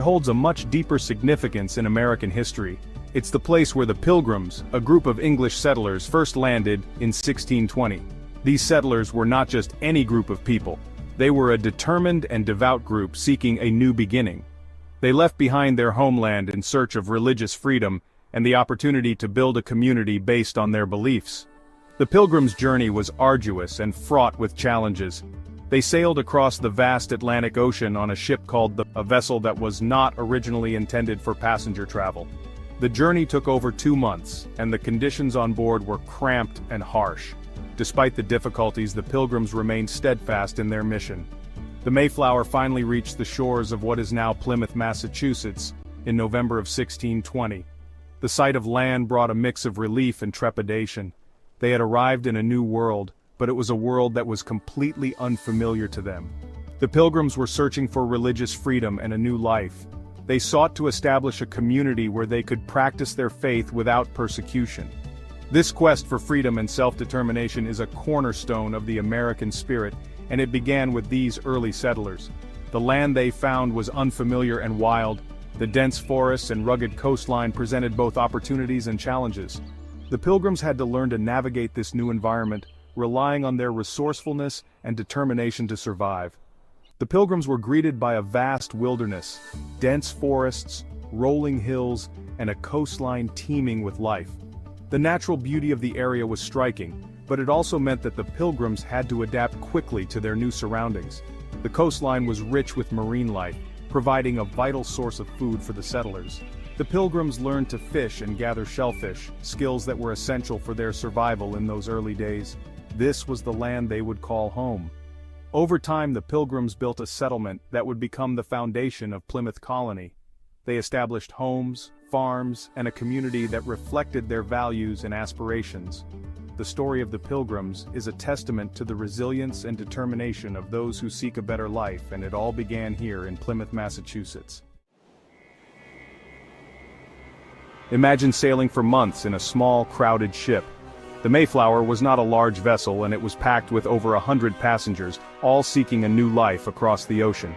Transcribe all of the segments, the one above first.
holds a much deeper significance in American history. It's the place where the Pilgrims, a group of English settlers, first landed in 1620. These settlers were not just any group of people. They were a determined and devout group seeking a new beginning. They left behind their homeland in search of religious freedom and the opportunity to build a community based on their beliefs. The Pilgrims' journey was arduous and fraught with challenges. They sailed across the vast Atlantic Ocean on a ship called a vessel that was not originally intended for passenger travel. The journey took over 2 months, and the conditions on board were cramped and harsh. Despite the difficulties, the Pilgrims remained steadfast in their mission. The Mayflower finally reached the shores of what is now Plymouth, Massachusetts, in November of 1620. The sight of land brought a mix of relief and trepidation. They had arrived in a new world, but it was a world that was completely unfamiliar to them. The Pilgrims were searching for religious freedom and a new life. They sought to establish a community where they could practice their faith without persecution. This quest for freedom and self-determination is a cornerstone of the American spirit, and it began with these early settlers. The land they found was unfamiliar and wild. The dense forests and rugged coastline presented both opportunities and challenges. The Pilgrims had to learn to navigate this new environment, relying on their resourcefulness and determination to survive. The Pilgrims were greeted by a vast wilderness, dense forests, rolling hills, and a coastline teeming with life. The natural beauty of the area was striking, but it also meant that the Pilgrims had to adapt quickly to their new surroundings. The coastline was rich with marine life, providing a vital source of food for the settlers. The Pilgrims learned to fish and gather shellfish, skills that were essential for their survival in those early days. This was the land they would call home. Over time, the Pilgrims built a settlement that would become the foundation of Plymouth Colony. They established homes, farms, and a community that reflected their values and aspirations. The story of the Pilgrims is a testament to the resilience and determination of those who seek a better life, and it all began here in Plymouth, Massachusetts. Imagine sailing for months in a small, crowded ship. The Mayflower was not a large vessel, and it was packed with over 100 passengers, all seeking a new life across the ocean.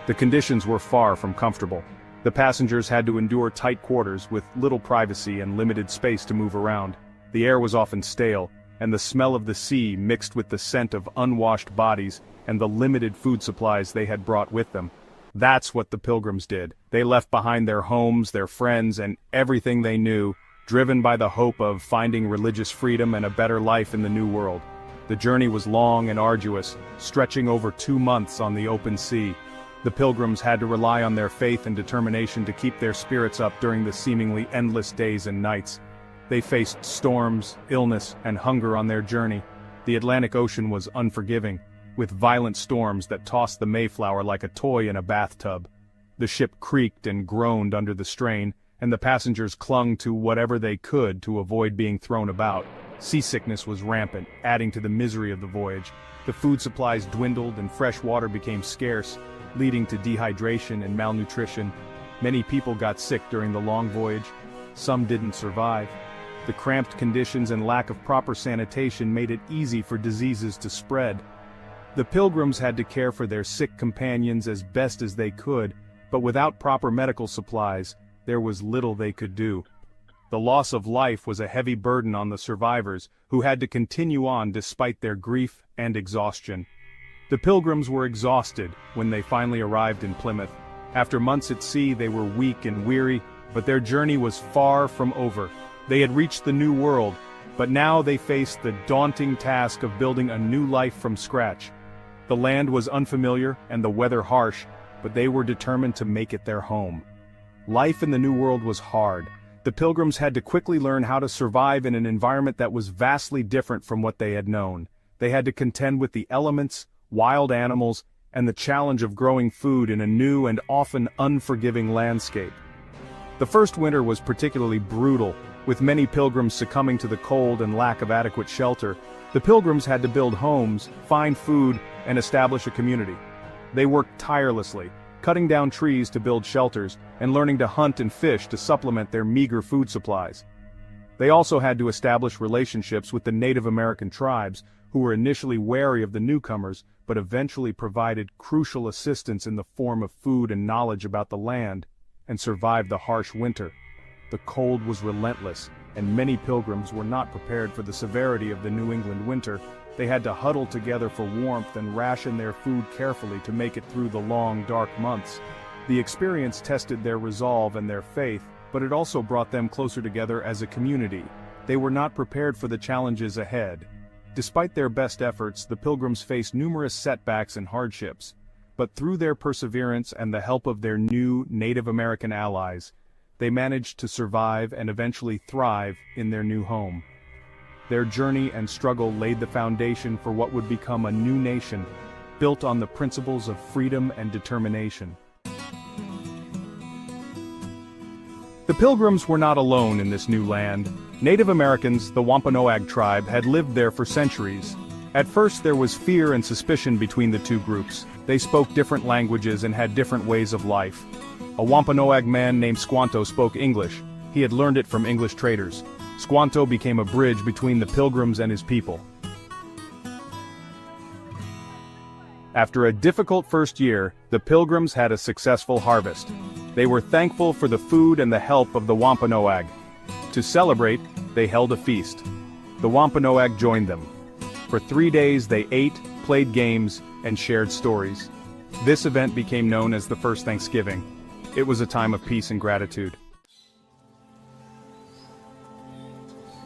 The conditions were far from comfortable. The passengers had to endure tight quarters with little privacy and limited space to move around. The air was often stale, and the smell of the sea mixed with the scent of unwashed bodies and the limited food supplies they had brought with them. That's what the Pilgrims did. They left behind their homes, their friends, and everything they knew, driven by the hope of finding religious freedom and a better life in the New World. The journey was long and arduous, stretching over 2 months on the open sea. The Pilgrims had to rely on their faith and determination to keep their spirits up during the seemingly endless days and nights. They faced storms, illness, and hunger on their journey. The Atlantic Ocean was unforgiving, with violent storms that tossed the Mayflower like a toy in a bathtub. The ship creaked and groaned under the strain, and the passengers clung to whatever they could to avoid being thrown about. Seasickness was rampant, adding to the misery of the voyage. The food supplies dwindled and fresh water became scarce, leading to dehydration and malnutrition. Many people got sick during the long voyage. Some didn't survive. The cramped conditions and lack of proper sanitation made it easy for diseases to spread. The Pilgrims had to care for their sick companions as best as they could, but without proper medical supplies, there was little they could do. The loss of life was a heavy burden on the survivors, who had to continue on despite their grief and exhaustion. The Pilgrims were exhausted when they finally arrived in Plymouth. After months at sea, they were weak and weary, but their journey was far from over. They had reached the New World, but now they faced the daunting task of building a new life from scratch. The land was unfamiliar and the weather harsh, but they were determined to make it their home. Life in the New World was hard. The Pilgrims had to quickly learn how to survive in an environment that was vastly different from what they had known. They had to contend with the elements, wild animals, and the challenge of growing food in a new and often unforgiving landscape. The first winter was particularly brutal, with many Pilgrims succumbing to the cold and lack of adequate shelter. The Pilgrims had to build homes, find food, and establish a community. They worked tirelessly, cutting down trees to build shelters, and learning to hunt and fish to supplement their meager food supplies. They also had to establish relationships with the Native American tribes, who were initially wary of the newcomers, but eventually provided crucial assistance in the form of food and knowledge about the land, and survived the harsh winter. The cold was relentless, and many pilgrims were not prepared for the severity of the New England winter. They had to huddle together for warmth and ration their food carefully to make it through the long, dark months. The experience tested their resolve and their faith, but it also brought them closer together as a community. They were not prepared for the challenges ahead. Despite their best efforts, the Pilgrims faced numerous setbacks and hardships. But through their perseverance and the help of their new Native American allies, they managed to survive and eventually thrive in their new home. Their journey and struggle laid the foundation for what would become a new nation, built on the principles of freedom and determination. The Pilgrims were not alone in this new land. Native Americans, the Wampanoag tribe, had lived there for centuries. At first there was fear and suspicion between the two groups. They spoke different languages and had different ways of life. A Wampanoag man named Squanto spoke English. He had learned it from English traders. Squanto became a bridge between the Pilgrims and his people. After a difficult first year, the Pilgrims had a successful harvest. They were thankful for the food and the help of the Wampanoag. To celebrate, they held a feast. The Wampanoag joined them. For 3 days they ate, played games, and shared stories. This event became known as the First Thanksgiving. It was a time of peace and gratitude.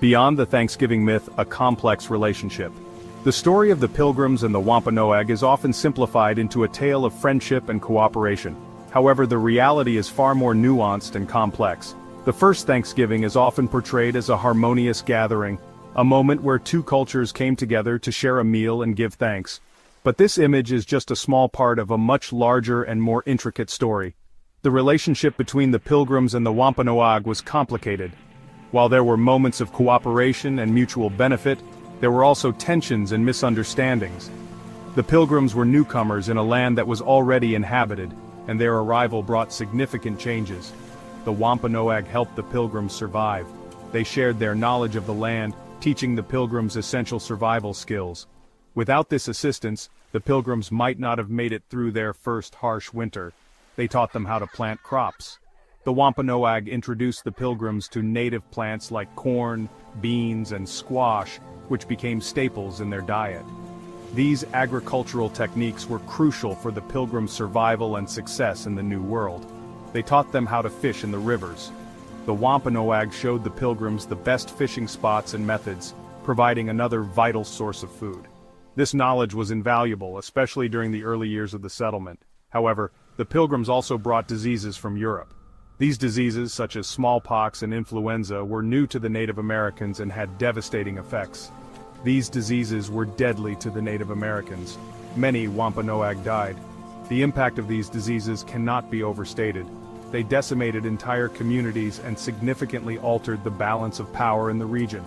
Beyond the Thanksgiving myth, a complex relationship. The story of the Pilgrims and the Wampanoag is often simplified into a tale of friendship and cooperation. However, the reality is far more nuanced and complex. The first Thanksgiving is often portrayed as a harmonious gathering, a moment where two cultures came together to share a meal and give thanks. But this image is just a small part of a much larger and more intricate story. The relationship between the Pilgrims and the Wampanoag was complicated. While there were moments of cooperation and mutual benefit, there were also tensions and misunderstandings. The Pilgrims were newcomers in a land that was already inhabited, and their arrival brought significant changes. The Wampanoag helped the Pilgrims survive. They shared their knowledge of the land, teaching the Pilgrims essential survival skills. Without this assistance, the Pilgrims might not have made it through their first harsh winter. They taught them how to plant crops. The Wampanoag introduced the Pilgrims to native plants like corn, beans, and squash, which became staples in their diet. These agricultural techniques were crucial for the Pilgrims' survival and success in the New World. They taught them how to fish in the rivers. The Wampanoag showed the Pilgrims the best fishing spots and methods, providing another vital source of food. This knowledge was invaluable, especially during the early years of the settlement. However, the Pilgrims also brought diseases from Europe. These diseases, such as smallpox and influenza, were new to the Native Americans and had devastating effects. These diseases were deadly to the Native Americans. Many Wampanoag died. The impact of these diseases cannot be overstated. They decimated entire communities and significantly altered the balance of power in the region.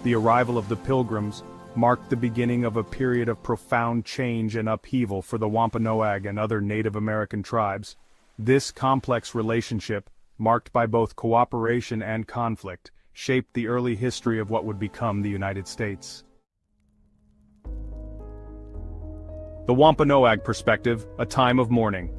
The arrival of the Pilgrims marked the beginning of a period of profound change and upheaval for the Wampanoag and other Native American tribes. This complex relationship, marked by both cooperation and conflict, shaped the early history of what would become the United States. The Wampanoag perspective, a time of mourning.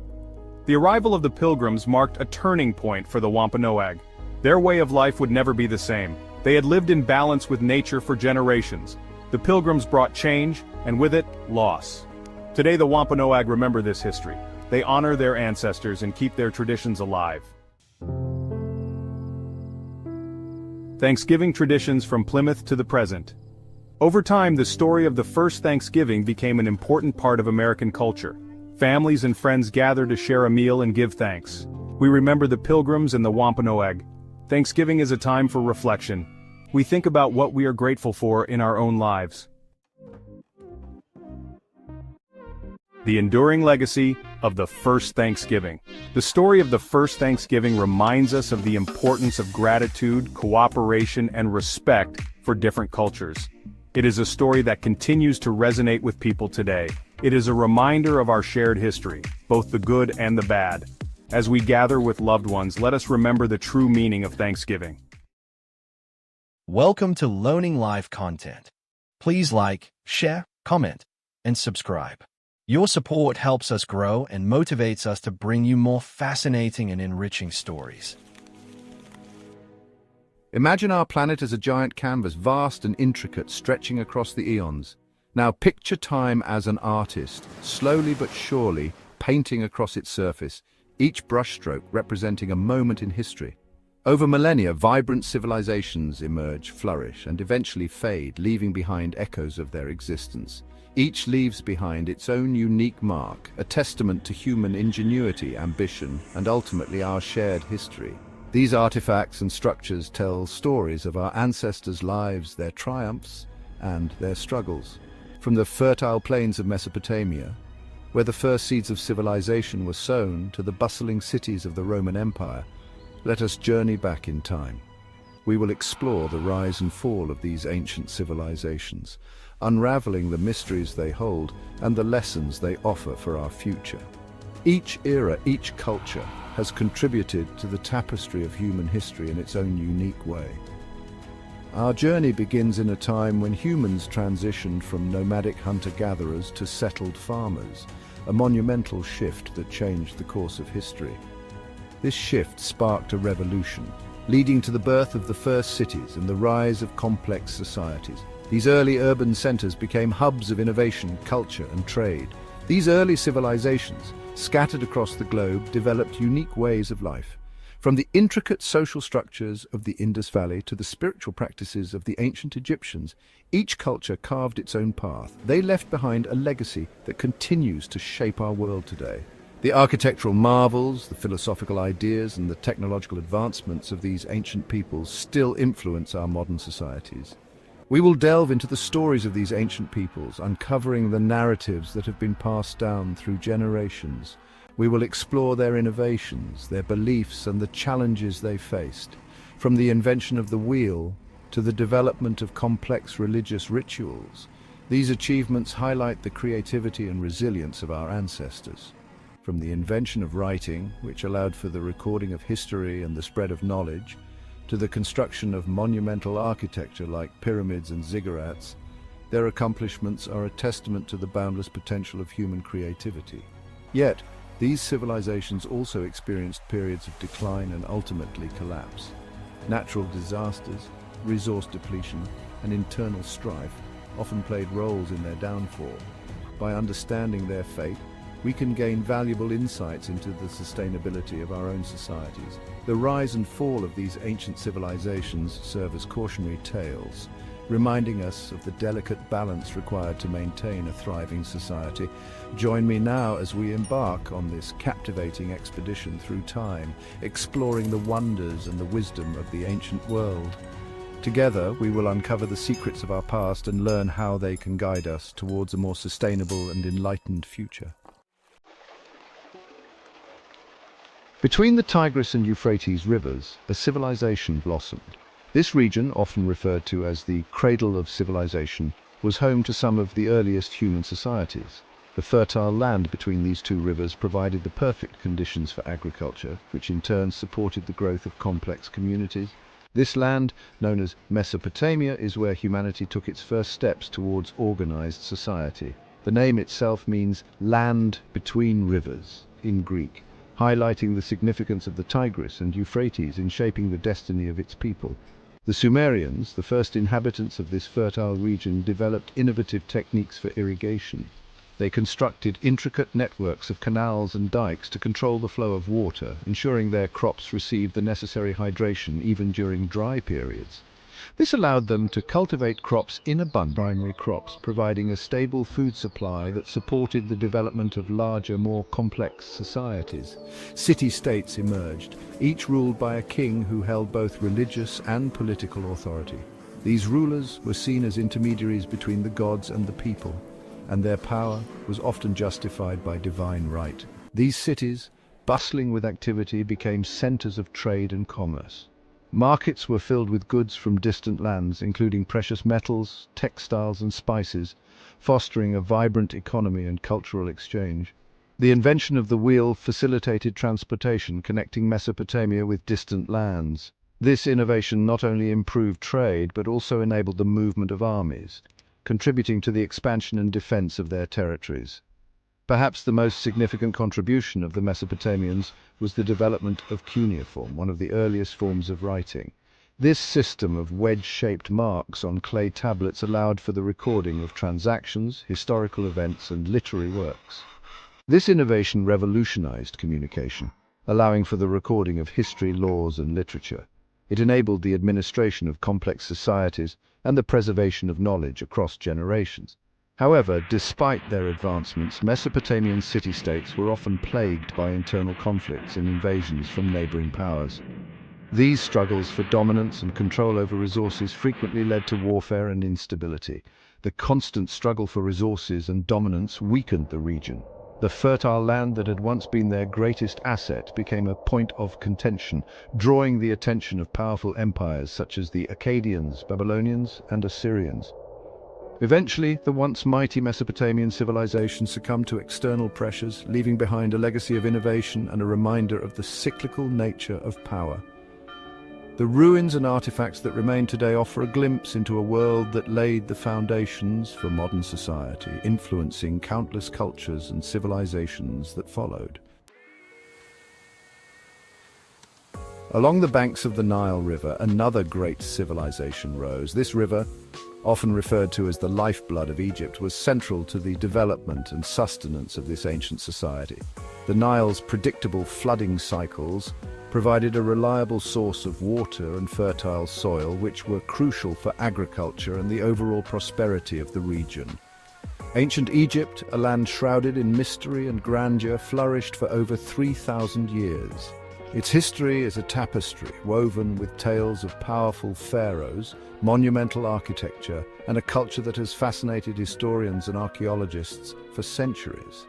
The arrival of the Pilgrims marked a turning point for the Wampanoag. Their way of life would never be the same. They had lived in balance with nature for generations. The Pilgrims brought change, and with it, loss. Today the Wampanoag remember this history. They honor their ancestors and keep their traditions alive. Thanksgiving traditions from Plymouth to the present. Over time, the story of the first Thanksgiving became an important part of American culture. Families and friends gather to share a meal and give thanks. We remember the Pilgrims and the Wampanoag. Thanksgiving is a time for reflection. We think about what we are grateful for in our own lives. The enduring legacy of the first Thanksgiving. The story of the first Thanksgiving reminds us of the importance of gratitude, cooperation, and respect for different cultures. It is a story that continues to resonate with people today. It is a reminder of our shared history, both the good and the bad. As we gather with loved ones, let us remember the true meaning of Thanksgiving. Welcome to Learning Live Content. Please like, share, comment, and subscribe. Your support helps us grow and motivates us to bring you more fascinating and enriching stories. Imagine our planet as a giant canvas, vast and intricate, stretching across the eons. Now picture time as an artist, slowly but surely painting across its surface, each brushstroke representing a moment in history. Over millennia, vibrant civilizations emerge, flourish, and eventually fade, leaving behind echoes of their existence. Each leaves behind its own unique mark, a testament to human ingenuity, ambition, and ultimately our shared history. These artifacts and structures tell stories of our ancestors' lives, their triumphs, and their struggles. From the fertile plains of Mesopotamia, where the first seeds of civilization were sown, to the bustling cities of the Roman Empire, let us journey back in time. We will explore the rise and fall of these ancient civilizations, unraveling the mysteries they hold and the lessons they offer for our future. Each era, each culture, has contributed to the tapestry of human history in its own unique way. Our journey begins in a time when humans transitioned from nomadic hunter-gatherers to settled farmers, a monumental shift that changed the course of history. This shift sparked a revolution, leading to the birth of the first cities and the rise of complex societies. These early urban centers became hubs of innovation, culture, and trade. These early civilizations, scattered across the globe, developed unique ways of life. From the intricate social structures of the Indus Valley to the spiritual practices of the ancient Egyptians, each culture carved its own path. They left behind a legacy that continues to shape our world today. The architectural marvels, the philosophical ideas, and the technological advancements of these ancient peoples still influence our modern societies. We will delve into the stories of these ancient peoples, uncovering the narratives that have been passed down through generations. We will explore their innovations, their beliefs, and the challenges they faced, from the invention of the wheel to the development of complex religious rituals. These achievements highlight the creativity and resilience of our ancestors. From the invention of writing, which allowed for the recording of history and the spread of knowledge, to the construction of monumental architecture like pyramids and ziggurats, their accomplishments are a testament to the boundless potential of human creativity. Yet, these civilizations also experienced periods of decline and ultimately collapse. Natural disasters, resource depletion, and internal strife often played roles in their downfall. By understanding their fate, we can gain valuable insights into the sustainability of our own societies. The rise and fall of these ancient civilizations serve as cautionary tales, reminding us of the delicate balance required to maintain a thriving society. Join me now as we embark on this captivating expedition through time, exploring the wonders and the wisdom of the ancient world. Together, we will uncover the secrets of our past and learn how they can guide us towards a more sustainable and enlightened future. Between the Tigris and Euphrates rivers, a civilization blossomed. This region, often referred to as the cradle of civilization, was home to some of the earliest human societies. The fertile land between these two rivers provided the perfect conditions for agriculture, which in turn supported the growth of complex communities. This land, known as Mesopotamia, is where humanity took its first steps towards organized society. The name itself means land between rivers in Greek, highlighting the significance of the Tigris and Euphrates in shaping the destiny of its people. The Sumerians, the first inhabitants of this fertile region, developed innovative techniques for irrigation. They constructed intricate networks of canals and dikes to control the flow of water, ensuring their crops received the necessary hydration even during dry periods. This allowed them to cultivate crops in abundance, primary crops, providing a stable food supply that supported the development of larger, more complex societies. City-states emerged, each ruled by a king who held both religious and political authority. These rulers were seen as intermediaries between the gods and the people, and their power was often justified by divine right. These cities, bustling with activity, became centers of trade and commerce. Markets were filled with goods from distant lands, including precious metals, textiles, and spices, fostering a vibrant economy and cultural exchange. The invention of the wheel facilitated transportation, connecting Mesopotamia with distant lands. This innovation not only improved trade, but also enabled the movement of armies. contributing to the expansion and defense of their territories. Perhaps the most significant contribution of the Mesopotamians was the development of cuneiform, one of the earliest forms of writing. This system of wedge-shaped marks on clay tablets allowed for the recording of transactions, historical events, and literary works. This innovation revolutionized communication, allowing for the recording of history, laws, and literature. It enabled the administration of complex societies and the preservation of knowledge across generations. However, despite their advancements, Mesopotamian city-states were often plagued by internal conflicts and invasions from neighboring powers. These struggles for dominance and control over resources frequently led to warfare and instability. The constant struggle for resources and dominance weakened the region. The fertile land that had once been their greatest asset became a point of contention, drawing the attention of powerful empires such as the Akkadians, Babylonians, and Assyrians. Eventually, the once mighty Mesopotamian civilization succumbed to external pressures, leaving behind a legacy of innovation and a reminder of the cyclical nature of power. The ruins and artifacts that remain today offer a glimpse into a world that laid the foundations for modern society, influencing countless cultures and civilizations that followed. Along the banks of the Nile River, another great civilization rose. This river, often referred to as the lifeblood of Egypt, was central to the development and sustenance of this ancient society. The Nile's predictable flooding cycles provided a reliable source of water and fertile soil, which were crucial for agriculture and the overall prosperity of the region. Ancient Egypt, a land shrouded in mystery and grandeur, flourished for over 3,000 years. Its history is a tapestry woven with tales of powerful pharaohs, monumental architecture, and a culture that has fascinated historians and archaeologists for centuries.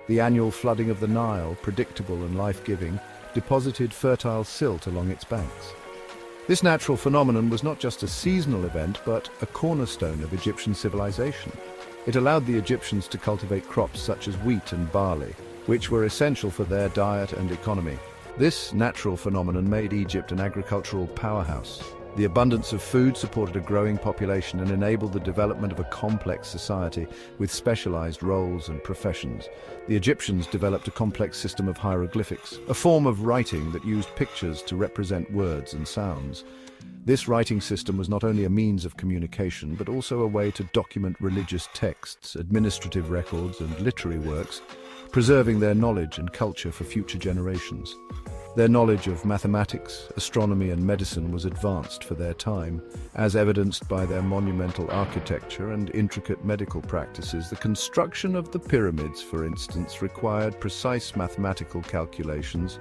The annual flooding of the Nile, predictable and life-giving, deposited fertile silt along its banks. This natural phenomenon was not just a seasonal event, but a cornerstone of Egyptian civilization. It allowed the Egyptians to cultivate crops such as wheat and barley, which were essential for their diet and economy. This natural phenomenon made Egypt an agricultural powerhouse. The abundance of food supported a growing population and enabled the development of a complex society with specialized roles and professions. The Egyptians developed a complex system of hieroglyphics, a form of writing that used pictures to represent words and sounds. This writing system was not only a means of communication, but also a way to document religious texts, administrative records, and literary works, preserving their knowledge and culture for future generations. Their knowledge of mathematics, astronomy, and medicine was advanced for their time, as evidenced by their monumental architecture and intricate medical practices. The construction of the pyramids, for instance, required precise mathematical calculations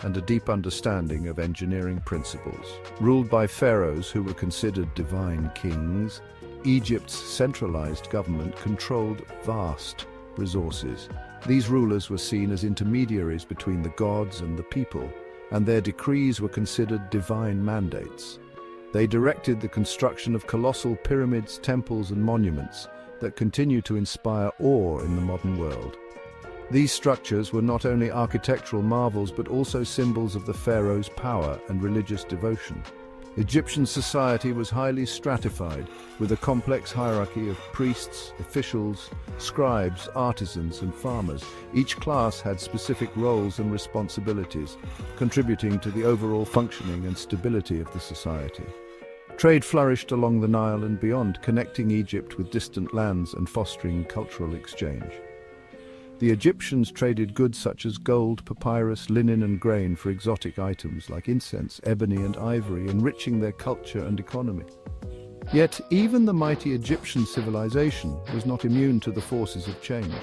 and a deep understanding of engineering principles. Ruled by pharaohs who were considered divine kings, Egypt's centralized government controlled vast resources. These rulers were seen as intermediaries between the gods and the people, and their decrees were considered divine mandates. They directed the construction of colossal pyramids, temples, and monuments that continue to inspire awe in the modern world. These structures were not only architectural marvels, but also symbols of the pharaoh's power and religious devotion. Egyptian society was highly stratified, with a complex hierarchy of priests, officials, scribes, artisans, and farmers. Each class had specific roles and responsibilities, contributing to the overall functioning and stability of the society. Trade flourished along the Nile and beyond, connecting Egypt with distant lands and fostering cultural exchange. The Egyptians traded goods such as gold, papyrus, linen, and grain for exotic items like incense, ebony, and ivory, enriching their culture and economy. Yet, even the mighty Egyptian civilization was not immune to the forces of change.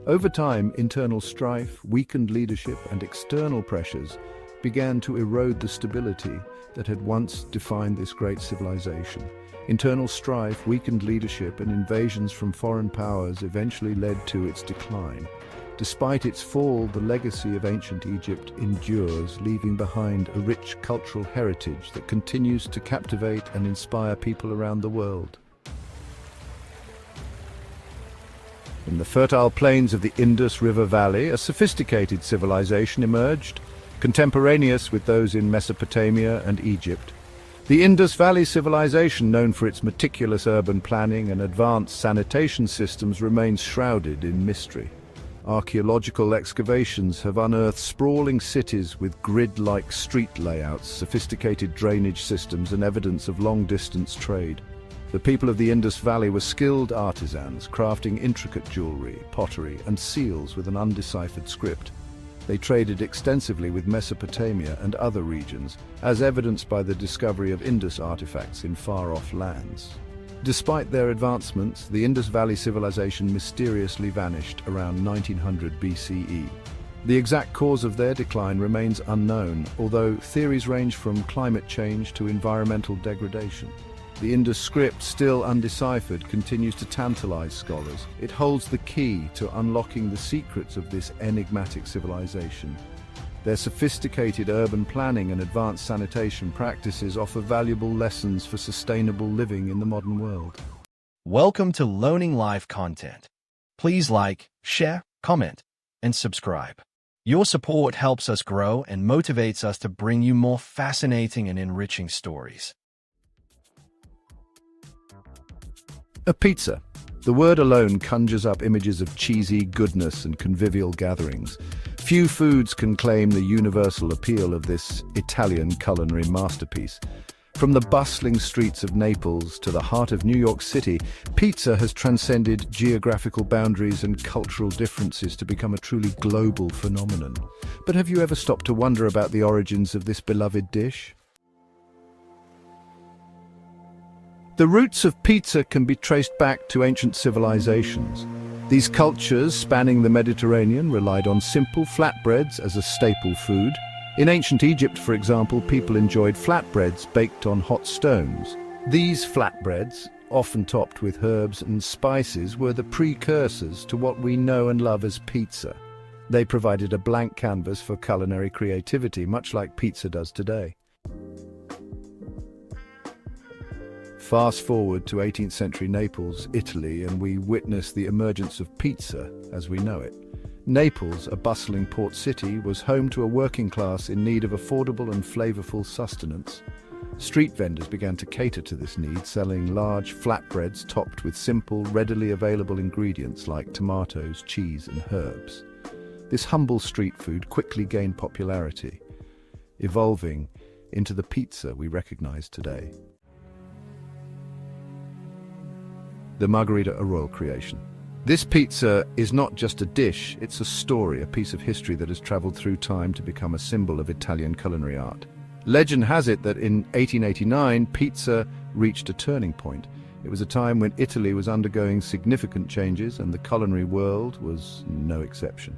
Over time, internal strife, weakened leadership, and external pressures began to erode the stability that had once defined this great civilization. Internal strife, weakened leadership, and invasions from foreign powers eventually led to its decline. Despite its fall, the legacy of ancient Egypt endures, leaving behind a rich cultural heritage that continues to captivate and inspire people around the world. In the fertile plains of the Indus River Valley, a sophisticated civilization emerged, contemporaneous with those in Mesopotamia and Egypt. The Indus Valley civilization, known for its meticulous urban planning and advanced sanitation systems, remains shrouded in mystery. Archaeological excavations have unearthed sprawling cities with grid-like street layouts, sophisticated drainage systems, and evidence of long-distance trade. The people of the Indus Valley were skilled artisans, crafting intricate jewelry, pottery, and seals with an undeciphered script. They traded extensively with Mesopotamia and other regions, as evidenced by the discovery of Indus artifacts in far-off lands. Despite their advancements, the Indus Valley civilization mysteriously vanished around 1900 BCE. The exact cause of their decline remains unknown, although theories range from climate change to environmental degradation. The Indus script, still undeciphered, continues to tantalize scholars. It holds the key to unlocking the secrets of this enigmatic civilization. Their sophisticated urban planning and advanced sanitation practices offer valuable lessons for sustainable living in the modern world. Welcome to Learning Live content. Please like, share, comment, and subscribe. Your support helps us grow and motivates us to bring you more fascinating and enriching stories. A pizza. The word alone conjures up images of cheesy goodness and convivial gatherings. Few foods can claim the universal appeal of this Italian culinary masterpiece. From the bustling streets of Naples to the heart of New York City, pizza has transcended geographical boundaries and cultural differences to become a truly global phenomenon. But have you ever stopped to wonder about the origins of this beloved dish? The roots of pizza can be traced back to ancient civilizations. These cultures, spanning the Mediterranean, relied on simple flatbreads as a staple food. In ancient Egypt, for example, people enjoyed flatbreads baked on hot stones. These flatbreads, often topped with herbs and spices, were the precursors to what we know and love as pizza. They provided a blank canvas for culinary creativity, much like pizza does today. Fast forward to 18th century Naples, Italy, and we witness the emergence of pizza as we know it. Naples, a bustling port city, was home to a working class in need of affordable and flavorful sustenance. Street vendors began to cater to this need, selling large flatbreads topped with simple, readily available ingredients like tomatoes, cheese, and herbs. This humble street food quickly gained popularity, evolving into the pizza we recognize today. The margherita, a royal creation. This pizza is not just a dish, it's a story, a piece of history that has traveled through time to become a symbol of Italian culinary art. Legend has it that in 1889, pizza reached a turning point. It was a time when Italy was undergoing significant changes, and the culinary world was no exception.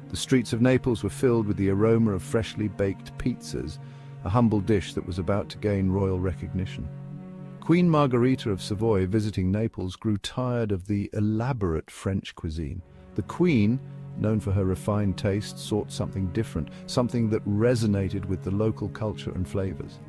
The streets of Naples were filled with the aroma of freshly baked pizzas, a humble dish that was about to gain royal recognition. Queen Margherita of Savoy, visiting Naples, grew tired of the elaborate French cuisine. The Queen, known for her refined taste, sought something different, something that resonated with the local culture and flavors.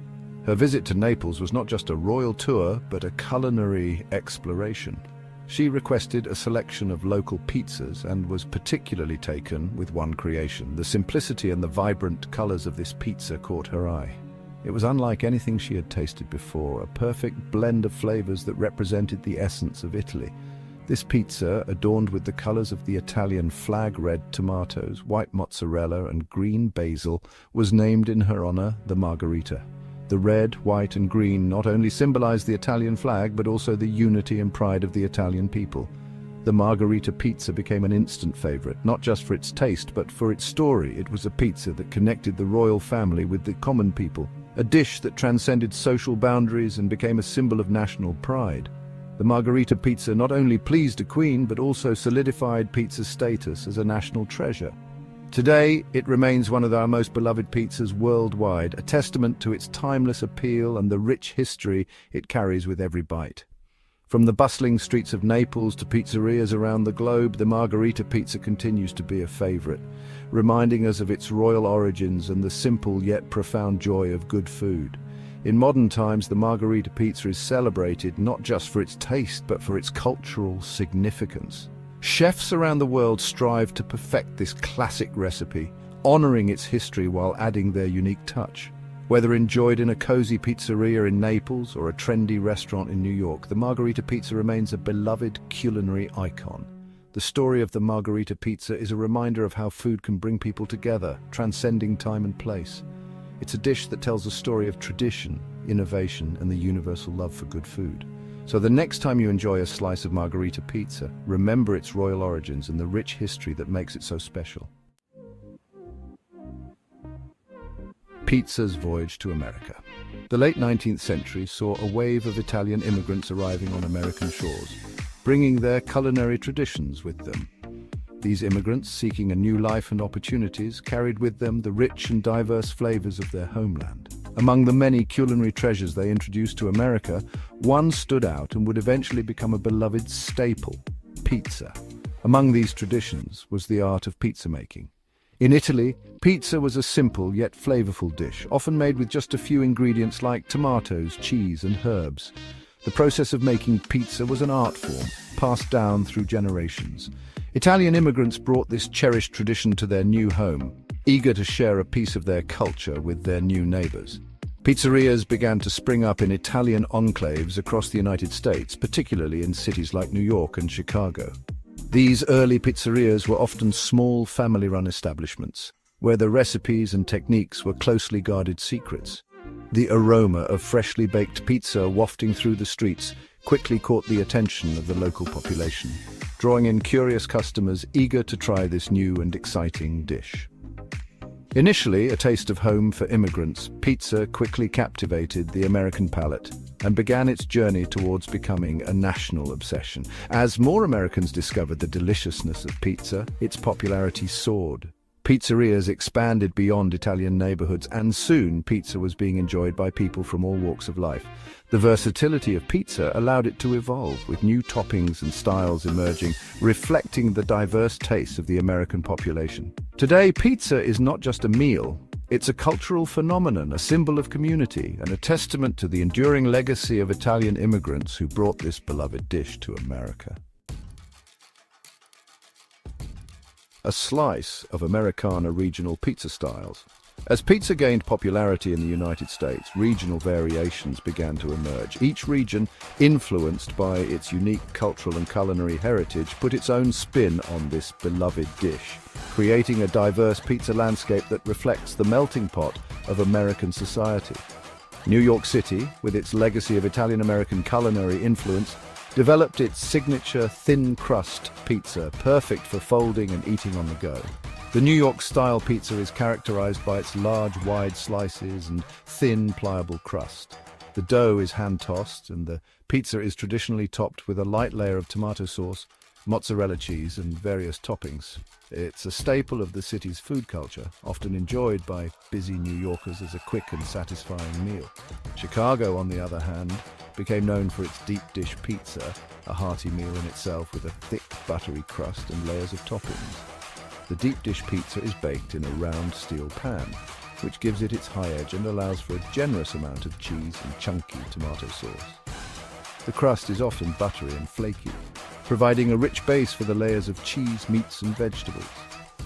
Her visit to Naples was not just a royal tour, but a culinary exploration. She requested a selection of local pizzas and was particularly taken with one creation. The simplicity and the vibrant colors of this pizza caught her eye. It was unlike anything she had tasted before, a perfect blend of flavors that represented the essence of Italy. This pizza, adorned with the colors of the Italian flag, red tomatoes, white mozzarella, and green basil, was named in her honor the Margherita. The red, white, and green not only symbolized the Italian flag, but also the unity and pride of the Italian people. The Margherita pizza became an instant favorite, not just for its taste, but for its story. It was a pizza that connected the royal family with the common people. A dish that transcended social boundaries and became a symbol of national pride. The Margherita pizza not only pleased a queen, but also solidified pizza's status as a national treasure. Today, it remains one of our most beloved pizzas worldwide, a testament to its timeless appeal and the rich history it carries with every bite. From the bustling streets of Naples to pizzerias around the globe, the Margherita pizza continues to be a favorite, reminding us of its royal origins and the simple yet profound joy of good food. In modern times, the Margherita pizza is celebrated not just for its taste, but for its cultural significance. Chefs around the world strive to perfect this classic recipe, honoring its history while adding their unique touch. Whether enjoyed in a cozy pizzeria in Naples or a trendy restaurant in New York, the margherita pizza remains a beloved culinary icon. The story of the margherita pizza is a reminder of how food can bring people together, transcending time and place. It's a dish that tells a story of tradition, innovation, and the universal love for good food. So the next time you enjoy a slice of margherita pizza, remember its royal origins and the rich history that makes it so special. Pizza's voyage to America. The late 19th century saw a wave of Italian immigrants arriving on American shores, bringing their culinary traditions with them. These immigrants, seeking a new life and opportunities, carried with them the rich and diverse flavors of their homeland. Among the many culinary treasures they introduced to America, one stood out and would eventually become a beloved staple: pizza. Among these traditions was the art of pizza making. In Italy, pizza was a simple yet flavorful dish, often made with just a few ingredients like tomatoes, cheese, and herbs. The process of making pizza was an art form, passed down through generations. Italian immigrants brought this cherished tradition to their new home, eager to share a piece of their culture with their new neighbors. Pizzerias began to spring up in Italian enclaves across the United States, particularly in cities like New York and Chicago. These early pizzerias were often small family-run establishments, where the recipes and techniques were closely guarded secrets. The aroma of freshly baked pizza wafting through the streets quickly caught the attention of the local population, drawing in curious customers eager to try this new and exciting dish. Initially a taste of home for immigrants, pizza quickly captivated the American palate and began its journey towards becoming a national obsession. As more Americans discovered the deliciousness of pizza, its popularity soared. Pizzerias expanded beyond Italian neighborhoods, and soon pizza was being enjoyed by people from all walks of life. The versatility of pizza allowed it to evolve, with new toppings and styles emerging, reflecting the diverse tastes of the American population. Today, pizza is not just a meal. It's a cultural phenomenon, a symbol of community, and a testament to the enduring legacy of Italian immigrants who brought this beloved dish to America. A slice of Americana regional pizza styles. As pizza gained popularity in the United States, regional variations began to emerge. Each region, influenced by its unique cultural and culinary heritage, put its own spin on this beloved dish, creating a diverse pizza landscape that reflects the melting pot of American society. New York City, with its legacy of Italian-American culinary influence, developed its signature thin-crust pizza, perfect for folding and eating on the go. The New York-style pizza is characterized by its large, wide slices and thin, pliable crust. The dough is hand-tossed, and the pizza is traditionally topped with a light layer of tomato sauce, mozzarella cheese, and various toppings. It's a staple of the city's food culture, often enjoyed by busy New Yorkers as a quick and satisfying meal. Chicago, on the other hand, became known for its deep dish pizza, a hearty meal in itself with a thick, buttery crust and layers of toppings. The deep dish pizza is baked in a round steel pan, which gives it its high edge and allows for a generous amount of cheese and chunky tomato sauce. The crust is often buttery and flaky, providing a rich base for the layers of cheese, meats, and vegetables.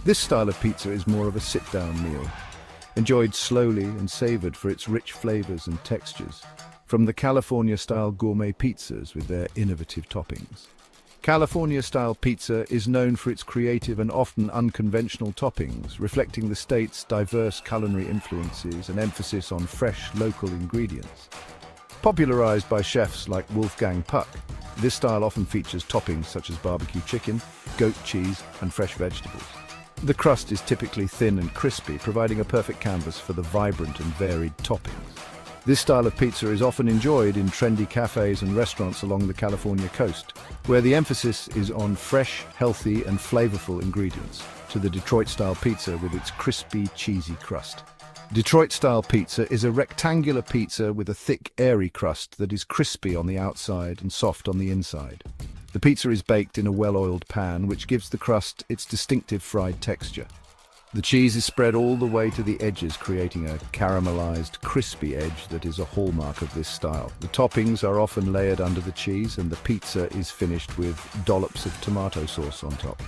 This style of pizza is more of a sit-down meal, enjoyed slowly and savored for its rich flavors and textures, from the California-style gourmet pizzas with their innovative toppings. California-style pizza is known for its creative and often unconventional toppings, reflecting the state's diverse culinary influences and emphasis on fresh, local ingredients. Popularized by chefs like Wolfgang Puck, this style often features toppings such as barbecue chicken, goat cheese, and fresh vegetables. The crust is typically thin and crispy, providing a perfect canvas for the vibrant and varied toppings. This style of pizza is often enjoyed in trendy cafes and restaurants along the California coast, where the emphasis is on fresh, healthy, and flavorful ingredients, to the Detroit-style pizza with its crispy, cheesy crust. Detroit-style pizza is a rectangular pizza with a thick, airy crust that is crispy on the outside and soft on the inside. The pizza is baked in a well-oiled pan, which gives the crust its distinctive fried texture. The cheese is spread all the way to the edges, creating a caramelized, crispy edge that is a hallmark of this style. The toppings are often layered under the cheese, and the pizza is finished with dollops of tomato sauce on top.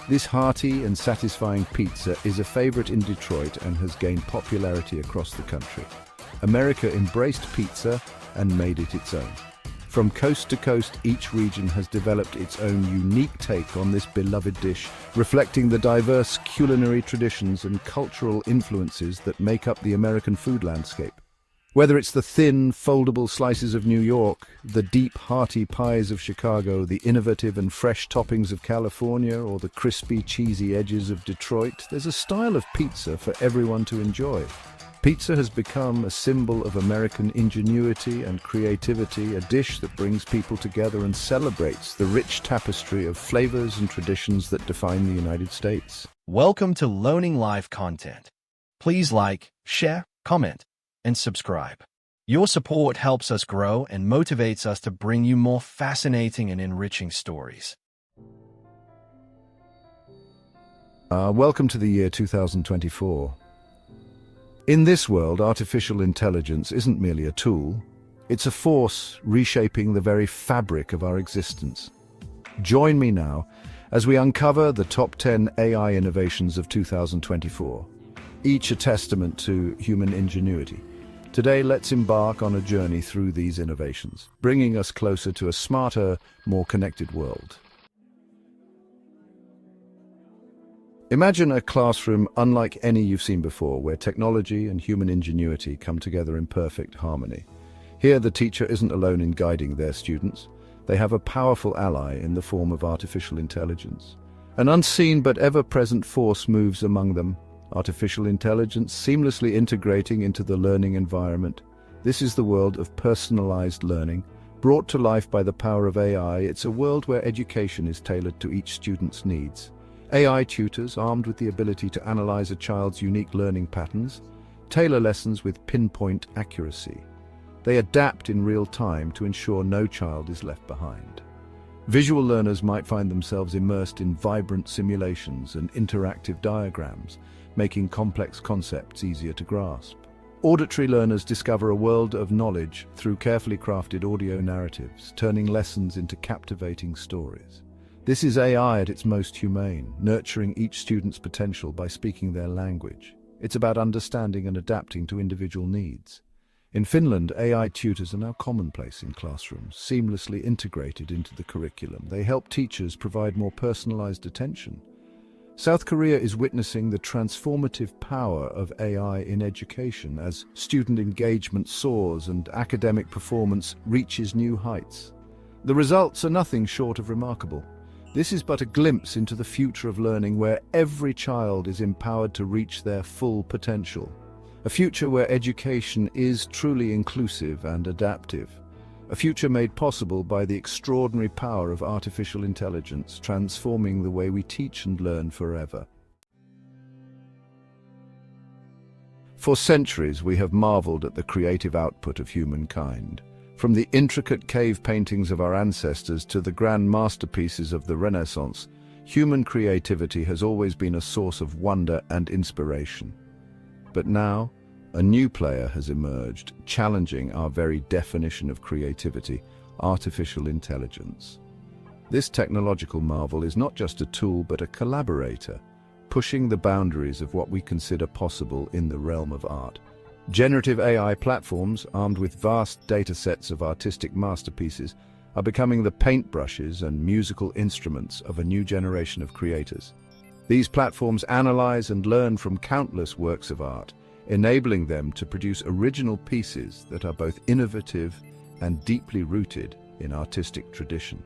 This hearty and satisfying pizza is a favorite in Detroit and has gained popularity across the country. America embraced pizza and made it its own. From coast to coast, each region has developed its own unique take on this beloved dish, reflecting the diverse culinary traditions and cultural influences that make up the American food landscape. Whether it's the thin, foldable slices of New York, the deep, hearty pies of Chicago, the innovative and fresh toppings of California, or the crispy, cheesy edges of Detroit, there's a style of pizza for everyone to enjoy. Pizza has become a symbol of American ingenuity and creativity, a dish that brings people together and celebrates the rich tapestry of flavors and traditions that define the United States. Welcome to Learning Life content. Please like, share, comment, and subscribe. Your support helps us grow and motivates us to bring you more fascinating and enriching stories. Welcome to the year 2024. In this world, artificial intelligence isn't merely a tool, it's a force reshaping the very fabric of our existence. Join me now as we uncover the top 10 AI innovations of 2024, each a testament to human ingenuity. Today, let's embark on a journey through these innovations, bringing us closer to a smarter, more connected world. Imagine a classroom unlike any you've seen before, where technology and human ingenuity come together in perfect harmony. Here, the teacher isn't alone in guiding their students. They have a powerful ally in the form of artificial intelligence. An unseen but ever-present force moves among them, artificial intelligence seamlessly integrating into the learning environment. This is the world of personalized learning. Brought to life by the power of AI, it's a world where education is tailored to each student's needs. AI tutors, armed with the ability to analyze a child's unique learning patterns, tailor lessons with pinpoint accuracy. They adapt in real time to ensure no child is left behind. Visual learners might find themselves immersed in vibrant simulations and interactive diagrams, making complex concepts easier to grasp. Auditory learners discover a world of knowledge through carefully crafted audio narratives, turning lessons into captivating stories. This is AI at its most humane, nurturing each student's potential by speaking their language. It's about understanding and adapting to individual needs. In Finland, AI tutors are now commonplace in classrooms, seamlessly integrated into the curriculum. They help teachers provide more personalized attention. South Korea is witnessing the transformative power of AI in education as student engagement soars and academic performance reaches new heights. The results are nothing short of remarkable. This is but a glimpse into the future of learning where every child is empowered to reach their full potential. A future where education is truly inclusive and adaptive. A future made possible by the extraordinary power of artificial intelligence, transforming the way we teach and learn forever. For centuries, we have marveled at the creative output of humankind. From the intricate cave paintings of our ancestors to the grand masterpieces of the Renaissance, human creativity has always been a source of wonder and inspiration. But now, a new player has emerged, challenging our very definition of creativity: artificial intelligence. This technological marvel is not just a tool but a collaborator, pushing the boundaries of what we consider possible in the realm of art. Generative AI platforms, armed with vast data sets of artistic masterpieces, are becoming the paintbrushes and musical instruments of a new generation of creators. These platforms analyze and learn from countless works of art, enabling them to produce original pieces that are both innovative and deeply rooted in artistic tradition.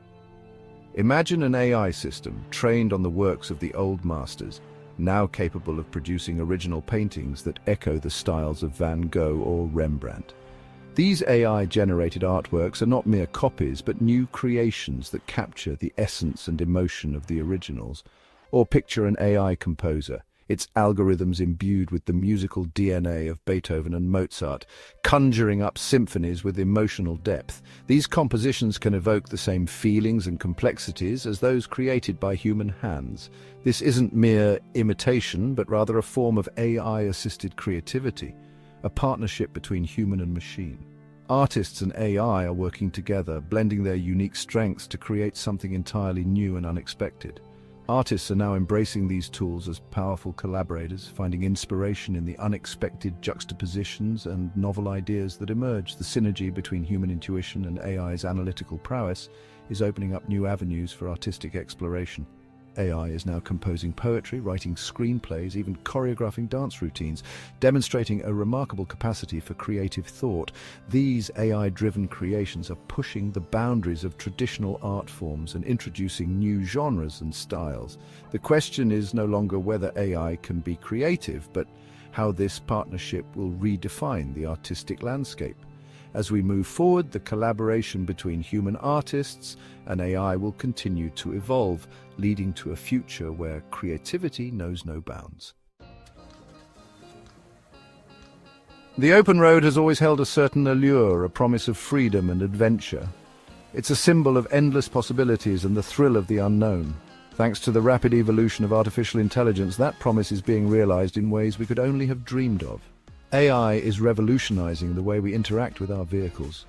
Imagine an AI system trained on the works of the old masters, now capable of producing original paintings that echo the styles of Van Gogh or Rembrandt. These AI-generated artworks are not mere copies, but new creations that capture the essence and emotion of the originals. Or picture an AI composer, its algorithms imbued with the musical DNA of Beethoven and Mozart, conjuring up symphonies with emotional depth. These compositions can evoke the same feelings and complexities as those created by human hands. This isn't mere imitation, but rather a form of AI-assisted creativity, a partnership between human and machine. Artists and AI are working together, blending their unique strengths to create something entirely new and unexpected. Artists are now embracing these tools as powerful collaborators, finding inspiration in the unexpected juxtapositions and novel ideas that emerge. The synergy between human intuition and AI's analytical prowess is opening up new avenues for artistic exploration. AI is now composing poetry, writing screenplays, even choreographing dance routines, demonstrating a remarkable capacity for creative thought. These AI-driven creations are pushing the boundaries of traditional art forms and introducing new genres and styles. The question is no longer whether AI can be creative, but how this partnership will redefine the artistic landscape. As we move forward, the collaboration between human artists and AI will continue to evolve, leading to a future where creativity knows no bounds. The open road has always held a certain allure, a promise of freedom and adventure. It's a symbol of endless possibilities and the thrill of the unknown. Thanks to the rapid evolution of artificial intelligence, that promise is being realized in ways we could only have dreamed of. AI is revolutionizing the way we interact with our vehicles,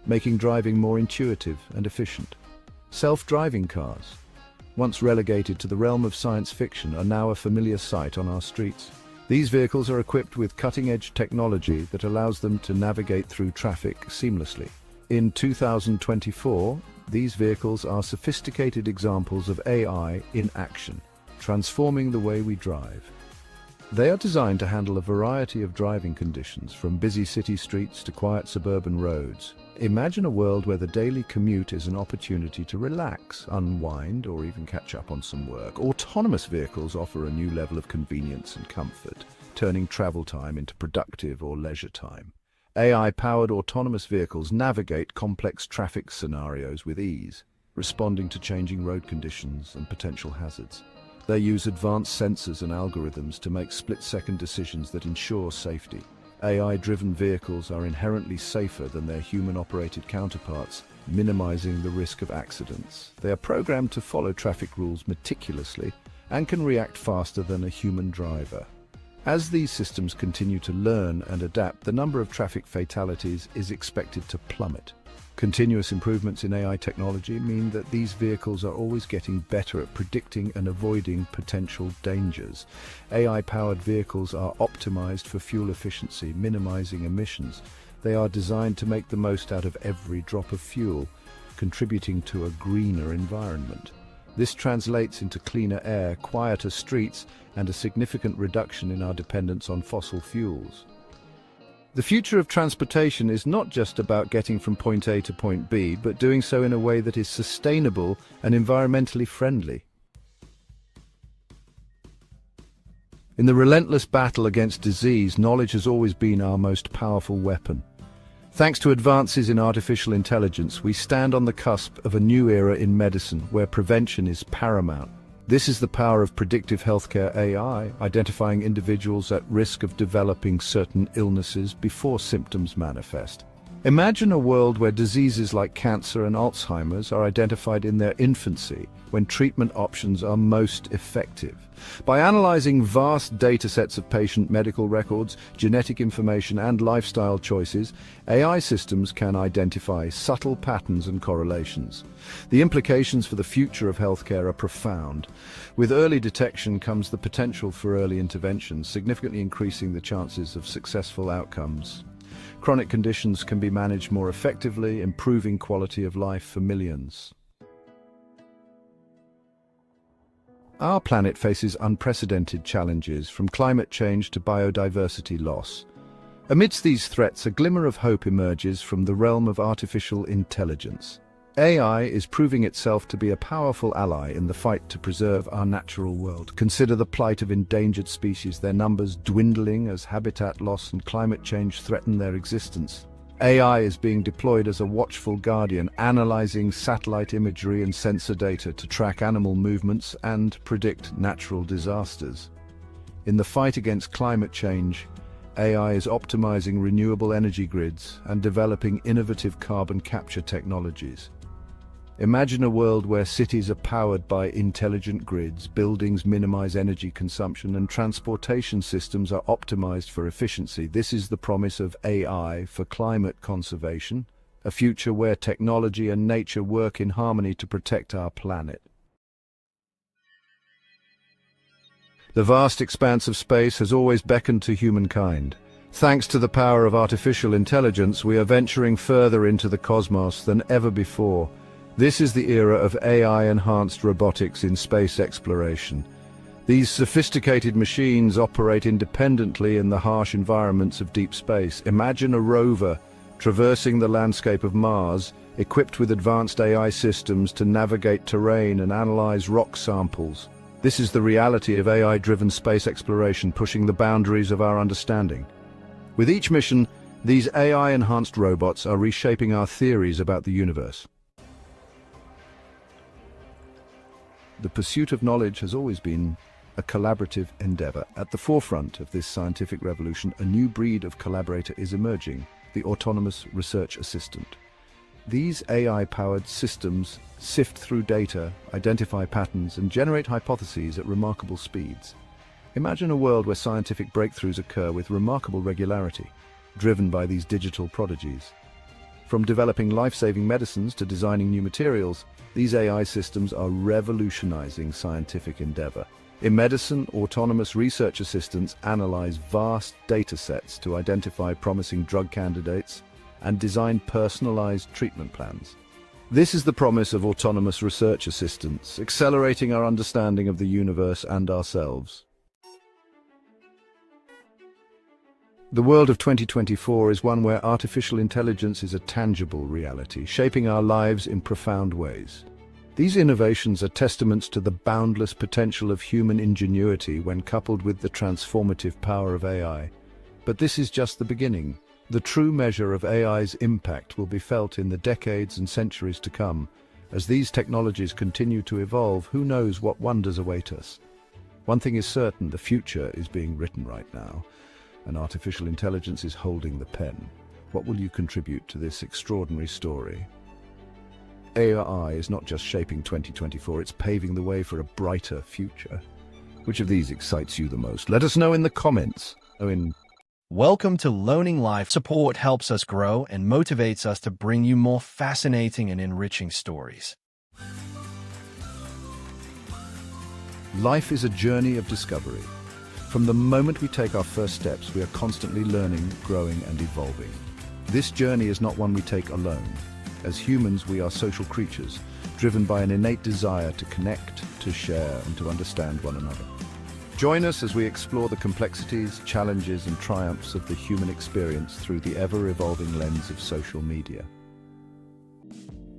making driving more intuitive and efficient. Self-driving cars, once relegated to the realm of science fiction, are now a familiar sight on our streets. These vehicles are equipped with cutting-edge technology that allows them to navigate through traffic seamlessly. In 2024, these vehicles are sophisticated examples of AI in action, transforming the way we drive. They are designed to handle a variety of driving conditions, from busy city streets to quiet suburban roads. Imagine a world where the daily commute is an opportunity to relax, unwind, or even catch up on some work. Autonomous vehicles offer a new level of convenience and comfort, turning travel time into productive or leisure time. AI-powered autonomous vehicles navigate complex traffic scenarios with ease, responding to changing road conditions and potential hazards. They use advanced sensors and algorithms to make split-second decisions that ensure safety. AI-driven vehicles are inherently safer than their human-operated counterparts, minimizing the risk of accidents. They are programmed to follow traffic rules meticulously and can react faster than a human driver. As these systems continue to learn and adapt, the number of traffic fatalities is expected to plummet. Continuous improvements in AI technology mean that these vehicles are always getting better at predicting and avoiding potential dangers. AI-powered vehicles are optimized for fuel efficiency, minimizing emissions. They are designed to make the most out of every drop of fuel, contributing to a greener environment. This translates into cleaner air, quieter streets, and a significant reduction in our dependence on fossil fuels. The future of transportation is not just about getting from point A to point B, but doing so in a way that is sustainable and environmentally friendly. In the relentless battle against disease, knowledge has always been our most powerful weapon. Thanks to advances in artificial intelligence, we stand on the cusp of a new era in medicine where prevention is paramount. This is the power of predictive healthcare AI, identifying individuals at risk of developing certain illnesses before symptoms manifest. Imagine a world where diseases like cancer and Alzheimer's are identified in their infancy, when treatment options are most effective. By analyzing vast datasets of patient medical records, genetic information, and lifestyle choices, AI systems can identify subtle patterns and correlations. The implications for the future of healthcare are profound. With early detection comes the potential for early intervention, significantly increasing the chances of successful outcomes. Chronic conditions can be managed more effectively, improving quality of life for millions. Our planet faces unprecedented challenges, from climate change to biodiversity loss. Amidst these threats, a glimmer of hope emerges from the realm of artificial intelligence. AI is proving itself to be a powerful ally in the fight to preserve our natural world. Consider the plight of endangered species, their numbers dwindling as habitat loss and climate change threaten their existence. AI is being deployed as a watchful guardian, analyzing satellite imagery and sensor data to track animal movements and predict natural disasters. In the fight against climate change, AI is optimizing renewable energy grids and developing innovative carbon capture technologies. Imagine a world where cities are powered by intelligent grids, buildings minimize energy consumption, and transportation systems are optimized for efficiency. This is the promise of AI for climate conservation, a future where technology and nature work in harmony to protect our planet. The vast expanse of space has always beckoned to humankind. Thanks to the power of artificial intelligence, we are venturing further into the cosmos than ever before. This is the era of AI-enhanced robotics in space exploration. These sophisticated machines operate independently in the harsh environments of deep space. Imagine a rover traversing the landscape of Mars, equipped with advanced AI systems to navigate terrain and analyze rock samples. This is the reality of AI-driven space exploration, pushing the boundaries of our understanding. With each mission, these AI-enhanced robots are reshaping our theories about the universe. The pursuit of knowledge has always been a collaborative endeavor. At the forefront of this scientific revolution, a new breed of collaborator is emerging, the autonomous research assistant. These AI-powered systems sift through data, identify patterns, and generate hypotheses at remarkable speeds. Imagine a world where scientific breakthroughs occur with remarkable regularity, driven by these digital prodigies. From developing life-saving medicines to designing new materials, these AI systems are revolutionizing scientific endeavor. In medicine, autonomous research assistants analyze vast data sets to identify promising drug candidates and design personalized treatment plans. This is the promise of autonomous research assistants, accelerating our understanding of the universe and ourselves. The world of 2024 is one where artificial intelligence is a tangible reality, shaping our lives in profound ways. These innovations are testaments to the boundless potential of human ingenuity when coupled with the transformative power of AI. But this is just the beginning. The true measure of AI's impact will be felt in the decades and centuries to come. As these technologies continue to evolve, who knows what wonders await us? One thing is certain, the future is being written right now, and artificial intelligence is holding the pen. What will you contribute to this extraordinary story? AI is not just shaping 2024, it's paving the way for a brighter future. Which of these excites you the most? Let us know in the comments. Welcome to Learning Life. Support helps us grow and motivates us to bring you more fascinating and enriching stories. Life is a journey of discovery. From the moment we take our first steps, we are constantly learning, growing, and evolving. This journey is not one we take alone. As humans, we are social creatures, driven by an innate desire to connect, to share, and to understand one another. Join us as we explore the complexities, challenges, and triumphs of the human experience through the ever-evolving lens of social media.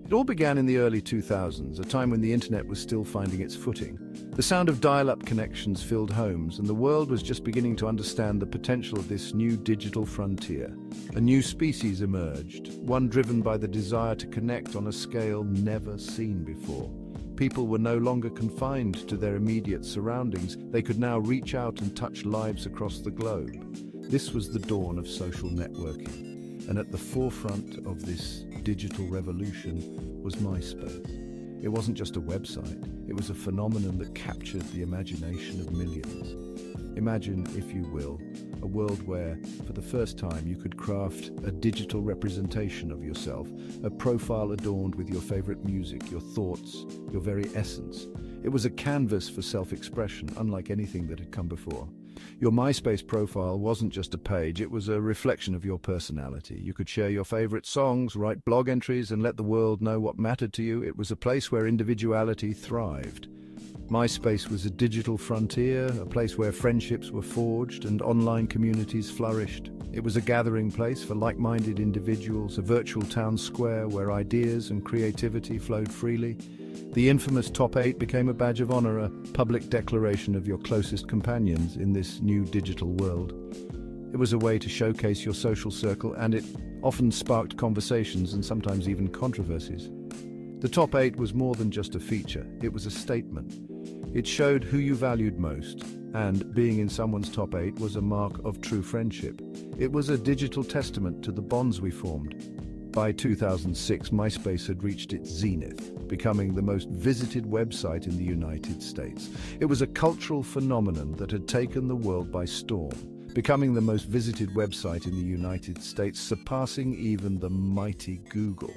It all began in the early 2000s, a time when the internet was still finding its footing. The sound of dial-up connections filled homes, and the world was just beginning to understand the potential of this new digital frontier. A new species emerged, one driven by the desire to connect on a scale never seen before. People were no longer confined to their immediate surroundings. They could now reach out and touch lives across the globe. This was the dawn of social networking. And at the forefront of this digital revolution was MySpace. It wasn't just a website, it was a phenomenon that captured the imagination of millions. Imagine, if you will, a world where, for the first time, you could craft a digital representation of yourself, a profile adorned with your favorite music, your thoughts, your very essence. It was a canvas for self-expression, unlike anything that had come before. Your MySpace profile wasn't just a page, it was a reflection of your personality. You could share your favorite songs, write blog entries, and let the world know what mattered to you. It was a place where individuality thrived. MySpace was a digital frontier, a place where friendships were forged and online communities flourished. It was a gathering place for like-minded individuals, a virtual town square where ideas and creativity flowed freely. The infamous Top 8 became a badge of honor, a public declaration of your closest companions in this new digital world. It was a way to showcase your social circle, and it often sparked conversations and sometimes even controversies. The Top 8 was more than just a feature, it was a statement. It showed who you valued most, and being in someone's Top 8 was a mark of true friendship. It was a digital testament to the bonds we formed. By 2006, MySpace had reached its zenith, becoming the most visited website in the United States. It was a cultural phenomenon that had taken the world by storm, becoming the most visited website in the United States, surpassing even the mighty Google.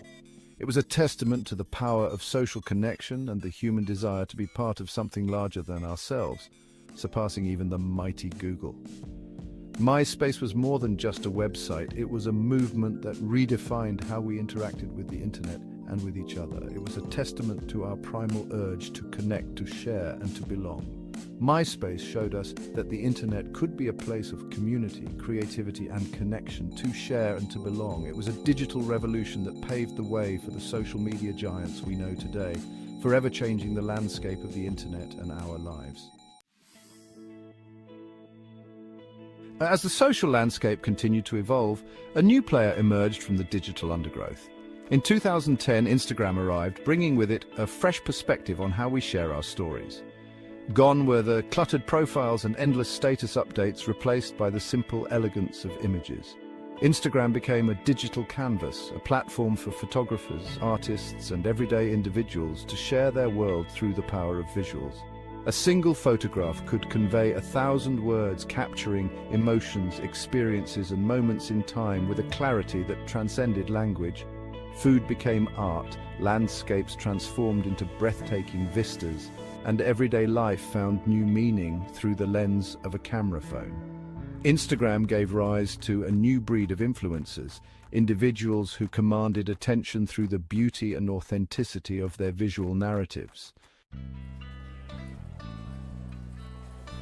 It was a testament to the power of social connection and the human desire to be part of something larger than ourselves. surpassing even the mighty Google. MySpace was more than just a website. It was a movement that redefined how we interacted with the internet and with each other. It was a testament to our primal urge to connect, to share, and to belong. MySpace showed us that the internet could be a place of community, creativity, and connection, to share and to belong. It was a digital revolution that paved the way for the social media giants we know today, forever changing the landscape of the internet and our lives. As the social landscape continued to evolve, a new player emerged from the digital undergrowth. In 2010, Instagram arrived, bringing with it a fresh perspective on how we share our stories. Gone were the cluttered profiles and endless status updates, replaced by the simple elegance of images. Instagram became a digital canvas, a platform for photographers, artists, and everyday individuals to share their world through the power of visuals. A single photograph could convey 1,000 words, capturing emotions, experiences, and moments in time with a clarity that transcended language. Food became art, landscapes transformed into breathtaking vistas, and everyday life found new meaning through the lens of a camera phone. Instagram gave rise to a new breed of influencers, individuals who commanded attention through the beauty and authenticity of their visual narratives.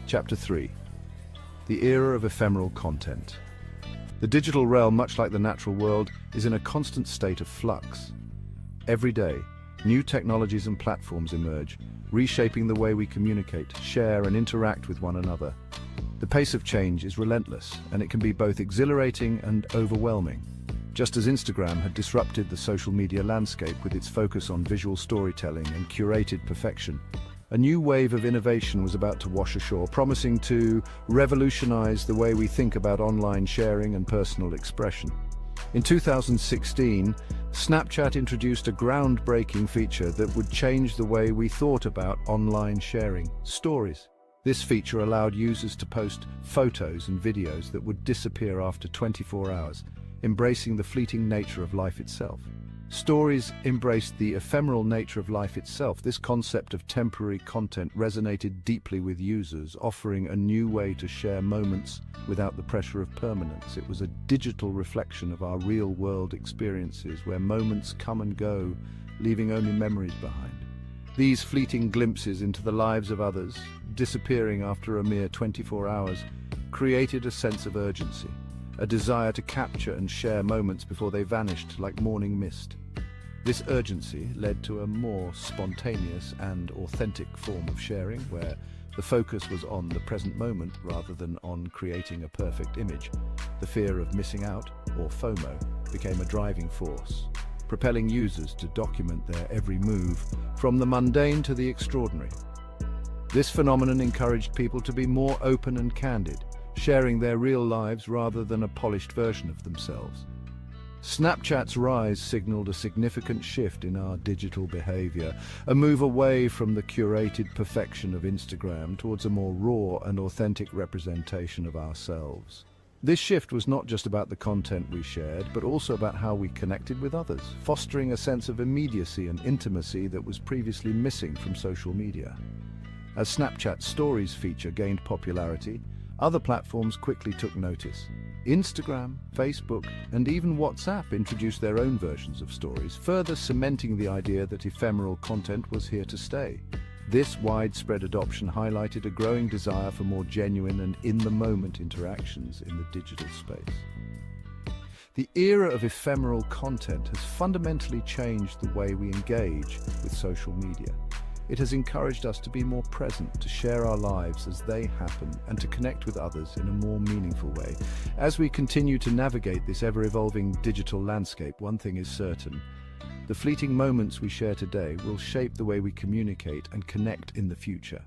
Chapter 3. The Era of Ephemeral Content. The digital realm, much like the natural world, is in a constant state of flux. Every day, new technologies and platforms emerge, reshaping the way we communicate, share, and interact with one another. The pace of change is relentless, and it can be both exhilarating and overwhelming. Just as Instagram had disrupted the social media landscape with its focus on visual storytelling and curated perfection, a new wave of innovation was about to wash ashore, promising to revolutionize the way we think about online sharing and personal expression. In 2016, Snapchat introduced a groundbreaking feature that would change the way we thought about online sharing: stories. This feature allowed users to post photos and videos that would disappear after 24 hours, embracing the fleeting nature of life itself. Stories embraced the ephemeral nature of life itself. This concept of temporary content resonated deeply with users, offering a new way to share moments without the pressure of permanence. It was a digital reflection of our real-world experiences, where moments come and go, leaving only memories behind. These fleeting glimpses into the lives of others, disappearing after a mere 24 hours, created a sense of urgency, a desire to capture and share moments before they vanished like morning mist. This urgency led to a more spontaneous and authentic form of sharing, where the focus was on the present moment rather than on creating a perfect image. The fear of missing out, or FOMO, became a driving force, propelling users to document their every move, from the mundane to the extraordinary. This phenomenon encouraged people to be more open and candid, sharing their real lives rather than a polished version of themselves. Snapchat's rise signaled a significant shift in our digital behavior, a move away from the curated perfection of Instagram towards a more raw and authentic representation of ourselves. This shift was not just about the content we shared, but also about how we connected with others, fostering a sense of immediacy and intimacy that was previously missing from social media. As Snapchat's Stories feature gained popularity, other platforms quickly took notice. Instagram, Facebook, and even WhatsApp introduced their own versions of stories, further cementing the idea that ephemeral content was here to stay. This widespread adoption highlighted a growing desire for more genuine and in-the-moment interactions in the digital space. The era of ephemeral content has fundamentally changed the way we engage with social media. It has encouraged us to be more present, to share our lives as they happen, and to connect with others in a more meaningful way. As we continue to navigate this ever-evolving digital landscape, one thing is certain: the fleeting moments we share today will shape the way we communicate and connect in the future.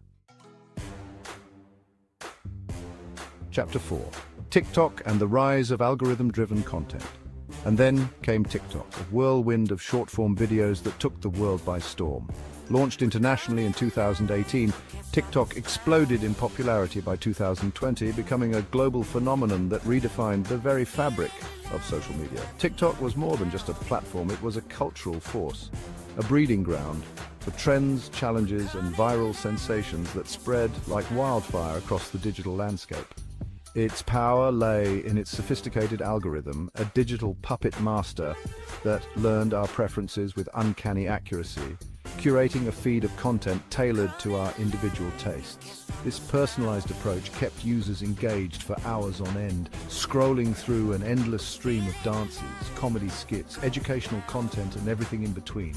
Chapter 4. TikTok and the rise of algorithm-driven content. And then came TikTok, a whirlwind of short-form videos that took the world by storm. Launched internationally in 2018, TikTok exploded in popularity by 2020, becoming a global phenomenon that redefined the very fabric of social media. TikTok was more than just a platform, it was a cultural force. a breeding ground for trends, challenges, and viral sensations that spread like wildfire across the digital landscape. Its power lay in its sophisticated algorithm, a digital puppet master that learned our preferences with uncanny accuracy, curating a feed of content tailored to our individual tastes. This personalized approach kept users engaged for hours on end, scrolling through an endless stream of dances, comedy skits, educational content, and everything in between.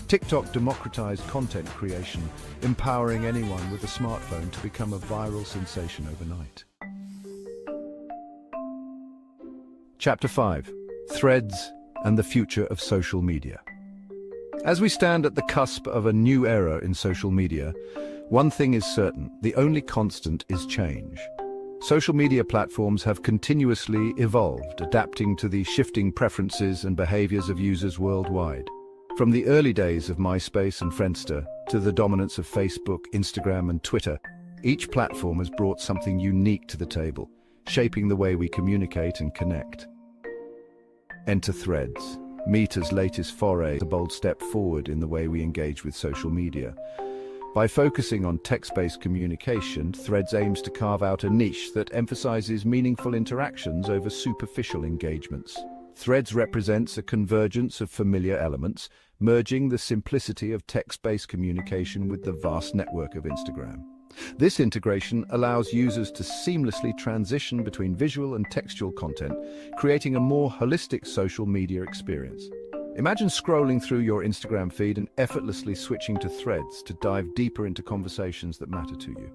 TikTok democratized content creation, empowering anyone with a smartphone to become a viral sensation overnight. Chapter 5: Threads and the Future of Social Media. As we stand at the cusp of a new era in social media, one thing is certain: the only constant is change. Social media platforms have continuously evolved, adapting to the shifting preferences and behaviors of users worldwide. From the early days of MySpace and Friendster to the dominance of Facebook, Instagram, and Twitter, each platform has brought something unique to the table, shaping the way we communicate and connect. Enter Threads, Meta's latest foray, a bold step forward in the way we engage with social media. By focusing on text-based communication, Threads aims to carve out a niche that emphasizes meaningful interactions over superficial engagements. Threads represents a convergence of familiar elements, merging the simplicity of text-based communication with the vast network of Instagram. This integration allows users to seamlessly transition between visual and textual content, creating a more holistic social media experience. Imagine scrolling through your Instagram feed and effortlessly switching to Threads to dive deeper into conversations that matter to you.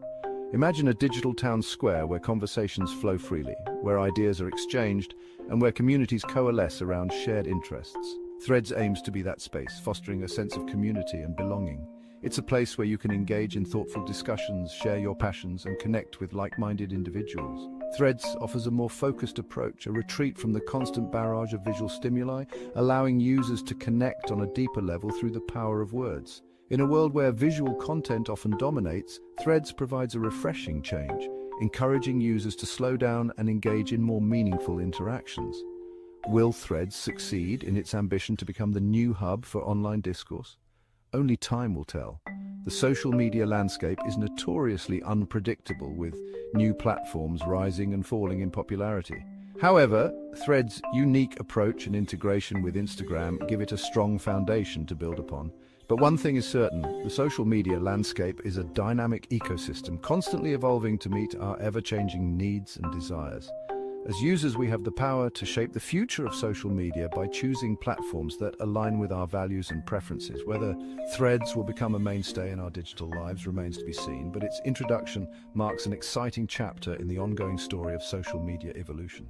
Imagine a digital town square where conversations flow freely, where ideas are exchanged, and where communities coalesce around shared interests. Threads aims to be that space, fostering a sense of community and belonging. It's a place where you can engage in thoughtful discussions, share your passions, and connect with like-minded individuals. Threads offers a more focused approach, a retreat from the constant barrage of visual stimuli, allowing users to connect on a deeper level through the power of words. In a world where visual content often dominates, Threads provides a refreshing change, encouraging users to slow down and engage in more meaningful interactions. Will Threads succeed in its ambition to become the new hub for online discourse? Only time will tell. The social media landscape is notoriously unpredictable, with new platforms rising and falling in popularity. However, Threads' unique approach and integration with Instagram give it a strong foundation to build upon. But one thing is certain: the social media landscape is a dynamic ecosystem, constantly evolving to meet our ever-changing needs and desires. As users, we have the power to shape the future of social media by choosing platforms that align with our values and preferences. Whether Threads will become a mainstay in our digital lives remains to be seen, but its introduction marks an exciting chapter in the ongoing story of social media evolution.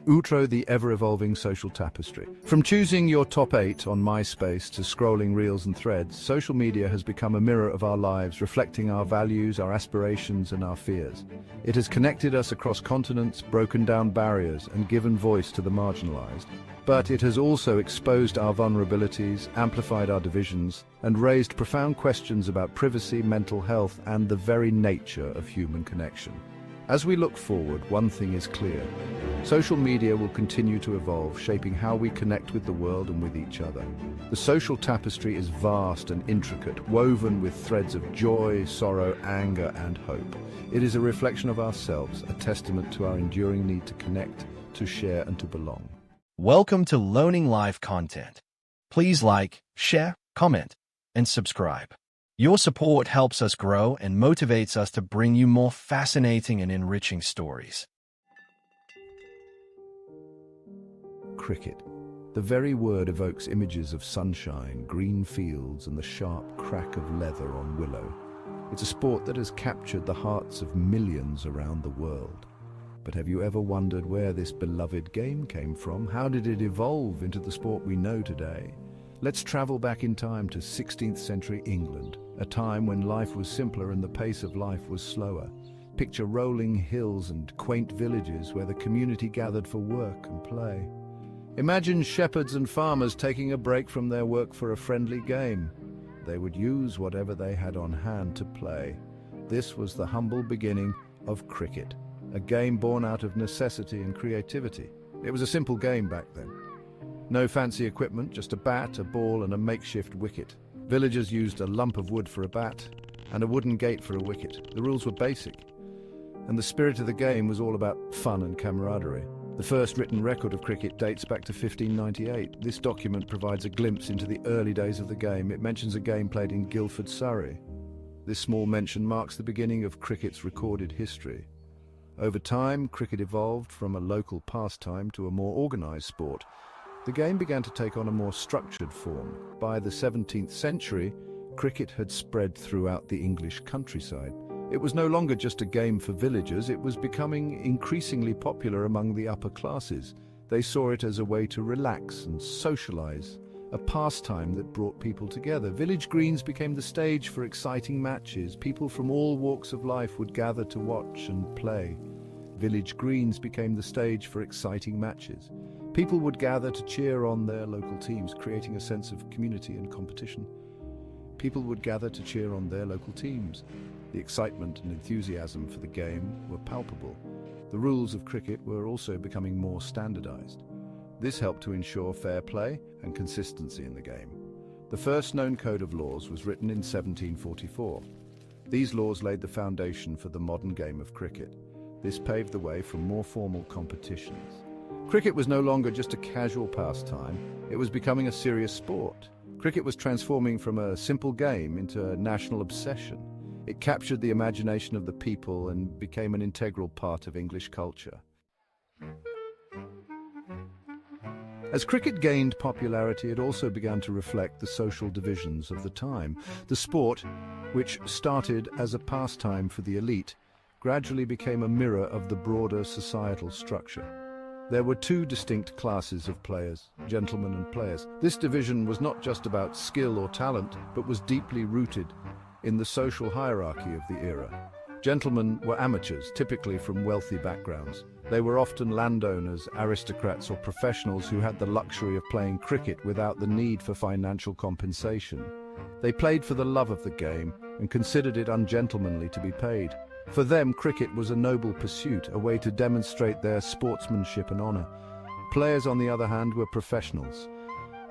Outro: the ever-evolving social tapestry. From choosing your top 8 on MySpace to scrolling reels and threads, social media has become a mirror of our lives, reflecting our values, our aspirations, and our fears. It has connected us across continents, broken down barriers, and given voice to the marginalized. But it has also exposed our vulnerabilities, amplified our divisions, and raised profound questions about privacy, mental health, and the very nature of human connection. As we look forward, one thing is clear: social media will continue to evolve, shaping how we connect with the world and with each other. The social tapestry is vast and intricate, woven with threads of joy, sorrow, anger, and hope. It is a reflection of ourselves, a testament to our enduring need to connect, to share, and to belong. Welcome to Learning Live content. Please like, share, comment, and subscribe. Your support helps us grow and motivates us to bring you more fascinating and enriching stories. Cricket. The very word evokes images of sunshine, green fields, and the sharp crack of leather on willow. It's a sport that has captured the hearts of millions around the world. But have you ever wondered where this beloved game came from? How did it evolve into the sport we know today? Let's travel back in time to 16th century England, a time when life was simpler and the pace of life was slower. Picture rolling hills and quaint villages where the community gathered for work and play. Imagine shepherds and farmers taking a break from their work for a friendly game. They would use whatever they had on hand to play. This was the humble beginning of cricket, a game born out of necessity and creativity. It was a simple game back then. No fancy equipment, just a bat, a ball and a makeshift wicket. Villagers used a lump of wood for a bat and a wooden gate for a wicket. The rules were basic, and the spirit of the game was all about fun and camaraderie. The first written record of cricket dates back to 1598. This document provides a glimpse into the early days of the game. It mentions a game played in Guildford, Surrey. This small mention marks the beginning of cricket's recorded history. Over time, cricket evolved from a local pastime to a more organised sport. The game began to take on a more structured form. By the 17th century, cricket had spread throughout the English countryside. It was no longer just a game for villagers, it was becoming increasingly popular among the upper classes. They saw it as a way to relax and socialise, a pastime that brought people together. Village greens became the stage for exciting matches. People from all walks of life would gather to watch and play. Village greens became the stage for exciting matches. People would gather to cheer on their local teams, creating a sense of community and competition. People would gather to cheer on their local teams. The excitement and enthusiasm for the game were palpable. The rules of cricket were also becoming more standardized. This helped to ensure fair play and consistency in the game. The first known code of laws was written in 1744. These laws laid the foundation for the modern game of cricket. This paved the way for more formal competitions. Cricket was no longer just a casual pastime, it was becoming a serious sport. Cricket was transforming from a simple game into a national obsession. It captured the imagination of the people and became an integral part of English culture. As cricket gained popularity, it also began to reflect the social divisions of the time. The sport, which started as a pastime for the elite, gradually became a mirror of the broader societal structure. There were two distinct classes of players, gentlemen and players. This division was not just about skill or talent, but was deeply rooted in the social hierarchy of the era. Gentlemen were amateurs, typically from wealthy backgrounds. They were often landowners, aristocrats, or professionals who had the luxury of playing cricket without the need for financial compensation. They played for the love of the game and considered it ungentlemanly to be paid. For them, cricket was a noble pursuit, a way to demonstrate their sportsmanship and honor. Players, on the other hand, were professionals.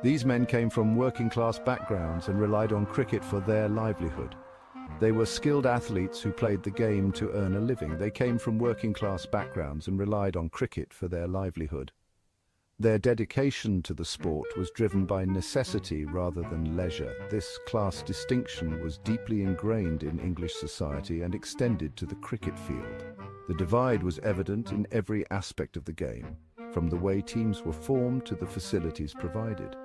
These men came from working-class backgrounds and relied on cricket for their livelihood. They were skilled athletes who played the game to earn a living. They came from working-class backgrounds and relied on cricket for their livelihood. Their dedication to the sport was driven by necessity rather than leisure. This class distinction was deeply ingrained in English society and extended to the cricket field. The divide was evident in every aspect of the game, from the way teams were formed to the facilities provided.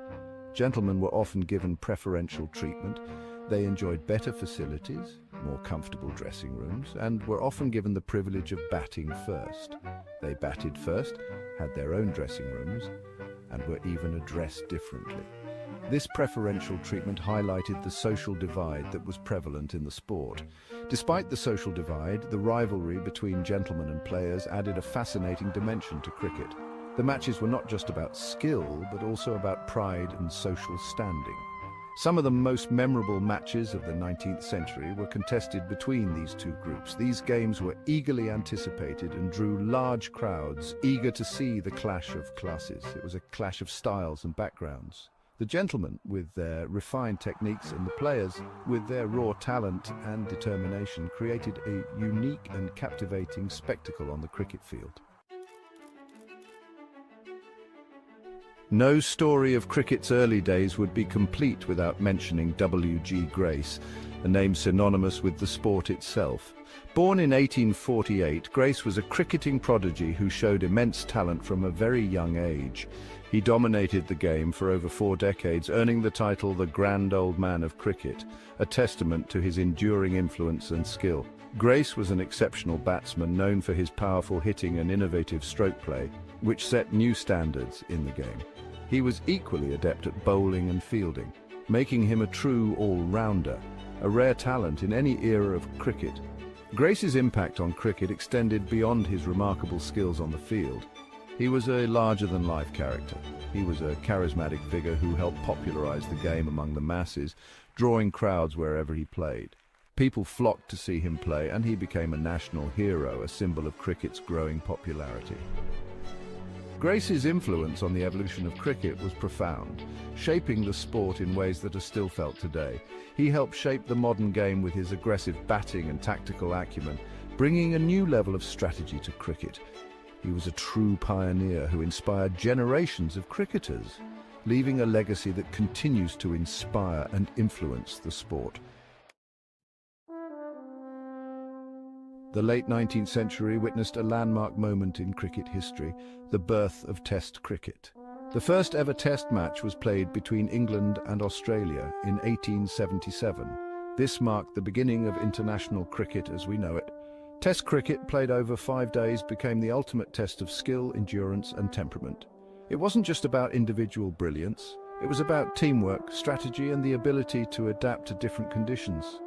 Gentlemen were often given preferential treatment. They enjoyed better facilities, more comfortable dressing rooms, and were often given the privilege of batting first. They batted first, had their own dressing rooms, and were even addressed differently. This preferential treatment highlighted the social divide that was prevalent in the sport. Despite the social divide, the rivalry between gentlemen and players added a fascinating dimension to cricket. The matches were not just about skill, but also about pride and social standing. Some of the most memorable matches of the 19th century were contested between these two groups. These games were eagerly anticipated and drew large crowds, eager to see the clash of classes. It was a clash of styles and backgrounds. The gentlemen, with their refined techniques, and the players, with their raw talent and determination, created a unique and captivating spectacle on the cricket field. No story of cricket's early days would be complete without mentioning W.G. Grace, a name synonymous with the sport itself. Born in 1848, Grace was a cricketing prodigy who showed immense talent from a very young age. He dominated the game for over 4 decades, earning the title the Grand Old Man of Cricket, a testament to his enduring influence and skill. Grace was an exceptional batsman known for his powerful hitting and innovative stroke play, which set new standards in the game. He was equally adept at bowling and fielding, making him a true all-rounder, a rare talent in any era of cricket. Grace's impact on cricket extended beyond his remarkable skills on the field. He was a larger-than-life character. He was a charismatic figure who helped popularize the game among the masses, drawing crowds wherever he played. People flocked to see him play, and he became a national hero, a symbol of cricket's growing popularity. Grace's influence on the evolution of cricket was profound, shaping the sport in ways that are still felt today. He helped shape the modern game with his aggressive batting and tactical acumen, bringing a new level of strategy to cricket. He was a true pioneer who inspired generations of cricketers, leaving a legacy that continues to inspire and influence the sport. The late 19th century witnessed a landmark moment in cricket history, the birth of Test cricket. The first ever Test match was played between England and Australia in 1877. This marked the beginning of international cricket as we know it. Test cricket, played over 5 days, became the ultimate test of skill, endurance and temperament. It wasn't just about individual brilliance, it was about teamwork, strategy and the ability to adapt to different conditions.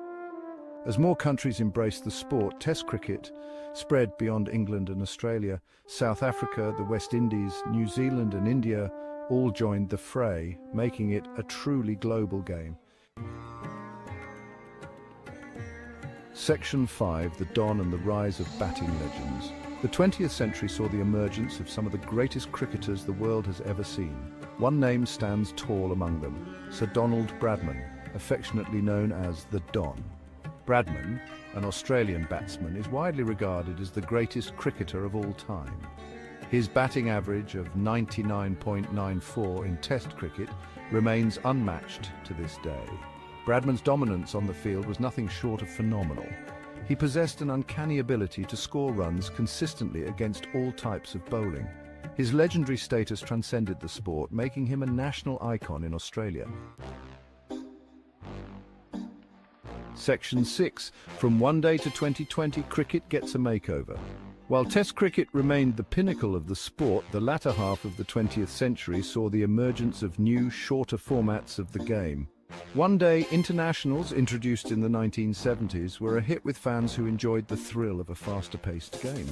As more countries embraced the sport, Test cricket spread beyond England and Australia. South Africa, the West Indies, New Zealand and India all joined the fray, making it a truly global game. Section 5, the dawn and the rise of batting legends. The 20th century saw the emergence of some of the greatest cricketers the world has ever seen. One name stands tall among them, Sir Donald Bradman, affectionately known as the Don. Bradman, an Australian batsman, is widely regarded as the greatest cricketer of all time. His batting average of 99.94 in Test cricket remains unmatched to this day. Bradman's dominance on the field was nothing short of phenomenal. He possessed an uncanny ability to score runs consistently against all types of bowling. His legendary status transcended the sport, making him a national icon in Australia. Section 6. From one day to 2020, cricket gets a makeover. While Test cricket remained the pinnacle of the sport, the latter half of the 20th century saw the emergence of new, shorter formats of the game. One-day internationals, introduced in the 1970s, were a hit with fans who enjoyed the thrill of a faster-paced game.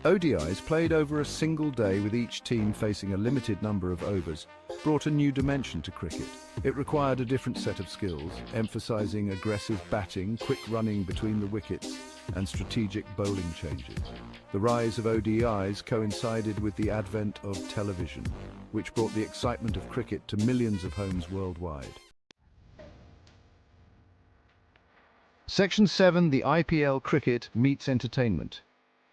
ODIs, played over a single day with each team facing a limited number of overs, brought a new dimension to cricket. It required a different set of skills, emphasizing aggressive batting, quick running between the wickets, and strategic bowling changes. The rise of ODIs coincided with the advent of television, which brought the excitement of cricket to millions of homes worldwide. Section 7. The IPL cricket meets entertainment.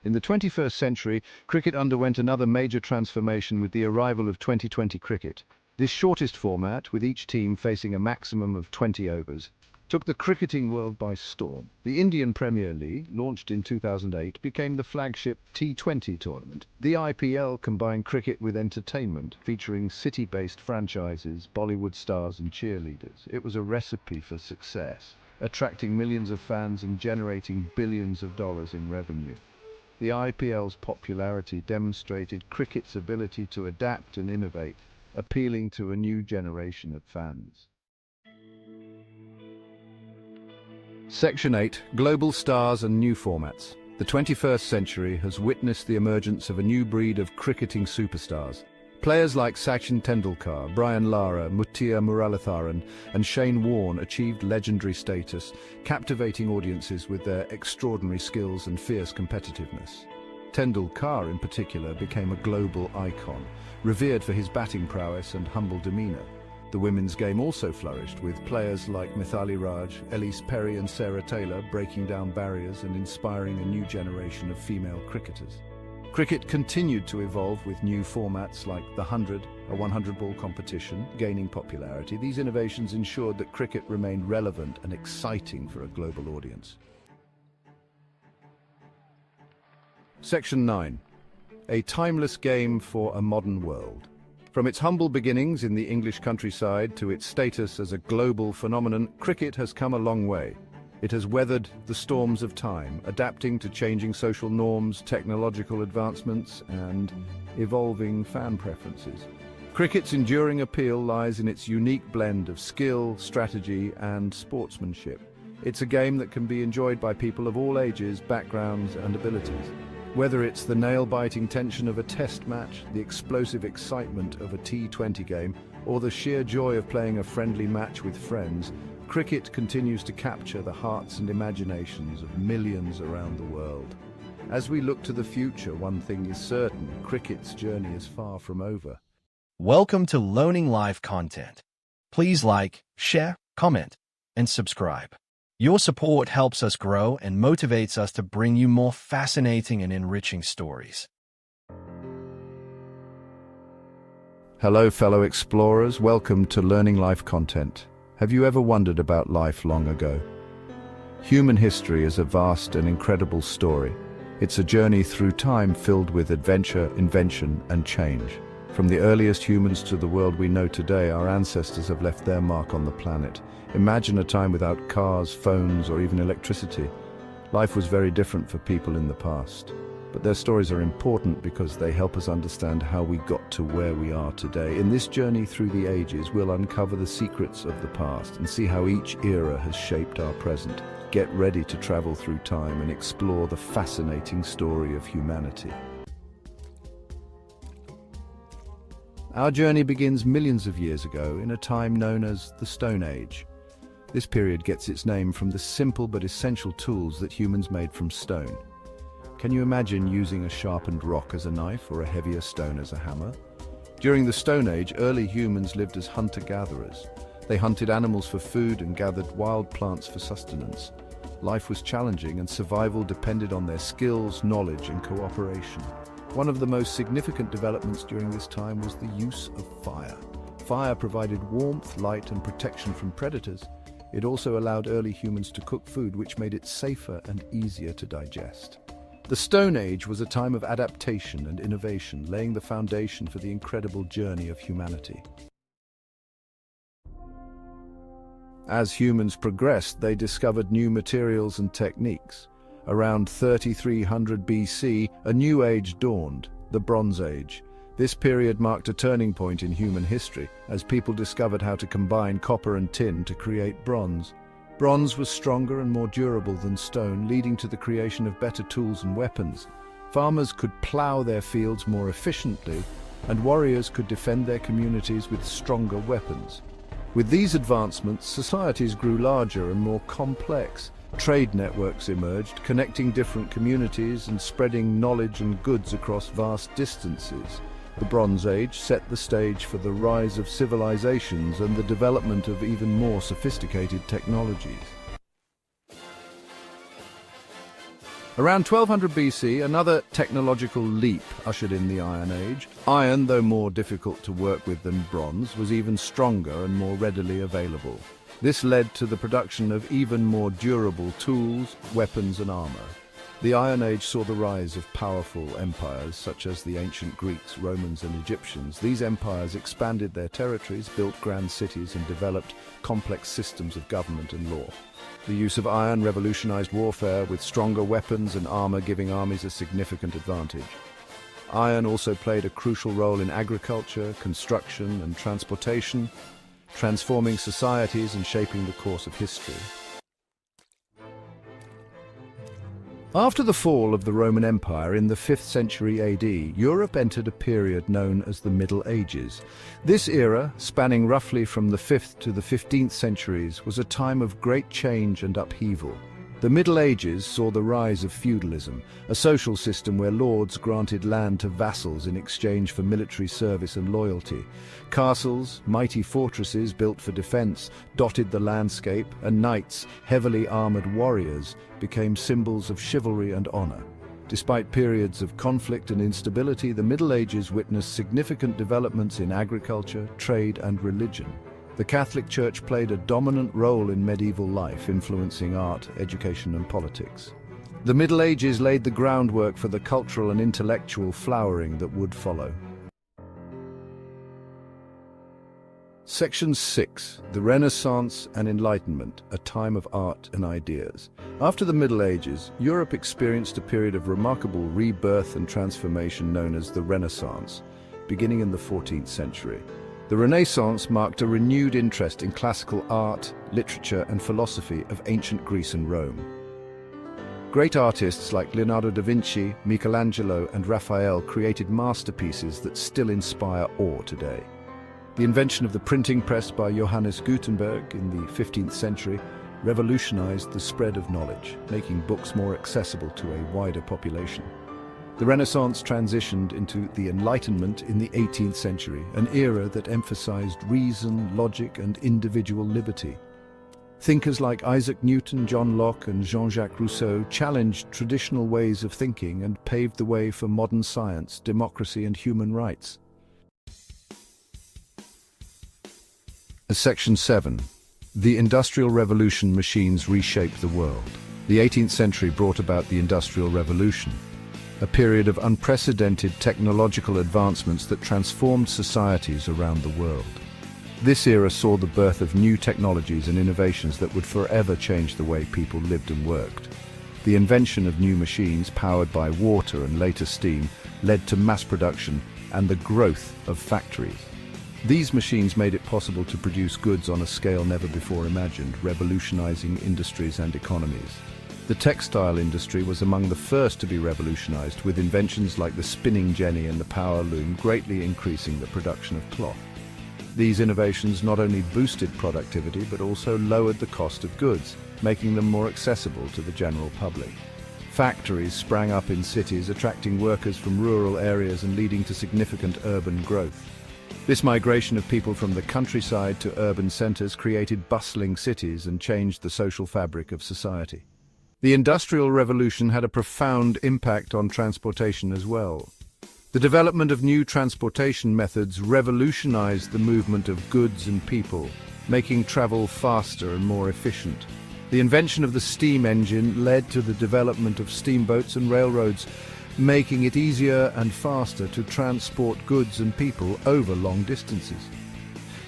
In the 21st century, cricket underwent another major transformation with the arrival of 2020 cricket. This shortest format, with each team facing a maximum of 20 overs, took the cricketing world by storm. The Indian Premier League, launched in 2008, became the flagship T20 tournament. The IPL combined cricket with entertainment, featuring city-based franchises, Bollywood stars and cheerleaders. It was a recipe for success, attracting millions of fans and generating billions of dollars in revenue. The IPL's popularity demonstrated cricket's ability to adapt and innovate, appealing to a new generation of fans. Section 8. Global stars and new formats. The 21st century has witnessed the emergence of a new breed of cricketing superstars. Players like Sachin Tendulkar, Brian Lara, Muttiah Muralitharan and Shane Warne achieved legendary status, captivating audiences with their extraordinary skills and fierce competitiveness. Tendulkar in particular became a global icon, revered for his batting prowess and humble demeanour. The women's game also flourished, with players like Mithali Raj, Elise Perry and Sarah Taylor breaking down barriers and inspiring a new generation of female cricketers. Cricket continued to evolve with new formats like the 100, a 100-ball competition, gaining popularity. These innovations ensured that cricket remained relevant and exciting for a global audience. Section 9. A timeless game for a modern world. From its humble beginnings in the English countryside to its status as a global phenomenon, cricket has come a long way. It has weathered the storms of time, adapting to changing social norms, technological advancements, and evolving fan preferences. Cricket's enduring appeal lies in its unique blend of skill, strategy, and sportsmanship. It's a game that can be enjoyed by people of all ages, backgrounds, and abilities. Whether it's the nail-biting tension of a test match, the explosive excitement of a T20 game, or the sheer joy of playing a friendly match with friends, cricket continues to capture the hearts and imaginations of millions around the world. As we look to the future, one thing is certain: cricket's journey is far from over. Welcome to Learning Life content. Please like, share, comment, and subscribe. Your support helps us grow and motivates us to bring you more fascinating and enriching stories. Hello, fellow explorers. Welcome to Learning Life content. Have you ever wondered about life long ago? Human history is a vast and incredible story. It's a journey through time filled with adventure, invention, and change. From the earliest humans to the world we know today, our ancestors have left their mark on the planet. Imagine a time without cars, phones, or even electricity. Life was very different for people in the past. But their stories are important because they help us understand how we got to where we are today. In this journey through the ages, we'll uncover the secrets of the past and see how each era has shaped our present. Get ready to travel through time and explore the fascinating story of humanity. Our journey begins millions of years ago in a time known as the Stone Age. This period gets its name from the simple but essential tools that humans made from stone. Can you imagine using a sharpened rock as a knife or a heavier stone as a hammer? During the Stone Age, early humans lived as hunter-gatherers. They hunted animals for food and gathered wild plants for sustenance. Life was challenging and survival depended on their skills, knowledge, and cooperation. One of the most significant developments during this time was the use of fire. Fire provided warmth, light, and protection from predators. It also allowed early humans to cook food, which made it safer and easier to digest. The Stone Age was a time of adaptation and innovation, laying the foundation for the incredible journey of humanity. As humans progressed, they discovered new materials and techniques. Around 3300 BC, a new age dawned, the Bronze Age. This period marked a turning point in human history, as people discovered how to combine copper and tin to create bronze. Bronze was stronger and more durable than stone, leading to the creation of better tools and weapons. Farmers could plow their fields more efficiently, and warriors could defend their communities with stronger weapons. With these advancements, societies grew larger and more complex. Trade networks emerged, connecting different communities and spreading knowledge and goods across vast distances. The Bronze Age set the stage for the rise of civilizations and the development of even more sophisticated technologies. Around 1200 BC, another technological leap ushered in the Iron Age. Iron, though more difficult to work with than bronze, was even stronger and more readily available. This led to the production of even more durable tools, weapons, and armor. The Iron Age saw the rise of powerful empires such as the ancient Greeks, Romans, and Egyptians. These empires expanded their territories, built grand cities, and developed complex systems of government and law. The use of iron revolutionized warfare, with stronger weapons and armor giving armies a significant advantage. Iron also played a crucial role in agriculture, construction, and transportation, transforming societies and shaping the course of history. After the fall of the Roman Empire in the 5th century AD, Europe entered a period known as the Middle Ages. This era, spanning roughly from the 5th to the 15th centuries, was a time of great change and upheaval. The Middle Ages saw the rise of feudalism, a social system where lords granted land to vassals in exchange for military service and loyalty. Castles, mighty fortresses built for defense, dotted the landscape, and knights, heavily armored warriors, became symbols of chivalry and honor. Despite periods of conflict and instability, the Middle Ages witnessed significant developments in agriculture, trade, and religion. The Catholic Church played a dominant role in medieval life, influencing art, education, and politics. The Middle Ages laid the groundwork for the cultural and intellectual flowering that would follow. Section 6. The Renaissance and Enlightenment, a time of art and ideas. After the Middle Ages, Europe experienced a period of remarkable rebirth and transformation known as the Renaissance, beginning in the 14th century. The Renaissance marked a renewed interest in classical art, literature, and philosophy of ancient Greece and Rome. Great artists like Leonardo da Vinci, Michelangelo, and Raphael created masterpieces that still inspire awe today. The invention of the printing press by Johannes Gutenberg in the 15th century revolutionized the spread of knowledge, making books more accessible to a wider population. The Renaissance transitioned into the Enlightenment in the 18th century, an era that emphasized reason, logic, and individual liberty. Thinkers like Isaac Newton, John Locke, and Jean-Jacques Rousseau challenged traditional ways of thinking and paved the way for modern science, democracy, and human rights. Section 7. The Industrial Revolution machines reshaped the world. The 18th century brought about the Industrial Revolution, a period of unprecedented technological advancements that transformed societies around the world. This era saw the birth of new technologies and innovations that would forever change the way people lived and worked. The invention of new machines powered by water and later steam led to mass production and the growth of factories. These machines made it possible to produce goods on a scale never before imagined, revolutionizing industries and economies. The textile industry was among the first to be revolutionized, with inventions like the spinning jenny and the power loom greatly increasing the production of cloth. These innovations not only boosted productivity but also lowered the cost of goods, making them more accessible to the general public. Factories sprang up in cities, attracting workers from rural areas and leading to significant urban growth. This migration of people from the countryside to urban centers created bustling cities and changed the social fabric of society. The Industrial Revolution had a profound impact on transportation as well. The development of new transportation methods revolutionized the movement of goods and people, making travel faster and more efficient. The invention of the steam engine led to the development of steamboats and railroads, making it easier and faster to transport goods and people over long distances.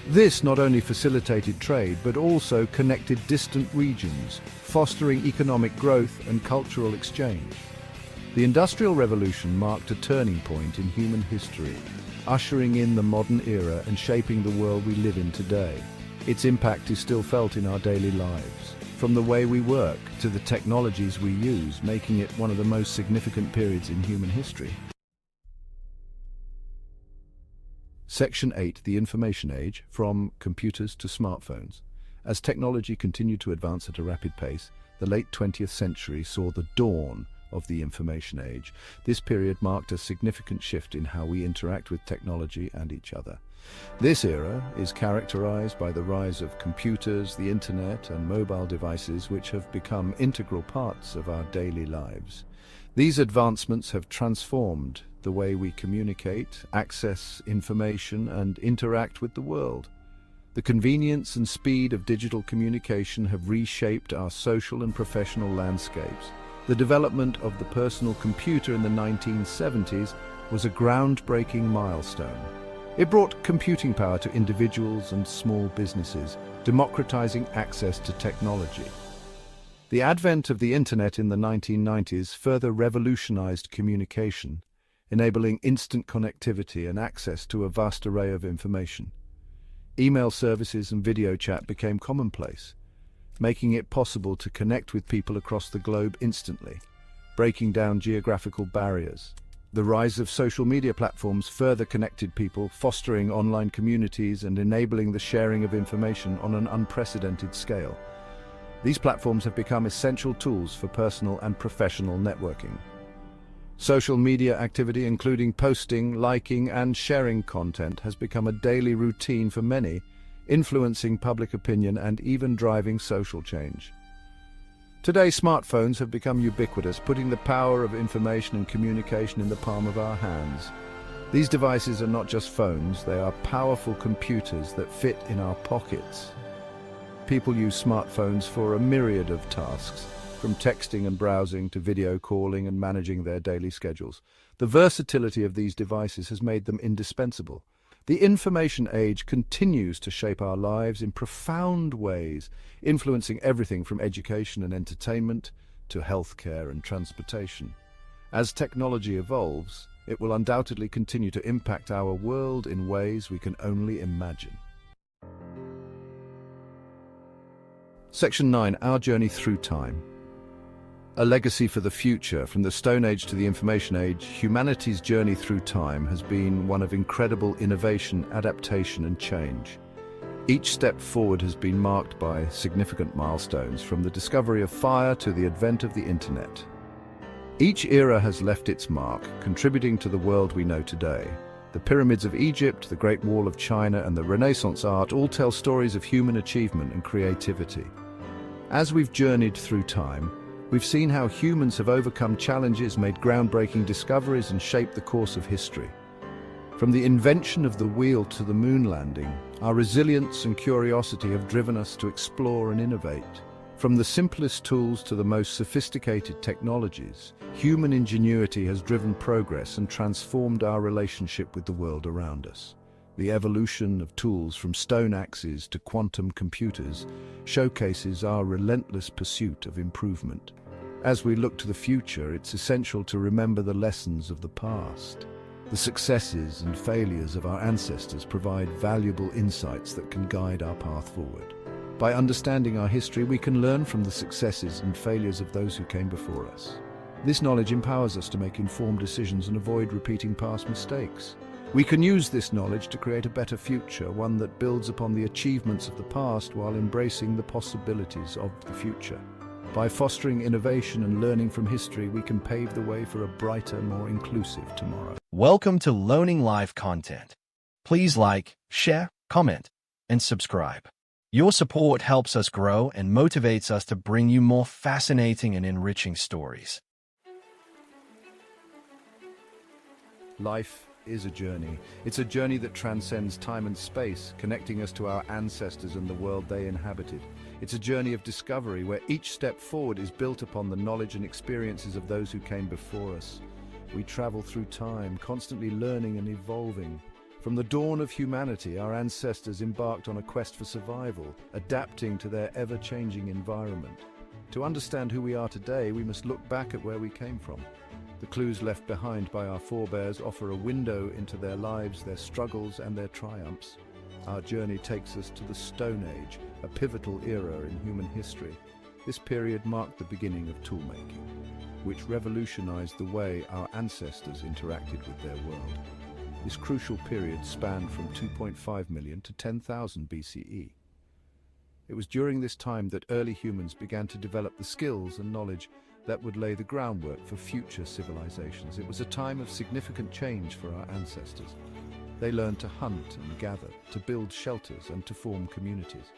This not only facilitated trade, but also connected distant regions, fostering economic growth and cultural exchange. The Industrial Revolution marked a turning point in human history, ushering in the modern era and shaping the world we live in today. Its impact is still felt in our daily lives, from the way we work to the technologies we use, making it one of the most significant periods in human history. Section 8. The Information Age, from computers to smartphones. As technology continued to advance at a rapid pace, the late 20th century saw the dawn of the Information Age. This period marked a significant shift in how we interact with technology and each other. This era is characterized by the rise of computers, the internet, and mobile devices, which have become integral parts of our daily lives. These advancements have transformed the way we communicate, access information, and interact with the world. The convenience and speed of digital communication have reshaped our social and professional landscapes. The development of the personal computer in the 1970s was a groundbreaking milestone. It brought computing power to individuals and small businesses, democratizing access to technology. The advent of the internet in the 1990s further revolutionized communication, enabling instant connectivity and access to a vast array of information. Email services and video chat became commonplace, making it possible to connect with people across the globe instantly, breaking down geographical barriers. The rise of social media platforms further connected people, fostering online communities and enabling the sharing of information on an unprecedented scale. These platforms have become essential tools for personal and professional networking. Social media activity, including posting, liking, and sharing content, has become a daily routine for many, influencing public opinion and even driving social change. Today, smartphones have become ubiquitous, putting the power of information and communication in the palm of our hands. These devices are not just phones, they are powerful computers that fit in our pockets. People use smartphones for a myriad of tasks, from texting and browsing to video calling and managing their daily schedules. The versatility of these devices has made them indispensable. The information age continues to shape our lives in profound ways, influencing everything from education and entertainment to healthcare and transportation. As technology evolves, it will undoubtedly continue to impact our world in ways we can only imagine. Section 9. Our Journey Through Time. A legacy for the future. From the Stone Age to the Information Age, humanity's journey through time has been one of incredible innovation, adaptation, and change. Each step forward has been marked by significant milestones, from the discovery of fire to the advent of the internet. Each era has left its mark, contributing to the world we know today. The pyramids of Egypt, the Great Wall of China, and the Renaissance art all tell stories of human achievement and creativity. As we've journeyed through time, we've seen how humans have overcome challenges, made groundbreaking discoveries, and shaped the course of history. From the invention of the wheel to the moon landing, our resilience and curiosity have driven us to explore and innovate. From the simplest tools to the most sophisticated technologies, human ingenuity has driven progress and transformed our relationship with the world around us. The evolution of tools from stone axes to quantum computers showcases our relentless pursuit of improvement. As we look to the future, it's essential to remember the lessons of the past. The successes and failures of our ancestors provide valuable insights that can guide our path forward. By understanding our history, we can learn from the successes and failures of those who came before us. This knowledge empowers us to make informed decisions and avoid repeating past mistakes. We can use this knowledge to create a better future, one that builds upon the achievements of the past while embracing the possibilities of the future. By fostering innovation and learning from history, we can pave the way for a brighter, more inclusive tomorrow. Welcome to Learning Live content. Please like, share, comment, and subscribe. Your support helps us grow and motivates us to bring you more fascinating and enriching stories. Life is a journey. It's a journey that transcends time and space, connecting us to our ancestors and the world they inhabited. It's a journey of discovery where each step forward is built upon the knowledge and experiences of those who came before us. We travel through time, constantly learning and evolving. From the dawn of humanity, our ancestors embarked on a quest for survival, adapting to their ever-changing environment. To understand who we are today, we must look back at where we came from. The clues left behind by our forebears offer a window into their lives, their struggles, and their triumphs. Our journey takes us to the Stone Age, a pivotal era in human history. This period marked the beginning of toolmaking, which revolutionized the way our ancestors interacted with their world. This crucial period spanned from 2.5 million to 10,000 BCE. It was during this time that early humans began to develop the skills and knowledge that would lay the groundwork for future civilizations. It was a time of significant change for our ancestors. They learned to hunt and gather, to build shelters and to form communities.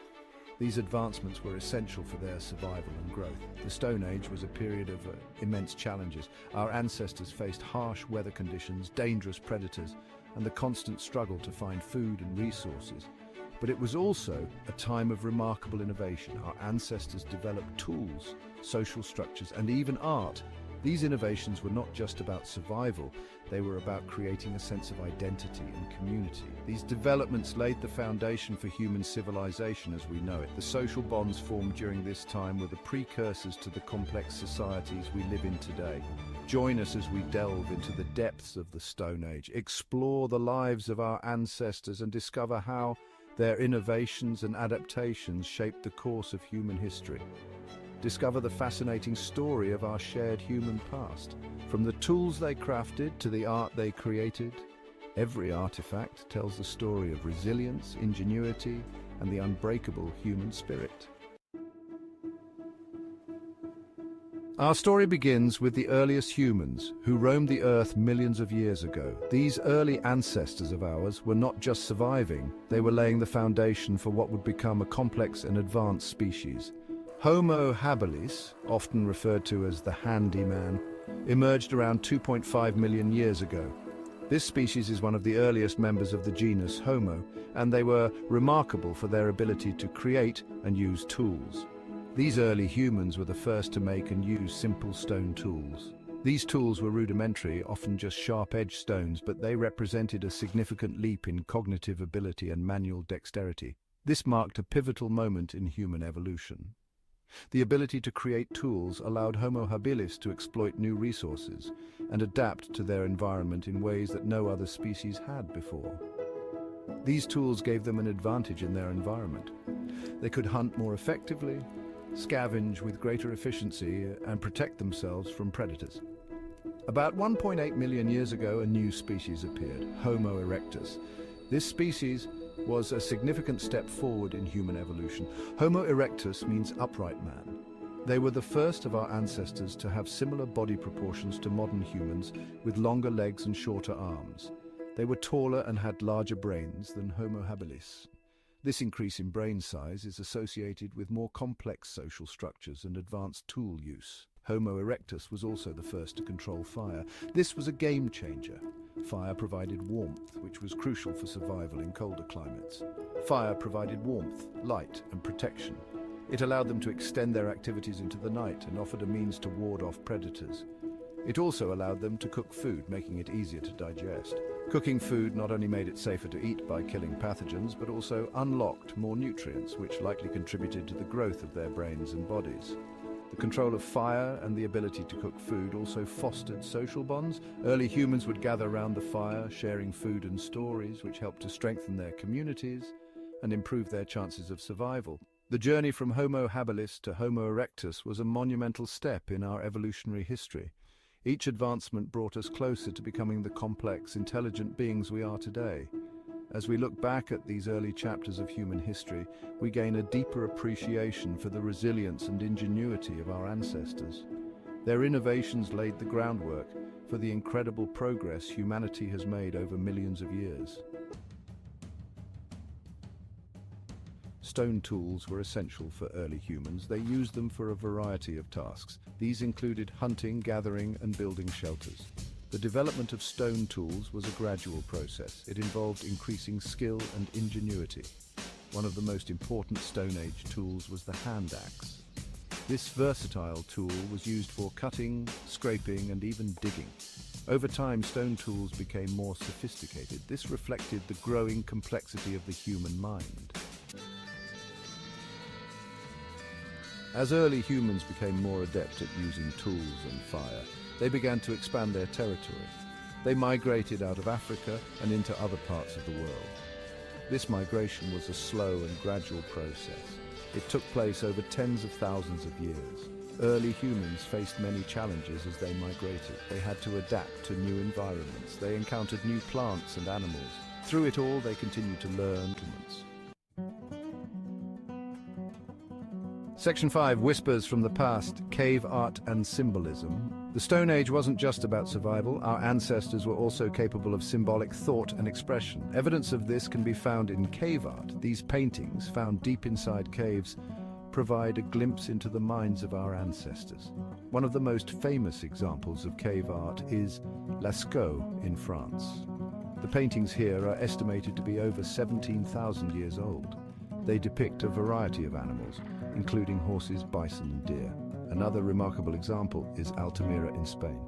These advancements were essential for their survival and growth. The Stone Age was a period of immense challenges. Our ancestors faced harsh weather conditions, dangerous predators, and the constant struggle to find food and resources. But it was also a time of remarkable innovation. Our ancestors developed tools, social structures, and even art. These innovations were not just about survival, they were about creating a sense of identity and community. These developments laid the foundation for human civilization as we know it. The social bonds formed during this time were the precursors to the complex societies we live in today. Join us as we delve into the depths of the Stone Age, explore the lives of our ancestors, and discover how their innovations and adaptations shaped the course of human history. Discover the fascinating story of our shared human past. From the tools they crafted to the art they created, every artifact tells the story of resilience, ingenuity, and the unbreakable human spirit. Our story begins with the earliest humans who roamed the earth millions of years ago. These early ancestors of ours were not just surviving, they were laying the foundation for what would become a complex and advanced species. Homo habilis, often referred to as the handyman, emerged around 2.5 million years ago. This species is one of the earliest members of the genus Homo, and they were remarkable for their ability to create and use tools. These early humans were the first to make and use simple stone tools. These tools were rudimentary, often just sharp-edged stones, but they represented a significant leap in cognitive ability and manual dexterity. This marked a pivotal moment in human evolution. The ability to create tools allowed Homo habilis to exploit new resources and adapt to their environment in ways that no other species had before. These tools gave them an advantage in their environment. They could hunt more effectively, scavenge with greater efficiency, and protect themselves from predators. About 1.8 million years ago, a new species appeared, Homo erectus. This species was a significant step forward in human evolution. Homo erectus means upright man. They were the first of our ancestors to have similar body proportions to modern humans, with longer legs and shorter arms. They were taller and had larger brains than Homo habilis. This increase in brain size is associated with more complex social structures and advanced tool use. Homo erectus was also the first to control fire. This was a game changer. Fire provided warmth, which was crucial for survival in colder climates. Fire provided warmth, light, and protection. It allowed them to extend their activities into the night and offered a means to ward off predators. It also allowed them to cook food, making it easier to digest. Cooking food not only made it safer to eat by killing pathogens, but also unlocked more nutrients, which likely contributed to the growth of their brains and bodies. The control of fire and the ability to cook food also fostered social bonds. Early humans would gather around the fire, sharing food and stories, which helped to strengthen their communities and improve their chances of survival. The journey from Homo habilis to Homo erectus was a monumental step in our evolutionary history. Each advancement brought us closer to becoming the complex, intelligent beings we are today. As we look back at these early chapters of human history, we gain a deeper appreciation for the resilience and ingenuity of our ancestors. Their innovations laid the groundwork for the incredible progress humanity has made over millions of years. Stone tools were essential for early humans. They used them for a variety of tasks. These included hunting, gathering, and building shelters. The development of stone tools was a gradual process. It involved increasing skill and ingenuity. One of the most important Stone Age tools was the hand axe. This versatile tool was used for cutting, scraping, and even digging. Over time, stone tools became more sophisticated. This reflected the growing complexity of the human mind. As early humans became more adept at using tools and fire, they began to expand their territory. They migrated out of Africa and into other parts of the world. This migration was a slow and gradual process. It took place over tens of thousands of years. Early humans faced many challenges as they migrated. They had to adapt to new environments. They encountered new plants and animals. Through it all, they continued to learn. Section 5, Whispers from the Past, Cave Art and Symbolism. The Stone Age wasn't just about survival. Our ancestors were also capable of symbolic thought and expression. Evidence of this can be found in cave art. These paintings, found deep inside caves, provide a glimpse into the minds of our ancestors. One of the most famous examples of cave art is Lascaux in France. The paintings here are estimated to be over 17,000 years old. They depict a variety of animals, including horses, bison, and deer. Another remarkable example is Altamira in Spain.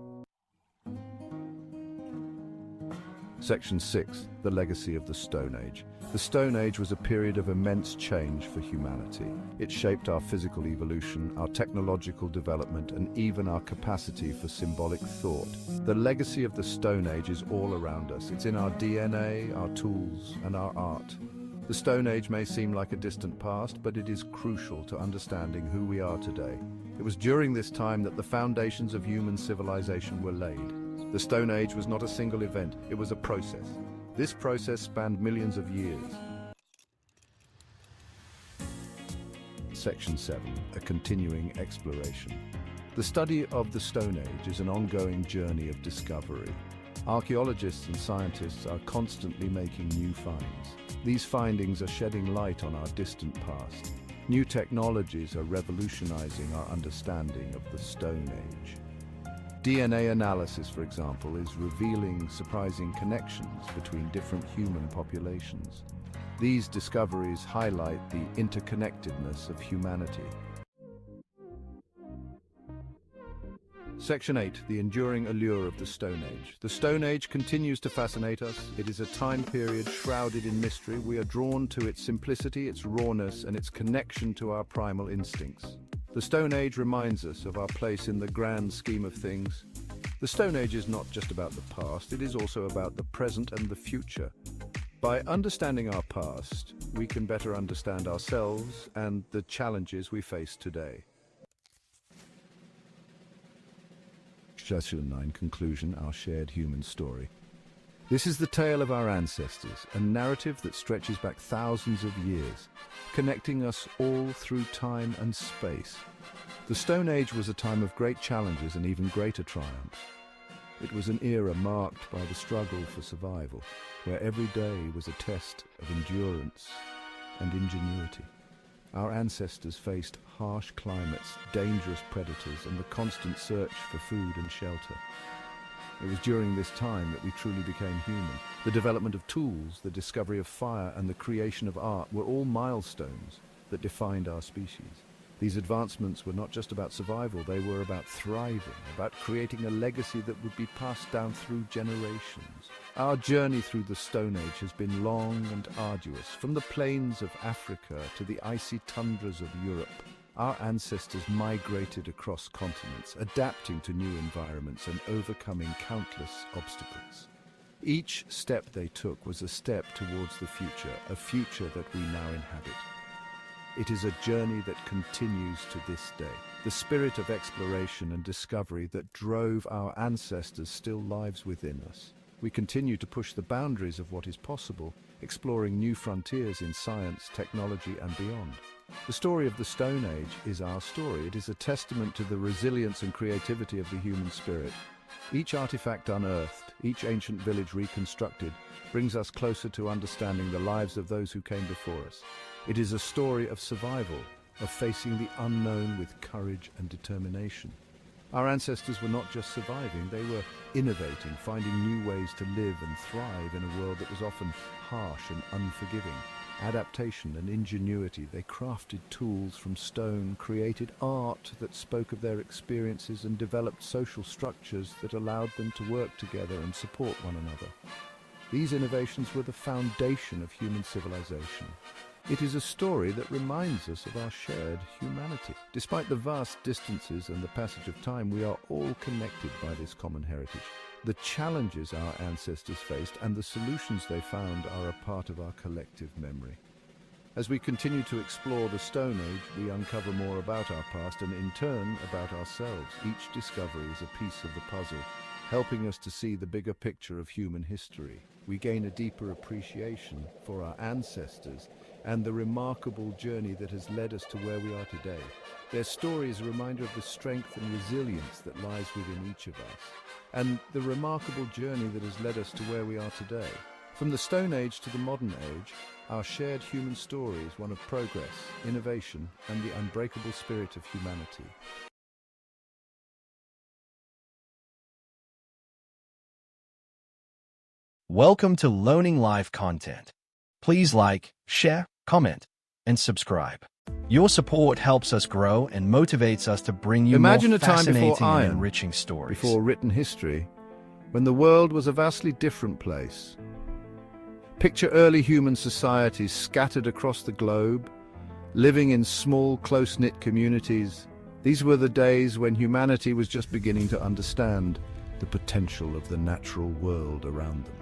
Section 6, The Legacy of the Stone Age. The Stone Age was a period of immense change for humanity. It shaped our physical evolution, our technological development, and even our capacity for symbolic thought. The legacy of the Stone Age is all around us. It's in our DNA, our tools, and our art. The Stone Age may seem like a distant past, but it is crucial to understanding who we are today. It was during this time that the foundations of human civilization were laid. The Stone Age was not a single event, it was a process. This process spanned millions of years. Section 7, A Continuing Exploration. The study of the Stone Age is an ongoing journey of discovery. Archaeologists and scientists are constantly making new finds. These findings are shedding light on our distant past. New technologies are revolutionizing our understanding of the Stone Age. DNA analysis, for example, is revealing surprising connections between different human populations. These discoveries highlight the interconnectedness of humanity. Section 8, The Enduring Allure of the Stone Age. The Stone Age continues to fascinate us. It is a time period shrouded in mystery. We are drawn to its simplicity, its rawness, and its connection to our primal instincts. The Stone Age reminds us of our place in the grand scheme of things. The Stone Age is not just about the past, it is also about the present and the future. By understanding our past, we can better understand ourselves and the challenges we face today. Section 9, Conclusion, Our Shared Human Story. This is the tale of our ancestors, a narrative that stretches back thousands of years, connecting us all through time and space. The Stone Age was a time of great challenges and even greater triumphs. It was an era marked by the struggle for survival, where every day was a test of endurance and ingenuity. Our ancestors faced harsh climates, dangerous predators, and the constant search for food and shelter. It was during this time that we truly became human. The development of tools, the discovery of fire, and the creation of art were all milestones that defined our species. These advancements were not just about survival, they were about thriving, about creating a legacy that would be passed down through generations. Our journey through the Stone Age has been long and arduous. From the plains of Africa to the icy tundras of Europe, our ancestors migrated across continents, adapting to new environments and overcoming countless obstacles. Each step they took was a step towards the future, a future that we now inhabit. It is a journey that continues to this day. The spirit of exploration and discovery that drove our ancestors still lives within us. We continue to push the boundaries of what is possible, exploring new frontiers in science, technology, and beyond. The story of the Stone Age is our story. It is a testament to the resilience and creativity of the human spirit. Each artifact unearthed, each ancient village reconstructed, brings us closer to understanding the lives of those who came before us. It is a story of survival, of facing the unknown with courage and determination. Our ancestors were not just surviving, they were innovating, finding new ways to live and thrive in a world that was often harsh and unforgiving. Adaptation and ingenuity, they crafted tools from stone, created art that spoke of their experiences, and developed social structures that allowed them to work together and support one another. These innovations were the foundation of human civilization. It is a story that reminds us of our shared humanity. Despite the vast distances and the passage of time, we are all connected by this common heritage. The challenges our ancestors faced and the solutions they found are a part of our collective memory. As we continue to explore the Stone Age, we uncover more about our past and in turn about ourselves. Each discovery is a piece of the puzzle, helping us to see the bigger picture of human history. We gain a deeper appreciation for our ancestors and the remarkable journey that has led us to where we are today. Their story is a reminder of the strength and resilience that lies within each of us, and the remarkable journey that has led us to where we are today. From the Stone Age to the modern age, our shared human story is one of progress, innovation, and the unbreakable spirit of humanity. Welcome to Learning Live content. Please like, share, comment, and subscribe. Your support helps us grow and motivates us to bring you Imagine more a time fascinating before and iron, enriching stories. before written history, when the world was a vastly different place. Picture early human societies scattered across the globe, living in small, close-knit communities. These were the days when humanity was just beginning to understand the potential of the natural world around them.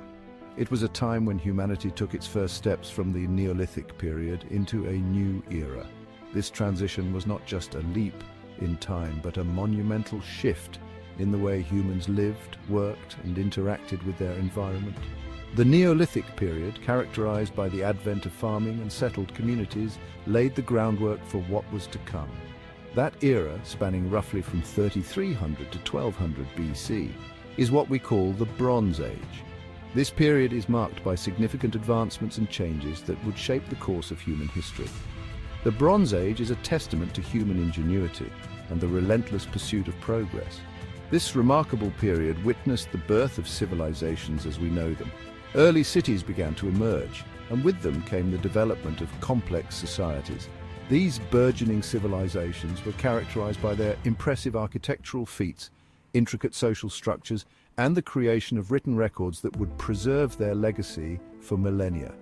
It was a time when humanity took its first steps from the Neolithic period into a new era. This transition was not just a leap in time, but a monumental shift in the way humans lived, worked, and interacted with their environment. The Neolithic period, characterized by the advent of farming and settled communities, laid the groundwork for what was to come. That era, spanning roughly from 3300 to 1200 BC, is what we call the Bronze Age. This period is marked by significant advancements and changes that would shape the course of human history. The Bronze Age is a testament to human ingenuity and the relentless pursuit of progress. This remarkable period witnessed the birth of civilizations as we know them. Early cities began to emerge, and with them came the development of complex societies. These burgeoning civilizations were characterized by their impressive architectural feats, intricate social structures, and the creation of written records that would preserve their legacy for millennia.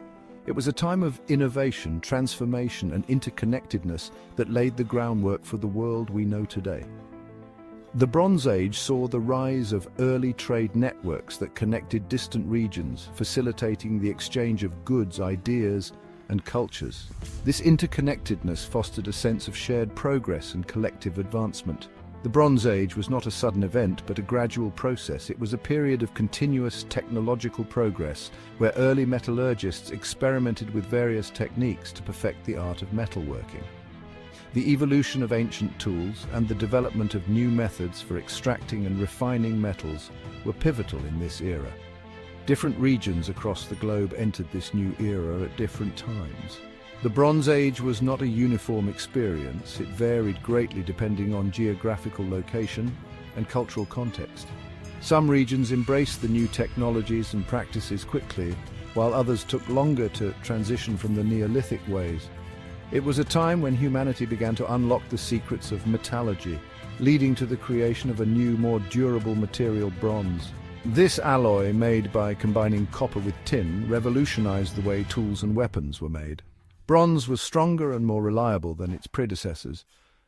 It was a time of innovation, transformation, and interconnectedness that laid the groundwork for the world we know today. The Bronze Age saw the rise of early trade networks that connected distant regions, facilitating the exchange of goods, ideas, and cultures. This interconnectedness fostered a sense of shared progress and collective advancement. The Bronze Age was not a sudden event, but a gradual process. It was a period of continuous technological progress, where early metallurgists experimented with various techniques to perfect the art of metalworking. The evolution of ancient tools and the development of new methods for extracting and refining metals were pivotal in this era. Different regions across the globe entered this new era at different times. The Bronze Age was not a uniform experience. It varied greatly depending on geographical location and cultural context. Some regions embraced the new technologies and practices quickly, while others took longer to transition from the Neolithic ways. It was a time when humanity began to unlock the secrets of metallurgy, leading to the creation of a new, more durable material, bronze. This alloy, made by combining copper with tin, revolutionized the way tools and weapons were made. Bronze was stronger and more reliable than its predecessors,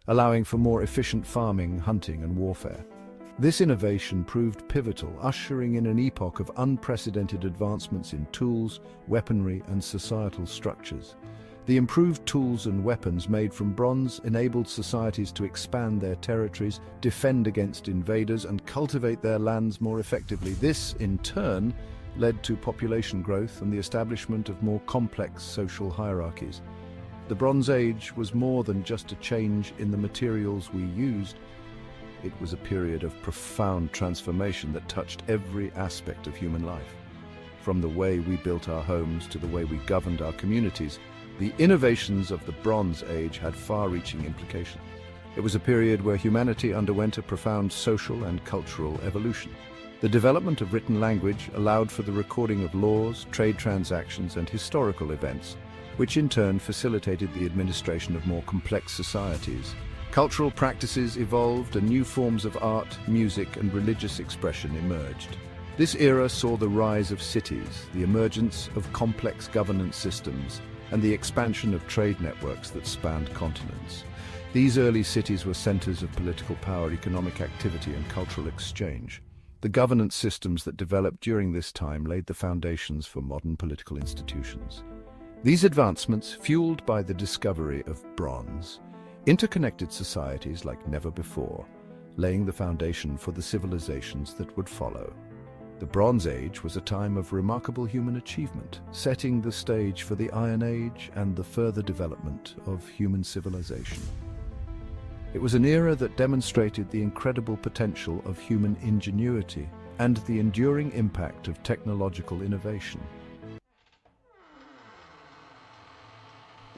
allowing for more efficient farming, hunting, and warfare. This innovation proved pivotal, ushering in an epoch of unprecedented advancements in tools, weaponry, and societal structures. The improved tools and weapons made from bronze enabled societies to expand their territories, defend against invaders, and cultivate their lands more effectively. This, in turn, led to population growth and the establishment of more complex social hierarchies. The Bronze Age was more than just a change in the materials we used. It was a period of profound transformation that touched every aspect of human life. From the way we built our homes to the way we governed our communities, the innovations of the Bronze Age had far-reaching implications. It was a period where humanity underwent a profound social and cultural evolution. The development of written language allowed for the recording of laws, trade transactions, and historical events, which in turn facilitated the administration of more complex societies. Cultural practices evolved and new forms of art, music, and religious expression emerged. This era saw the rise of cities, the emergence of complex governance systems, and the expansion of trade networks that spanned continents. These early cities were centers of political power, economic activity, and cultural exchange. The governance systems that developed during this time laid the foundations for modern political institutions. These advancements, fueled by the discovery of bronze, interconnected societies like never before, laying the foundation for the civilizations that would follow. The Bronze Age was a time of remarkable human achievement, setting the stage for the Iron Age and the further development of human civilization. It was an era that demonstrated the incredible potential of human ingenuity and the enduring impact of technological innovation.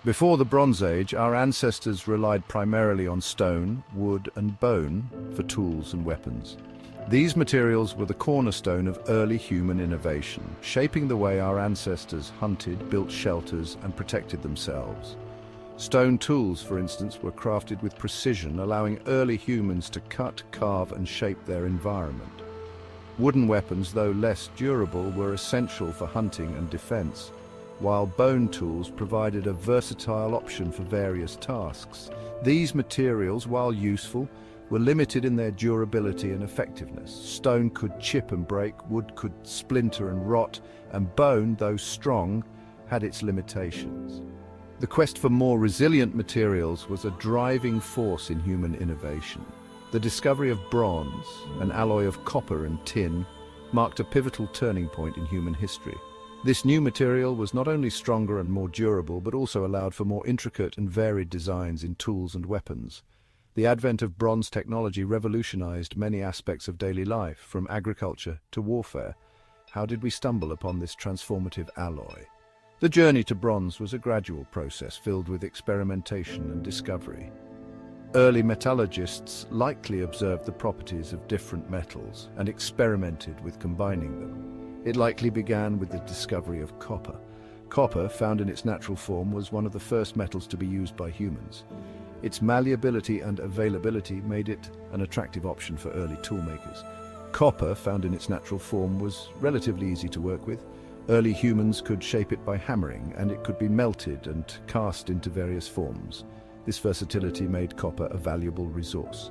Before the Bronze Age, our ancestors relied primarily on stone, wood, and bone for tools and weapons. These materials were the cornerstone of early human innovation, shaping the way our ancestors hunted, built shelters, and protected themselves. Stone tools, for instance, were crafted with precision, allowing early humans to cut, carve, and shape their environment. Wooden weapons, though less durable, were essential for hunting and defense, while bone tools provided a versatile option for various tasks. These materials, while useful, were limited in their durability and effectiveness. Stone could chip and break, wood could splinter and rot, and bone, though strong, had its limitations. The quest for more resilient materials was a driving force in human innovation. The discovery of bronze, an alloy of copper and tin, marked a pivotal turning point in human history. This new material was not only stronger and more durable, but also allowed for more intricate and varied designs in tools and weapons. The advent of bronze technology revolutionized many aspects of daily life, from agriculture to warfare. How did we stumble upon this transformative alloy? The journey to bronze was a gradual process filled with experimentation and discovery. Early metallurgists likely observed the properties of different metals and experimented with combining them. It likely began with the discovery of copper. Copper, found in its natural form, was one of the first metals to be used by humans. Its malleability and availability made it an attractive option for early toolmakers. Copper, found in its natural form, was relatively easy to work with. Early humans could shape it by hammering, and it could be melted and cast into various forms. This versatility made copper a valuable resource.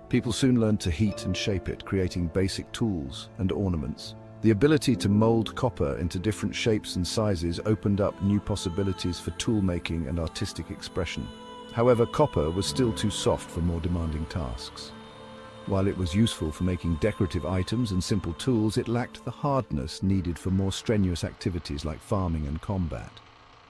People soon learned to heat and shape it, creating basic tools and ornaments. The ability to mold copper into different shapes and sizes opened up new possibilities for tool making and artistic expression. However, copper was still too soft for more demanding tasks. While it was useful for making decorative items and simple tools, it lacked the hardness needed for more strenuous activities like farming and combat.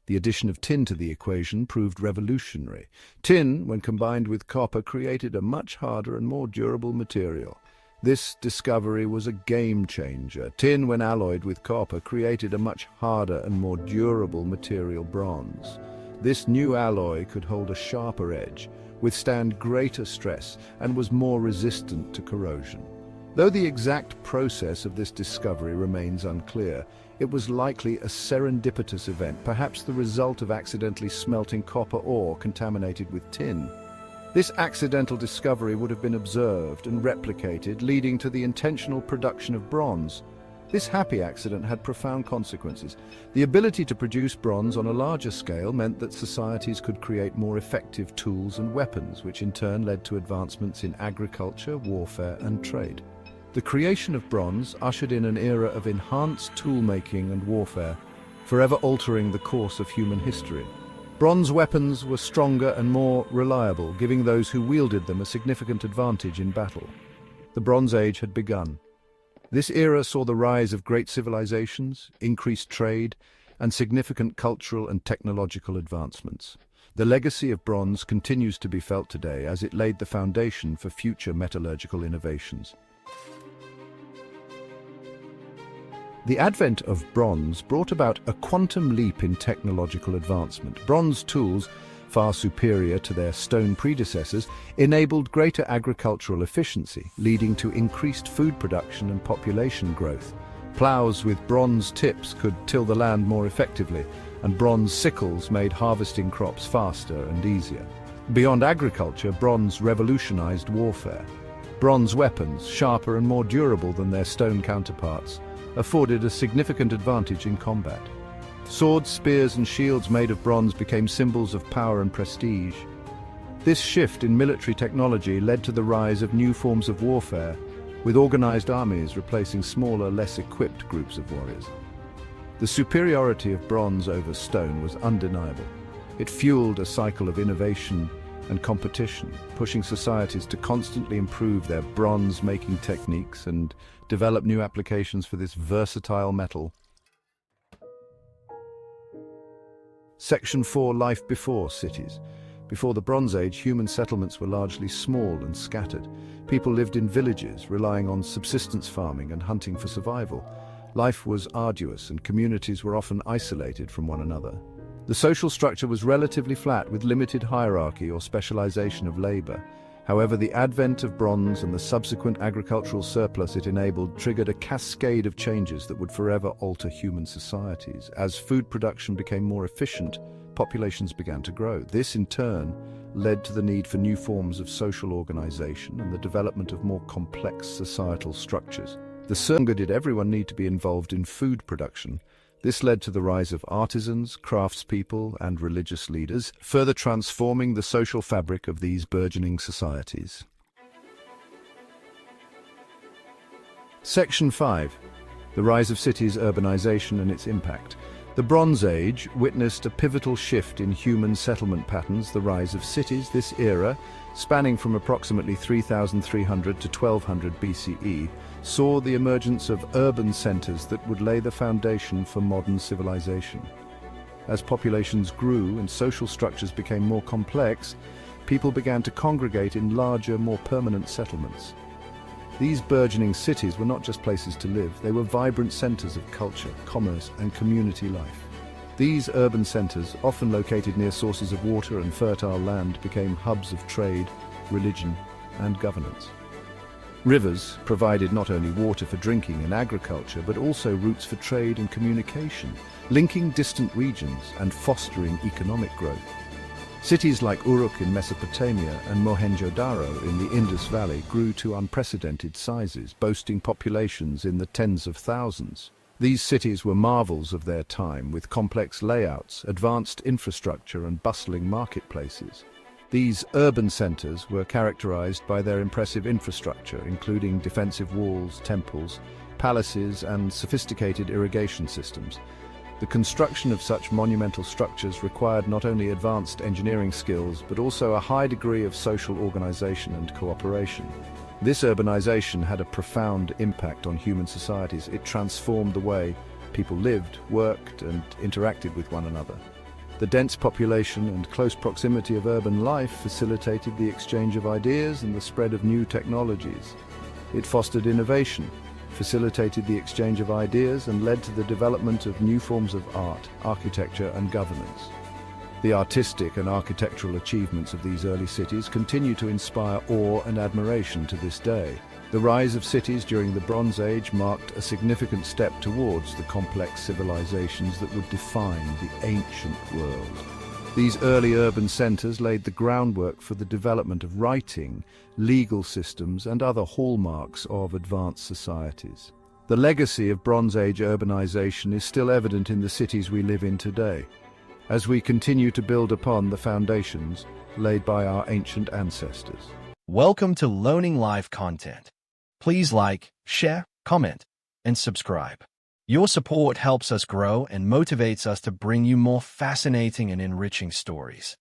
The addition of tin to the equation proved revolutionary. Tin, when combined with copper, created a much harder and more durable material. This discovery was a game changer. Tin, when alloyed with copper, created a much harder and more durable material, bronze. This new alloy could hold a sharper edge, withstand greater stress, and was more resistant to corrosion. Though the exact process of this discovery remains unclear, it was likely a serendipitous event, perhaps the result of accidentally smelting copper ore contaminated with tin. This accidental discovery would have been observed and replicated, leading to the intentional production of bronze. This happy accident had profound consequences. The ability to produce bronze on a larger scale meant that societies could create more effective tools and weapons, which in turn led to advancements in agriculture, warfare, and trade. The creation of bronze ushered in an era of enhanced tool-making and warfare, forever altering the course of human history. Bronze weapons were stronger and more reliable, giving those who wielded them a significant advantage in battle. The Bronze Age had begun. This era saw the rise of great civilizations, increased trade, and significant cultural and technological advancements. The legacy of bronze continues to be felt today as it laid the foundation for future metallurgical innovations. The advent of bronze brought about a quantum leap in technological advancement. Bronze tools, far superior to their stone predecessors, enabled greater agricultural efficiency, leading to increased food production and population growth. Plows with bronze tips could till the land more effectively, and bronze sickles made harvesting crops faster and easier. Beyond agriculture, bronze revolutionized warfare. Bronze weapons, sharper and more durable than their stone counterparts, afforded a significant advantage in combat. Swords, spears, and shields made of bronze became symbols of power and prestige. This shift in military technology led to the rise of new forms of warfare, with organized armies replacing smaller, less equipped groups of warriors. The superiority of bronze over stone was undeniable. It fueled a cycle of innovation and competition, pushing societies to constantly improve their bronze-making techniques and develop new applications for this versatile metal. Section 4. Life before cities. Before the Bronze Age, human settlements were largely small and scattered. People lived in villages, relying on subsistence farming and hunting for survival. Life was arduous, and communities were often isolated from one another. The social structure was relatively flat, with limited hierarchy or specialization of labor. However, the advent of bronze and the subsequent agricultural surplus it enabled triggered a cascade of changes that would forever alter human societies. As food production became more efficient, populations began to grow. This, in turn, led to the need for new forms of social organization and the development of more complex societal structures. The longer did everyone need to be involved in food production. This led to the rise of artisans, craftspeople, and religious leaders, further transforming the social fabric of these burgeoning societies. Section 5. The rise of cities, urbanization, and its impact. The Bronze Age witnessed a pivotal shift in human settlement patterns, the rise of cities. This era, spanning from approximately 3,300 to 1200 BCE, saw the emergence of urban centers that would lay the foundation for modern civilization. As populations grew and social structures became more complex, people began to congregate in larger, more permanent settlements. These burgeoning cities were not just places to live, they were vibrant centers of culture, commerce, and community life. These urban centers, often located near sources of water and fertile land, became hubs of trade, religion, and governance. Rivers provided not only water for drinking and agriculture, but also routes for trade and communication, linking distant regions and fostering economic growth. Cities like Uruk in Mesopotamia and Mohenjo-Daro in the Indus Valley grew to unprecedented sizes, boasting populations in the tens of thousands. These cities were marvels of their time, with complex layouts, advanced infrastructure, and bustling marketplaces. These urban centers were characterized by their impressive infrastructure, including defensive walls, temples, palaces, and sophisticated irrigation systems. The construction of such monumental structures required not only advanced engineering skills, but also a high degree of social organization and cooperation. This urbanization had a profound impact on human societies. It transformed the way people lived, worked, and interacted with one another. The dense population and close proximity of urban life facilitated the exchange of ideas and the spread of new technologies. It fostered innovation, facilitated the exchange of ideas, and led to the development of new forms of art, architecture, and governance. The artistic and architectural achievements of these early cities continue to inspire awe and admiration to this day. The rise of cities during the Bronze Age marked a significant step towards the complex civilizations that would define the ancient world. These early urban centers laid the groundwork for the development of writing, legal systems, and other hallmarks of advanced societies. The legacy of Bronze Age urbanization is still evident in the cities we live in today, as we continue to build upon the foundations laid by our ancient ancestors. Welcome to Learning Live content. Please like, share, comment, and subscribe. Your support helps us grow and motivates us to bring you more fascinating and enriching stories.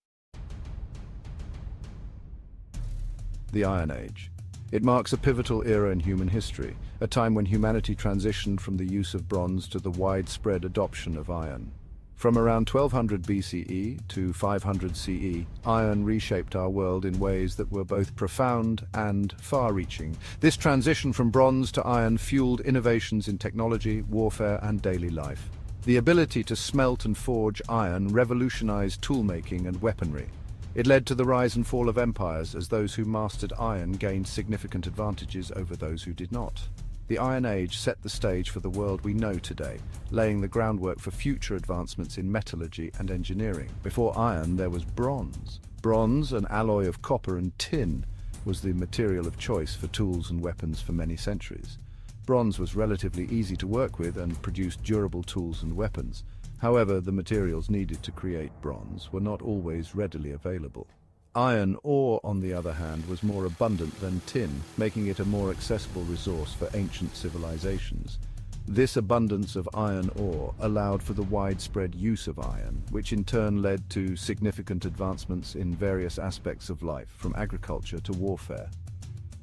The Iron Age. It marks a pivotal era in human history, a time when humanity transitioned from the use of bronze to the widespread adoption of iron. From around 1200 BCE to 500 CE, iron reshaped our world in ways that were both profound and far-reaching. This transition from bronze to iron fueled innovations in technology, warfare, and daily life. The ability to smelt and forge iron revolutionized toolmaking and weaponry. It led to the rise and fall of empires as those who mastered iron gained significant advantages over those who did not. The Iron Age set the stage for the world we know today, laying the groundwork for future advancements in metallurgy and engineering. Before iron, there was bronze. Bronze, an alloy of copper and tin, was the material of choice for tools and weapons for many centuries. Bronze was relatively easy to work with and produced durable tools and weapons. However, the materials needed to create bronze were not always readily available. Iron ore, on the other hand, was more abundant than tin, making it a more accessible resource for ancient civilizations. This abundance of iron ore allowed for the widespread use of iron, which in turn led to significant advancements in various aspects of life, from agriculture to warfare.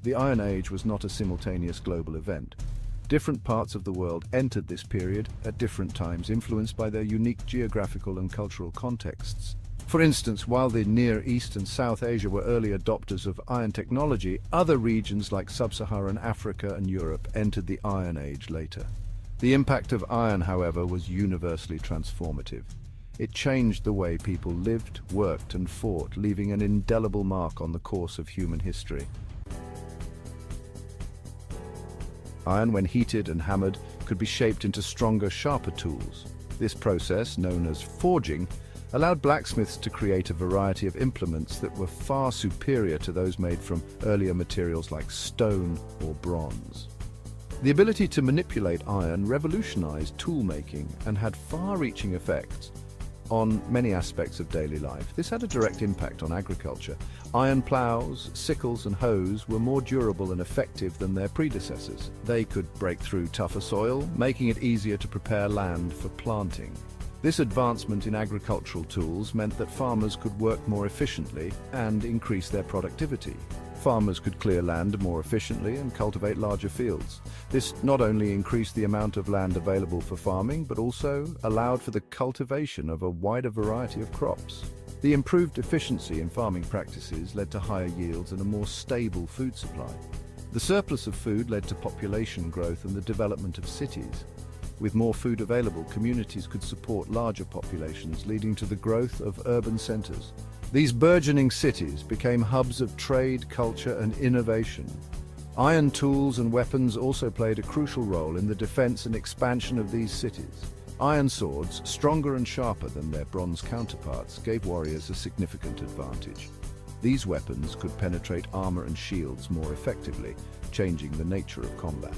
The Iron Age was not a simultaneous global event. Different parts of the world entered this period at different times, influenced by their unique geographical and cultural contexts. For instance, while the Near East and South Asia were early adopters of iron technology, other regions like Sub-Saharan Africa and Europe entered the Iron Age later. The impact of iron, however, was universally transformative. It changed the way people lived, worked, and fought, leaving an indelible mark on the course of human history. Iron, when heated and hammered, could be shaped into stronger, sharper tools. This process, known as forging, allowed blacksmiths to create a variety of implements that were far superior to those made from earlier materials like stone or bronze. The ability to manipulate iron revolutionized toolmaking and had far-reaching effects on many aspects of daily life. This had a direct impact on agriculture. Iron plows, sickles, and hoes were more durable and effective than their predecessors. They could break through tougher soil, making it easier to prepare land for planting. This advancement in agricultural tools meant that farmers could work more efficiently and increase their productivity. Farmers could clear land more efficiently and cultivate larger fields. This not only increased the amount of land available for farming, but also allowed for the cultivation of a wider variety of crops. The improved efficiency in farming practices led to higher yields and a more stable food supply. The surplus of food led to population growth and the development of cities. With more food available, communities could support larger populations, leading to the growth of urban centers. These burgeoning cities became hubs of trade, culture, and innovation. Iron tools and weapons also played a crucial role in the defense and expansion of these cities. Iron swords, stronger and sharper than their bronze counterparts, gave warriors a significant advantage. These weapons could penetrate armor and shields more effectively, changing the nature of combat.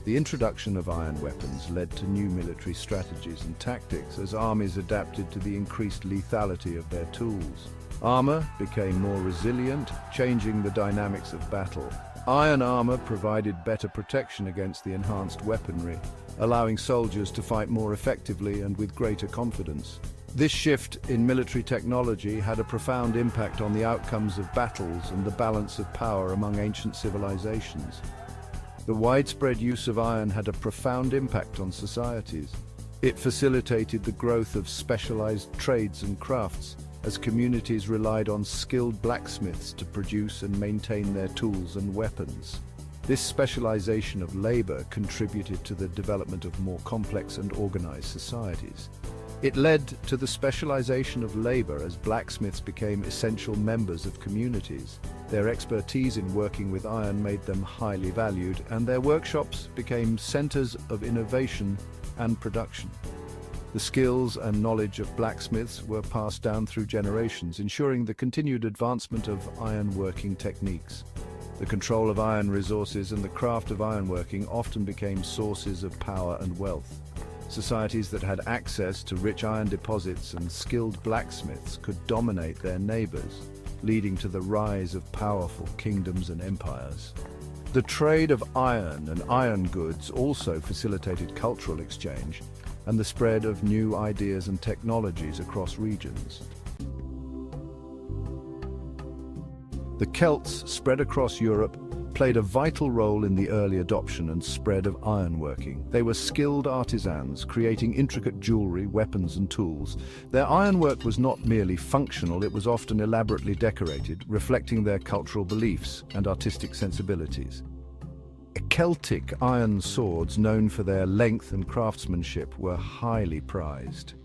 The introduction of iron weapons led to new military strategies and tactics as armies adapted to the increased lethality of their tools. Armor became more resilient, changing the dynamics of battle. Iron armor provided better protection against the enhanced weaponry, allowing soldiers to fight more effectively and with greater confidence. This shift in military technology had a profound impact on the outcomes of battles and the balance of power among ancient civilizations. The widespread use of iron had a profound impact on societies. It facilitated the growth of specialized trades and crafts, as communities relied on skilled blacksmiths to produce and maintain their tools and weapons. This specialization of labor contributed to the development of more complex and organized societies. It led to the specialization of labor as blacksmiths became essential members of communities. Their expertise in working with iron made them highly valued, and their workshops became centers of innovation and production. The skills and knowledge of blacksmiths were passed down through generations, ensuring the continued advancement of iron-working techniques. The control of iron resources and the craft of ironworking often became sources of power and wealth. Societies that had access to rich iron deposits and skilled blacksmiths could dominate their neighbors, leading to the rise of powerful kingdoms and empires. The trade of iron and iron goods also facilitated cultural exchange and the spread of new ideas and technologies across regions. The Celts, spread across Europe, played a vital role in the early adoption and spread of ironworking. They were skilled artisans, creating intricate jewelry, weapons and tools. Their ironwork was not merely functional, it was often elaborately decorated, reflecting their cultural beliefs and artistic sensibilities. Celtic iron swords, known for their length and craftsmanship, were highly prized.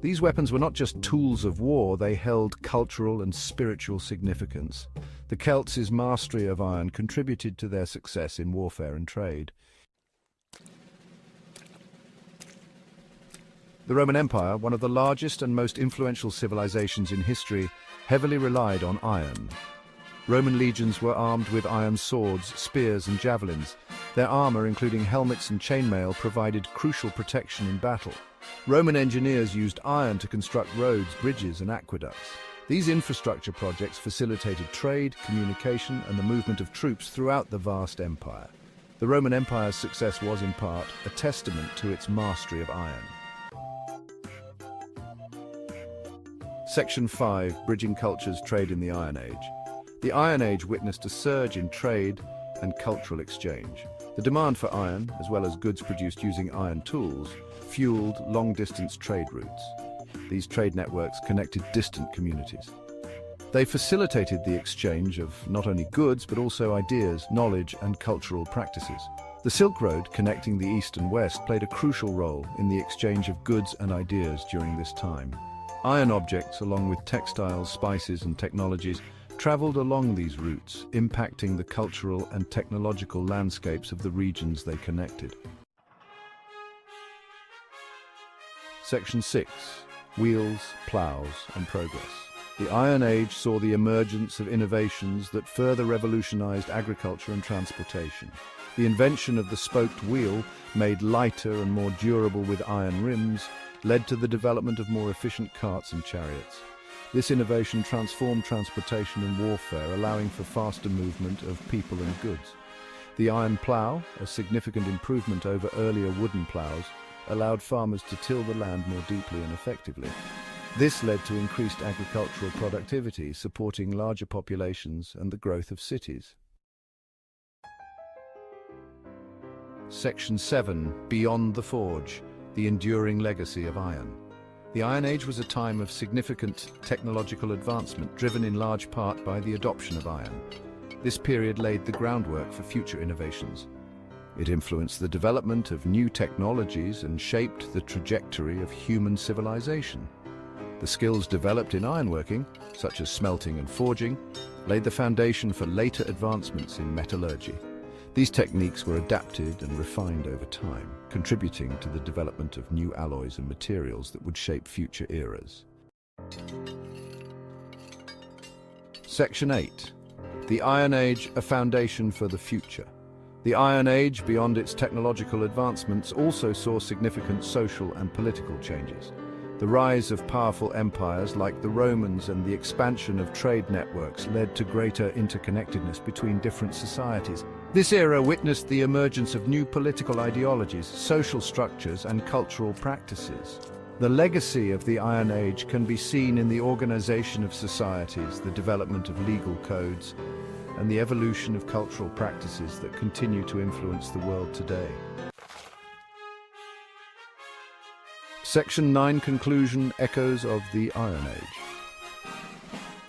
These weapons were not just tools of war, they held cultural and spiritual significance. The Celts' mastery of iron contributed to their success in warfare and trade. The Roman Empire, one of the largest and most influential civilizations in history, heavily relied on iron. Roman legions were armed with iron swords, spears and javelins. Their armor, including helmets and chainmail, provided crucial protection in battle. Roman engineers used iron to construct roads, bridges and aqueducts. These infrastructure projects facilitated trade, communication and the movement of troops throughout the vast empire. The Roman Empire's success was, in part, a testament to its mastery of iron. Section 5. Bridging Cultures, Trade in the Iron Age. The Iron Age witnessed a surge in trade and cultural exchange. The demand for iron, as well as goods produced using iron tools, fueled long-distance trade routes. These trade networks connected distant communities. They facilitated the exchange of not only goods but also ideas, knowledge and cultural practices. The Silk Road, connecting the East and West, played a crucial role in the exchange of goods and ideas during this time. Iron objects, along with textiles, spices and technologies, traveled along these routes, impacting the cultural and technological landscapes of the regions they connected. Section 6. Wheels, plows and progress. The Iron Age saw the emergence of innovations that further revolutionized agriculture and transportation. The invention of the spoked wheel, made lighter and more durable with iron rims, led to the development of more efficient carts and chariots. This innovation transformed transportation and warfare, allowing for faster movement of people and goods. The iron plough, a significant improvement over earlier wooden ploughs, allowed farmers to till the land more deeply and effectively. This led to increased agricultural productivity, supporting larger populations and the growth of cities. Section 7. Beyond the Forge, the enduring legacy of iron. The Iron Age was a time of significant technological advancement, driven in large part by the adoption of iron. This period laid the groundwork for future innovations. It influenced the development of new technologies and shaped the trajectory of human civilization. The skills developed in ironworking, such as smelting and forging, laid the foundation for later advancements in metallurgy. These techniques were adapted and refined over time, contributing to the development of new alloys and materials that would shape future eras. Section 8. The Iron Age, a foundation for the future. The Iron Age, beyond its technological advancements, also saw significant social and political changes. The rise of powerful empires like the Romans and the expansion of trade networks led to greater interconnectedness between different societies. This era witnessed the emergence of new political ideologies, social structures, and cultural practices. The legacy of the Iron Age can be seen in the organization of societies, the development of legal codes, and the evolution of cultural practices that continue to influence the world today. Section 9 Conclusion: Echoes of the Iron Age.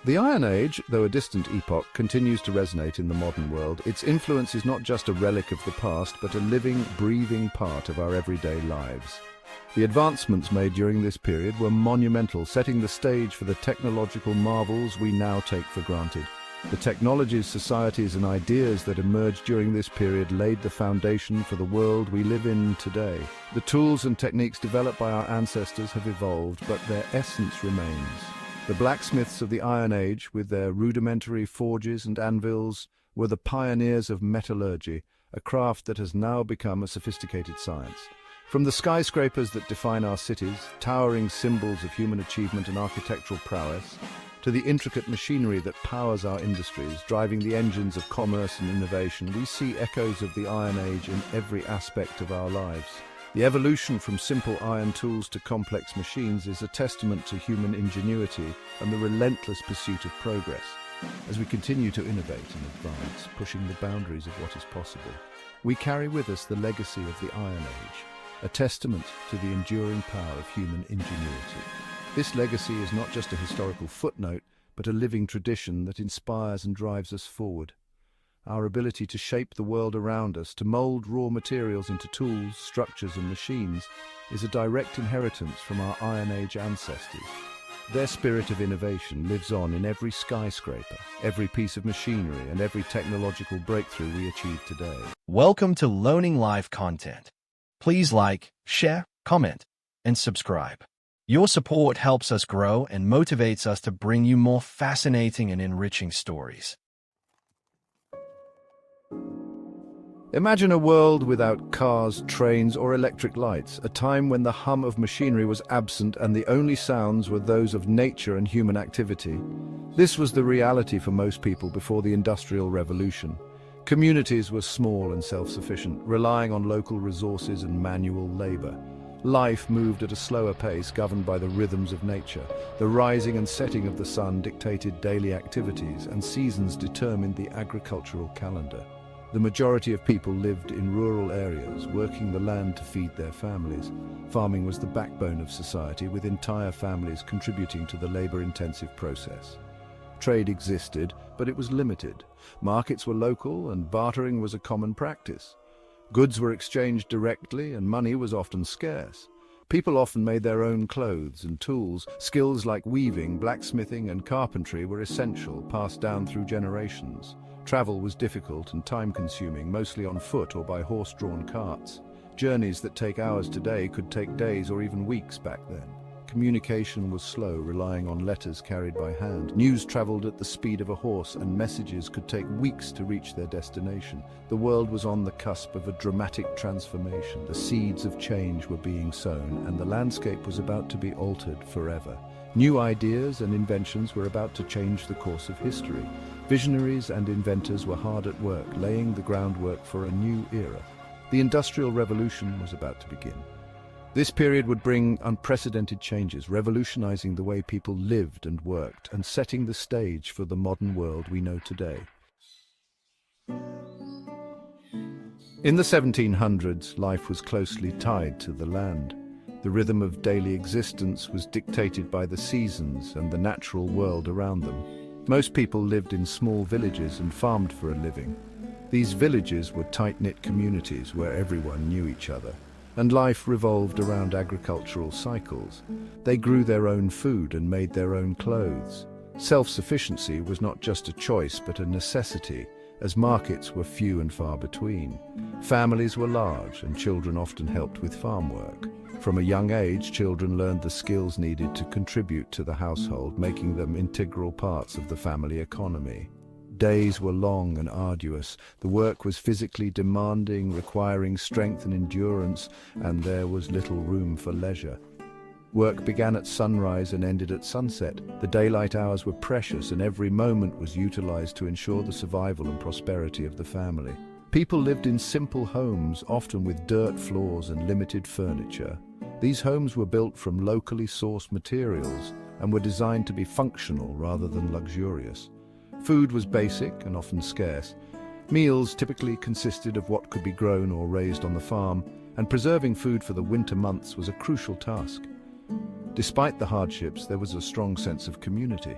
The Iron Age, though a distant epoch, continues to resonate in the modern world. Its influence is not just a relic of the past, but a living, breathing part of our everyday lives. The advancements made during this period were monumental, setting the stage for the technological marvels we now take for granted. The technologies, societies, and ideas that emerged during this period laid the foundation for the world we live in today. The tools and techniques developed by our ancestors have evolved, but their essence remains. The blacksmiths of the Iron Age, with their rudimentary forges and anvils, were the pioneers of metallurgy, a craft that has now become a sophisticated science. From the skyscrapers that define our cities, towering symbols of human achievement and architectural prowess, to the intricate machinery that powers our industries, driving the engines of commerce and innovation, we see echoes of the Iron Age in every aspect of our lives. The evolution from simple iron tools to complex machines is a testament to human ingenuity and the relentless pursuit of progress. As we continue to innovate and advance, pushing the boundaries of what is possible, we carry with us the legacy of the Iron Age, a testament to the enduring power of human ingenuity. This legacy is not just a historical footnote, but a living tradition that inspires and drives us forward. Our ability to shape the world around us, to mold raw materials into tools, structures, and machines, is a direct inheritance from our Iron Age ancestors. Their spirit of innovation lives on in every skyscraper, every piece of machinery, and every technological breakthrough we achieve today. Welcome to Learning Live content. Please like, share, comment, and subscribe. Your support helps us grow and motivates us to bring you more fascinating and enriching stories. Imagine a world without cars, trains, or electric lights, a time when the hum of machinery was absent and the only sounds were those of nature and human activity. This was the reality for most people before the Industrial Revolution. Communities were small and self-sufficient, relying on local resources and manual labor. Life moved at a slower pace, governed by the rhythms of nature. The rising and setting of the sun dictated daily activities, and seasons determined the agricultural calendar. The majority of people lived in rural areas, working the land to feed their families. Farming was the backbone of society, with entire families contributing to the labor-intensive process. Trade existed, but it was limited. Markets were local, and bartering was a common practice. Goods were exchanged directly, and money was often scarce. People often made their own clothes and tools. Skills like weaving, blacksmithing, and carpentry were essential, passed down through generations. Travel was difficult and time-consuming, mostly on foot or by horse-drawn carts. Journeys that take hours today could take days or even weeks back then. Communication was slow, relying on letters carried by hand. News traveled at the speed of a horse, and messages could take weeks to reach their destination. The world was on the cusp of a dramatic transformation. The seeds of change were being sown, and the landscape was about to be altered forever. New ideas and inventions were about to change the course of history. Visionaries and inventors were hard at work, laying the groundwork for a new era. The Industrial Revolution was about to begin. This period would bring unprecedented changes, revolutionizing the way people lived and worked, and setting the stage for the modern world we know today. In the 1700s, life was closely tied to the land. The rhythm of daily existence was dictated by the seasons and the natural world around them. Most people lived in small villages and farmed for a living. These villages were tight-knit communities where everyone knew each other, and life revolved around agricultural cycles. They grew their own food and made their own clothes. Self-sufficiency was not just a choice but a necessity, as markets were few and far between. Families were large, and children often helped with farm work. From a young age, children learned the skills needed to contribute to the household, making them integral parts of the family economy. Days were long and arduous. The work was physically demanding, requiring strength and endurance, and there was little room for leisure. Work began at sunrise and ended at sunset. The daylight hours were precious, and every moment was utilized to ensure the survival and prosperity of the family. People lived in simple homes, often with dirt floors and limited furniture. These homes were built from locally sourced materials and were designed to be functional rather than luxurious. Food was basic and often scarce. Meals typically consisted of what could be grown or raised on the farm, and preserving food for the winter months was a crucial task. Despite the hardships, there was a strong sense of community.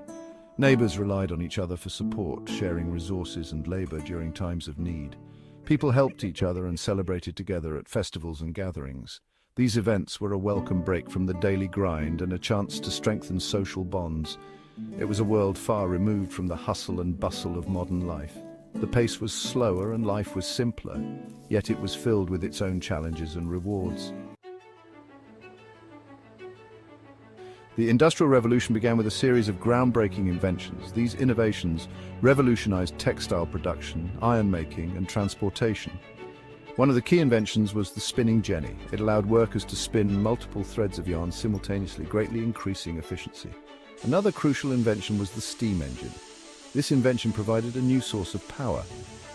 Neighbors relied on each other for support, sharing resources and labor during times of need. People helped each other and celebrated together at festivals and gatherings. These events were a welcome break from the daily grind and a chance to strengthen social bonds. It was a world far removed from the hustle and bustle of modern life. The pace was slower and life was simpler, yet it was filled with its own challenges and rewards. The Industrial Revolution began with a series of groundbreaking inventions. These innovations revolutionized textile production, iron-making, and transportation. One of the key inventions was the spinning jenny. It allowed workers to spin multiple threads of yarn simultaneously, greatly increasing efficiency. Another crucial invention was the steam engine. This invention provided a new source of power,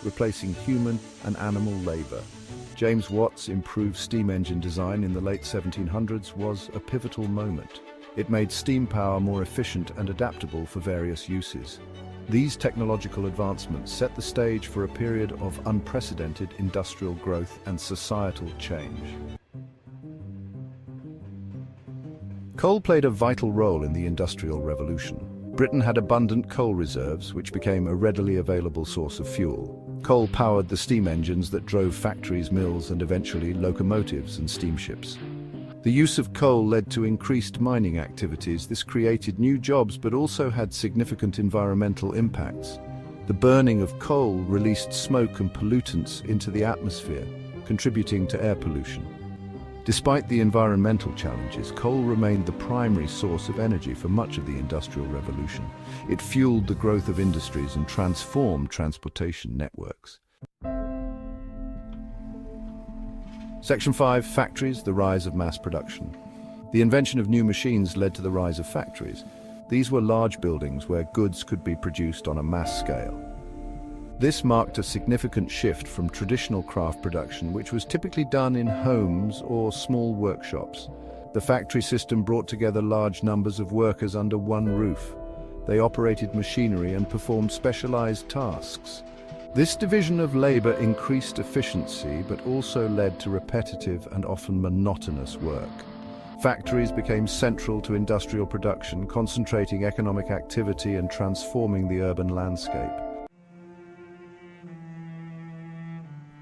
replacing human and animal labor. James Watt's improved steam engine design in the late 1700s was a pivotal moment. It made steam power more efficient and adaptable for various uses. These technological advancements set the stage for a period of unprecedented industrial growth and societal change. Coal played a vital role in the Industrial Revolution. Britain had abundant coal reserves, which became a readily available source of fuel. Coal powered the steam engines that drove factories, mills, and eventually locomotives and steamships. The use of coal led to increased mining activities. This created new jobs but also had significant environmental impacts. The burning of coal released smoke and pollutants into the atmosphere, contributing to air pollution. Despite the environmental challenges, coal remained the primary source of energy for much of the Industrial Revolution. It fueled the growth of industries and transformed transportation networks. Section 5. Factories, the rise of mass production. The invention of new machines led to the rise of factories. These were large buildings where goods could be produced on a mass scale. This marked a significant shift from traditional craft production, which was typically done in homes or small workshops. The factory system brought together large numbers of workers under one roof. They operated machinery and performed specialized tasks. This division of labor increased efficiency, but also led to repetitive and often monotonous work. Factories became central to industrial production, concentrating economic activity and transforming the urban landscape.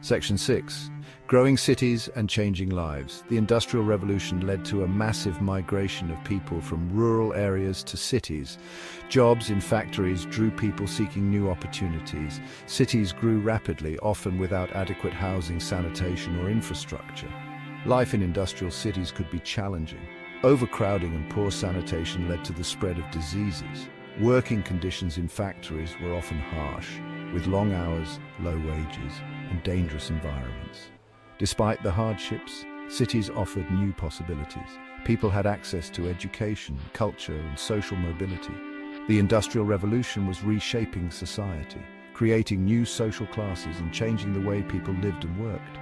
Section 6. Growing cities and changing lives. The Industrial Revolution led to a massive migration of people from rural areas to cities. Jobs in factories drew people seeking new opportunities. Cities grew rapidly, often without adequate housing, sanitation, or infrastructure. Life in industrial cities could be challenging. Overcrowding and poor sanitation led to the spread of diseases. Working conditions in factories were often harsh, with long hours, low wages, and dangerous environments. Despite the hardships, cities offered new possibilities. People had access to education, culture, and social mobility. The Industrial Revolution was reshaping society, creating new social classes and changing the way people lived and worked.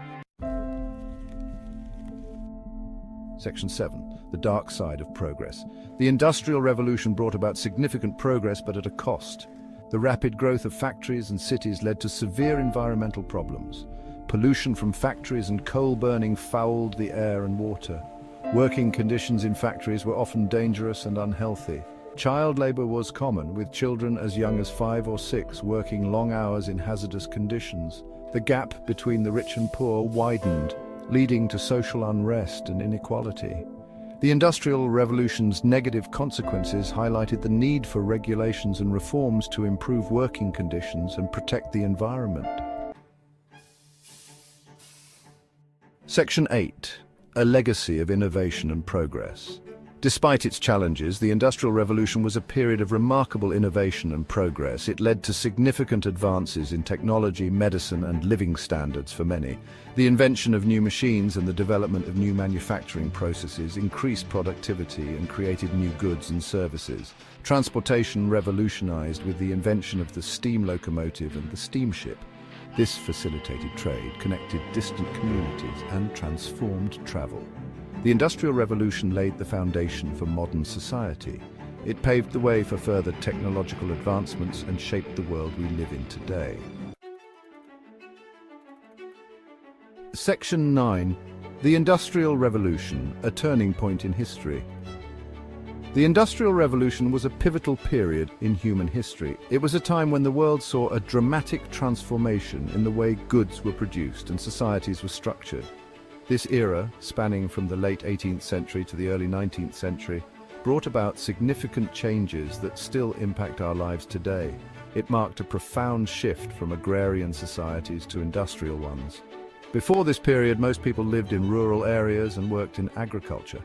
Section 7. The dark side of progress. The Industrial Revolution brought about significant progress, but at a cost. The rapid growth of factories and cities led to severe environmental problems. Pollution from factories and coal burning fouled the air and water. Working conditions in factories were often dangerous and unhealthy. Child labor was common, with children as young as 5 or 6 working long hours in hazardous conditions. The gap between the rich and poor widened, leading to social unrest and inequality. The Industrial Revolution's negative consequences highlighted the need for regulations and reforms to improve working conditions and protect the environment. Section 8. A legacy of innovation and progress. Despite its challenges, the Industrial Revolution was a period of remarkable innovation and progress. It led to significant advances in technology, medicine, and living standards for many. The invention of new machines and the development of new manufacturing processes increased productivity and created new goods and services. Transportation revolutionized with the invention of the steam locomotive and the steamship. This facilitated trade, connected distant communities, and transformed travel. The Industrial Revolution laid the foundation for modern society. It paved the way for further technological advancements and shaped the world we live in today. Section 9. The Industrial Revolution, a turning point in history. The Industrial Revolution was a pivotal period in human history. It was a time when the world saw a dramatic transformation in the way goods were produced and societies were structured. This era, spanning from the late 18th century to the early 19th century, brought about significant changes that still impact our lives today. It marked a profound shift from agrarian societies to industrial ones. Before this period, most people lived in rural areas and worked in agriculture.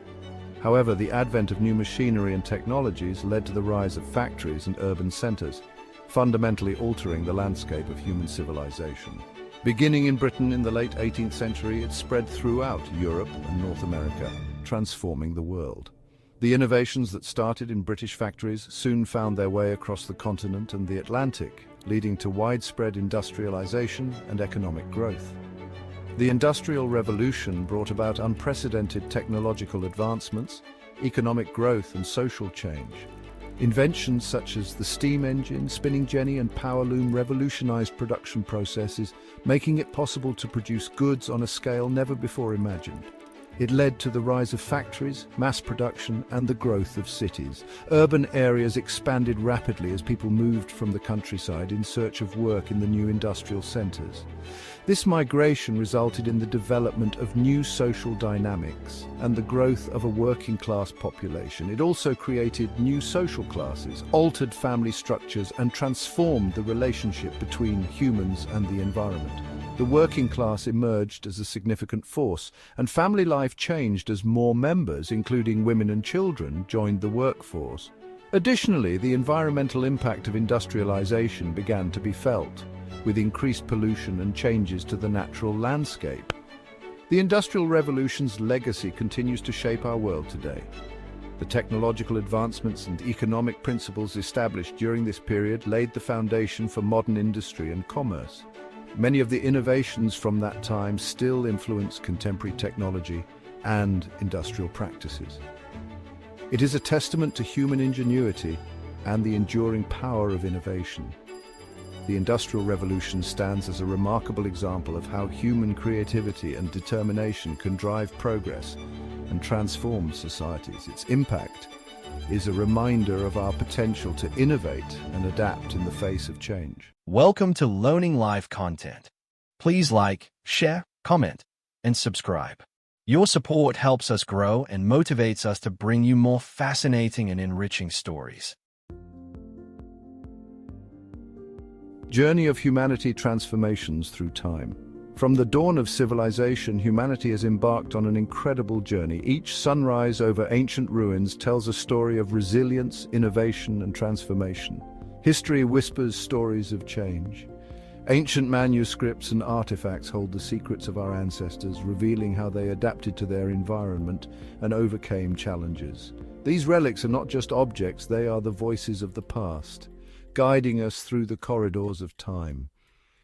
However, the advent of new machinery and technologies led to the rise of factories and urban centers, fundamentally altering the landscape of human civilization. Beginning in Britain in the late 18th century, it spread throughout Europe and North America, transforming the world. The innovations that started in British factories soon found their way across the continent and the Atlantic, leading to widespread industrialization and economic growth. The Industrial Revolution brought about unprecedented technological advancements, economic growth and social change. Inventions such as the steam engine, spinning jenny and power loom revolutionized production processes, making it possible to produce goods on a scale never before imagined. It led to the rise of factories, mass production, and the growth of cities. Urban areas expanded rapidly as people moved from the countryside in search of work in the new industrial centers. This migration resulted in the development of new social dynamics and the growth of a working-class population. It also created new social classes, altered family structures, and transformed the relationship between humans and the environment. The working class emerged as a significant force, and family life changed as more members, including women and children, joined the workforce. Additionally, the environmental impact of industrialization began to be felt, with increased pollution and changes to the natural landscape. The Industrial Revolution's legacy continues to shape our world today. The technological advancements and economic principles established during this period laid the foundation for modern industry and commerce. Many of the innovations from that time still influence contemporary technology and industrial practices. It is a testament to human ingenuity and the enduring power of innovation. The Industrial Revolution stands as a remarkable example of how human creativity and determination can drive progress and transform societies. Its impact is a reminder of our potential to innovate and adapt in the face of change. Welcome to Learning Live content. Please like, share, comment, and subscribe. Your support helps us grow and motivates us to bring you more fascinating and enriching stories. Journey of humanity transformations through time. From the dawn of civilization, humanity has embarked on an incredible journey. Each sunrise over ancient ruins tells a story of resilience, innovation, and transformation. History whispers stories of change. Ancient manuscripts and artifacts hold the secrets of our ancestors, revealing how they adapted to their environment and overcame challenges. These relics are not just objects, they are the voices of the past, guiding us through the corridors of time.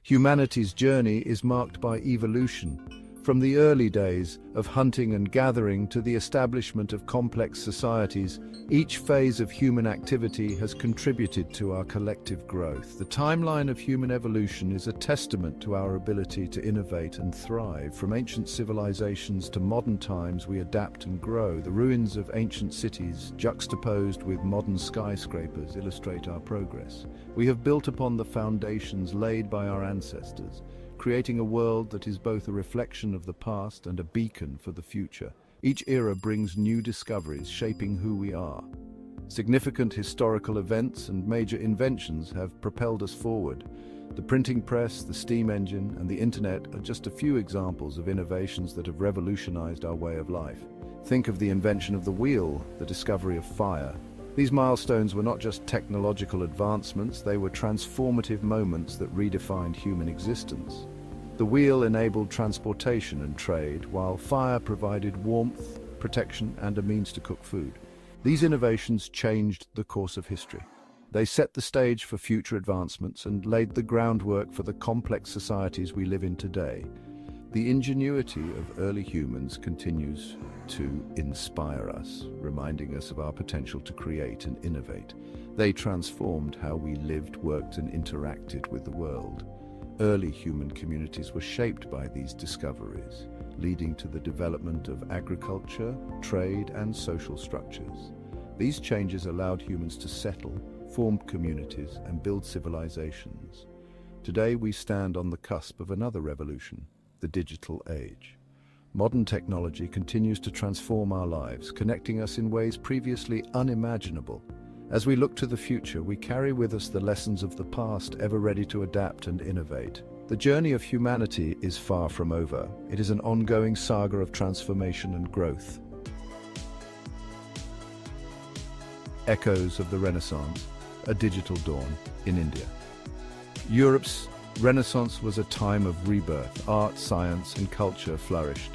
Humanity's journey is marked by evolution, from the early days of hunting and gathering to the establishment of complex societies. Each phase of human activity has contributed to our collective growth. The timeline of human evolution is a testament to our ability to innovate and thrive. From ancient civilizations to modern times, we adapt and grow. The ruins of ancient cities, juxtaposed with modern skyscrapers, illustrate our progress. We have built upon the foundations laid by our ancestors, creating a world that is both a reflection of the past and a beacon for the future. Each era brings new discoveries, shaping who we are. Significant historical events and major inventions have propelled us forward. The printing press, the steam engine, and the internet are just a few examples of innovations that have revolutionized our way of life. Think of the invention of the wheel, the discovery of fire. These milestones were not just technological advancements, they were transformative moments that redefined human existence. The wheel enabled transportation and trade, while fire provided warmth, protection, and a means to cook food. These innovations changed the course of history. They set the stage for future advancements and laid the groundwork for the complex societies we live in today. The ingenuity of early humans continues to inspire us, reminding us of our potential to create and innovate. They transformed how we lived, worked, and interacted with the world. Early human communities were shaped by these discoveries, leading to the development of agriculture, trade, and social structures. These changes allowed humans to settle, form communities, and build civilizations. Today we stand on the cusp of another revolution, the digital age. Modern technology continues to transform our lives, connecting us in ways previously unimaginable. As we look to the future, we carry with us the lessons of the past, ever ready to adapt and innovate. The journey of humanity is far from over. It is an ongoing saga of transformation and growth. Echoes of the Renaissance, a digital dawn in India. Europe's Renaissance was a time of rebirth. Art, science, and culture flourished.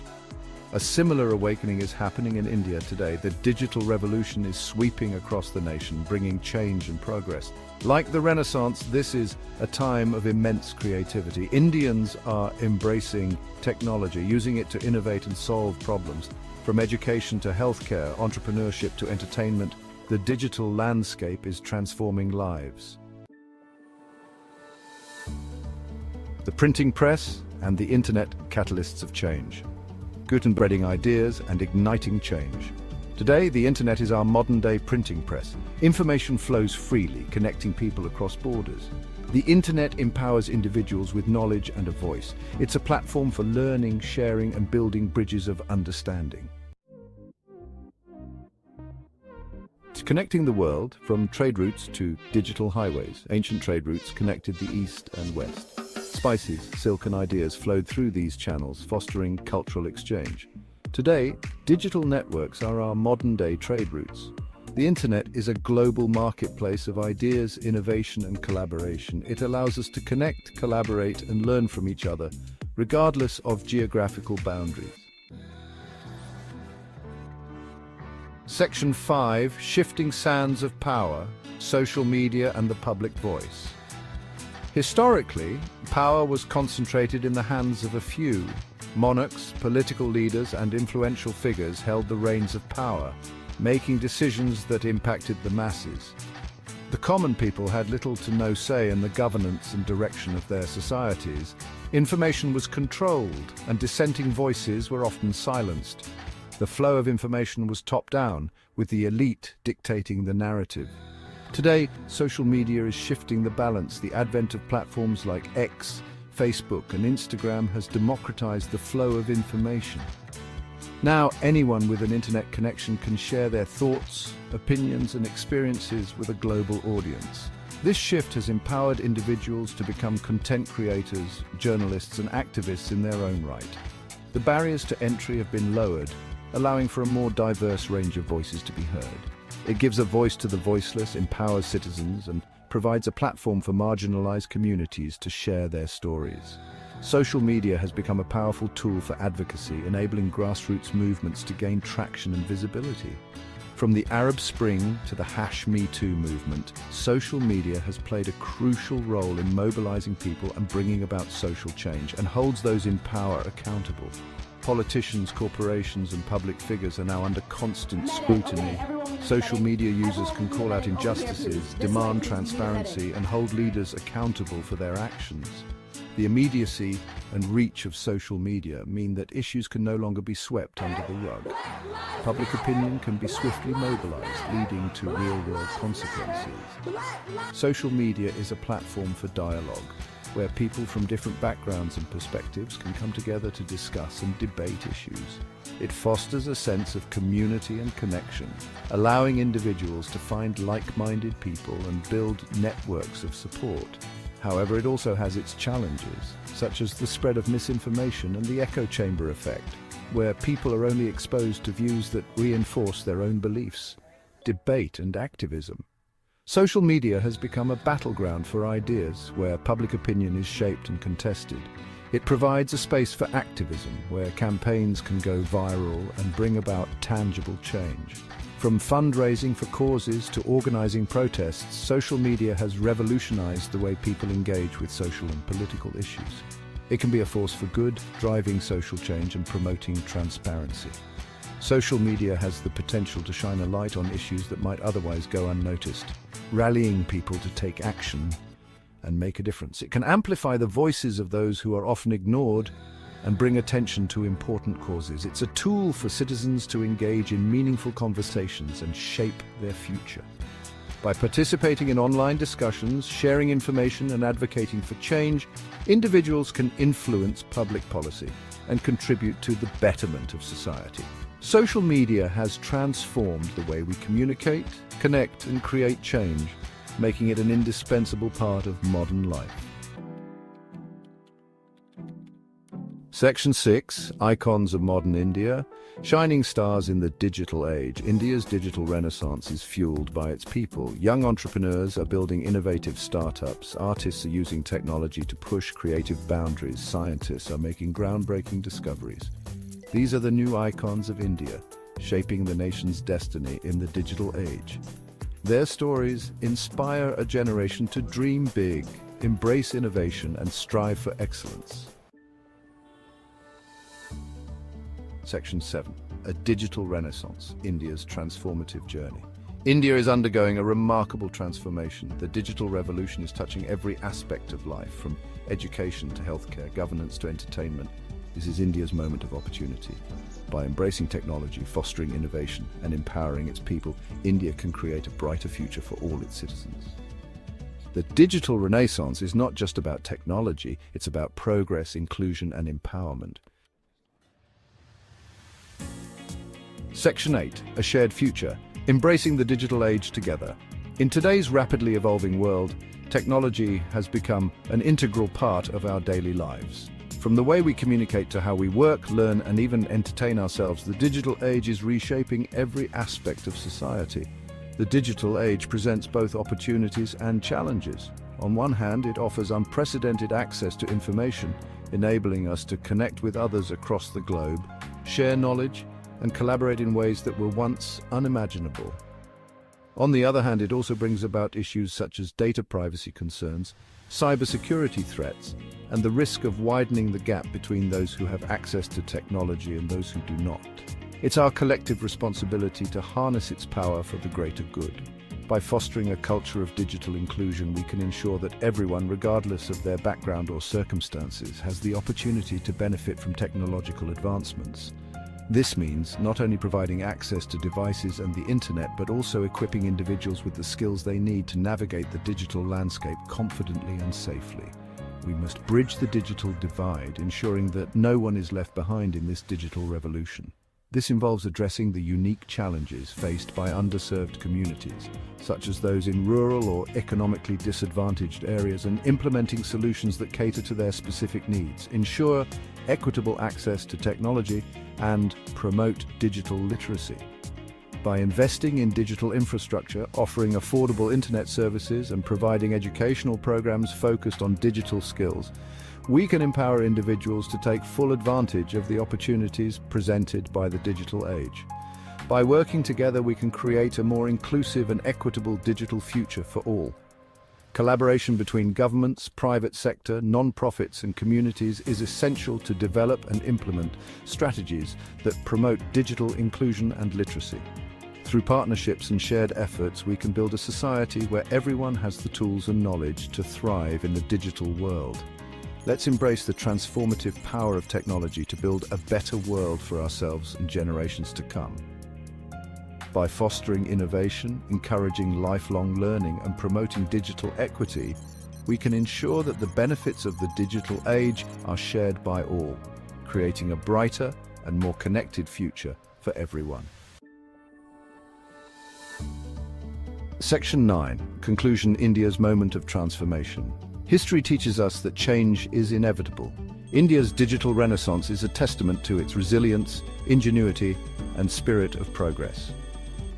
A similar awakening is happening in India today. The digital revolution is sweeping across the nation, bringing change and progress. Like the Renaissance, this is a time of immense creativity. Indians are embracing technology, using it to innovate and solve problems. From education to healthcare, entrepreneurship to entertainment, the digital landscape is transforming lives. The printing press and the internet, catalysts of change. Gutenberging ideas and igniting change. Today, the internet is our modern-day printing press. Information flows freely, connecting people across borders. The internet empowers individuals with knowledge and a voice. It's a platform for learning, sharing, and building bridges of understanding. It's connecting the world from trade routes to digital highways. Ancient trade routes connected the East and West. Spices, silk, and ideas flowed through these channels, fostering cultural exchange. Today, digital networks are our modern-day trade routes. The internet is a global marketplace of ideas, innovation, and collaboration. It allows us to connect, collaborate, and learn from each other, regardless of geographical boundaries. Section 5, Shifting Sands of Power, Social Media and the Public Voice. Historically, power was concentrated in the hands of a few. Monarchs, political leaders, and influential figures held the reins of power, making decisions that impacted the masses. The common people had little to no say in the governance and direction of their societies. Information was controlled, and dissenting voices were often silenced. The flow of information was top-down, with the elite dictating the narrative. Today, social media is shifting the balance. The advent of platforms like X, Facebook, and Instagram has democratized the flow of information. Now, anyone with an internet connection can share their thoughts, opinions, and experiences with a global audience. This shift has empowered individuals to become content creators, journalists, and activists in their own right. The barriers to entry have been lowered, allowing for a more diverse range of voices to be heard. It gives a voice to the voiceless, empowers citizens, and provides a platform for marginalized communities to share their stories. Social media has become a powerful tool for advocacy, enabling grassroots movements to gain traction and visibility. From the Arab Spring to the #MeToo movement, social media has played a crucial role in mobilizing people and bringing about social change, and holds those in power accountable. Politicians, corporations, and public figures are now under constant scrutiny. Social media users can call out injustices, demand transparency, and hold leaders accountable for their actions. The immediacy and reach of social media mean that issues can no longer be swept under the rug. Public opinion can be swiftly mobilized, leading to real-world consequences. Social media is a platform for dialogue, where people from different backgrounds and perspectives can come together to discuss and debate issues. It fosters a sense of community and connection, allowing individuals to find like-minded people and build networks of support. However, it also has its challenges, such as the spread of misinformation and the echo chamber effect, where people are only exposed to views that reinforce their own beliefs. Debate and activism. Social media has become a battleground for ideas, where public opinion is shaped and contested. It provides a space for activism, where campaigns can go viral and bring about tangible change. From fundraising for causes to organizing protests, social media has revolutionized the way people engage with social and political issues. It can be a force for good, driving social change and promoting transparency. Social media has the potential to shine a light on issues that might otherwise go unnoticed, rallying people to take action and make a difference. It can amplify the voices of those who are often ignored and bring attention to important causes. It's a tool for citizens to engage in meaningful conversations and shape their future. By participating in online discussions, sharing information and advocating for change, individuals can influence public policy and contribute to the betterment of society. Social media has transformed the way we communicate, connect and create change, making it an indispensable part of modern life. Section 6, Icons of Modern India. Shining stars in the digital age. India's digital renaissance is fueled by its people. Young entrepreneurs are building innovative startups. Artists are using technology to push creative boundaries. Scientists are making groundbreaking discoveries. These are the new icons of India, shaping the nation's destiny in the digital age. Their stories inspire a generation to dream big, embrace innovation, and strive for excellence. Section 7. A digital renaissance, India's transformative journey. India is undergoing a remarkable transformation. The digital revolution is touching every aspect of life, from education to healthcare, governance to entertainment. This is India's moment of opportunity. By embracing technology, fostering innovation, and empowering its people, India can create a brighter future for all its citizens. The digital renaissance is not just about technology, it's about progress, inclusion, and empowerment. Section 8. A shared future. Embracing the digital age together. In today's rapidly evolving world, technology has become an integral part of our daily lives. From the way we communicate to how we work, learn, and even entertain ourselves, the digital age is reshaping every aspect of society. The digital age presents both opportunities and challenges. On one hand, it offers unprecedented access to information, enabling us to connect with others across the globe, share knowledge, and collaborate in ways that were once unimaginable. On the other hand, it also brings about issues such as data privacy concerns, cybersecurity threats, and the risk of widening the gap between those who have access to technology and those who do not. It's our collective responsibility to harness its power for the greater good. By fostering a culture of digital inclusion, we can ensure that everyone, regardless of their background or circumstances, has the opportunity to benefit from technological advancements. This means not only providing access to devices and the internet, but also equipping individuals with the skills they need to navigate the digital landscape confidently and safely. We must bridge the digital divide, ensuring that no one is left behind in this digital revolution. This involves addressing the unique challenges faced by underserved communities, such as those in rural or economically disadvantaged areas, and implementing solutions that cater to their specific needs, ensure equitable access to technology, and promote digital literacy. By investing in digital infrastructure, offering affordable internet services, and providing educational programs focused on digital skills, we can empower individuals to take full advantage of the opportunities presented by the digital age. By working together, we can create a more inclusive and equitable digital future for all. Collaboration between governments, private sector, non-profits, and communities is essential to develop and implement strategies that promote digital inclusion and literacy. Through partnerships and shared efforts, we can build a society where everyone has the tools and knowledge to thrive in the digital world. Let's embrace the transformative power of technology to build a better world for ourselves and generations to come. By fostering innovation, encouraging lifelong learning, and promoting digital equity, we can ensure that the benefits of the digital age are shared by all, creating a brighter and more connected future for everyone. Section 9. Conclusion. India's moment of transformation. History teaches us that change is inevitable. India's digital renaissance is a testament to its resilience, ingenuity, and spirit of progress.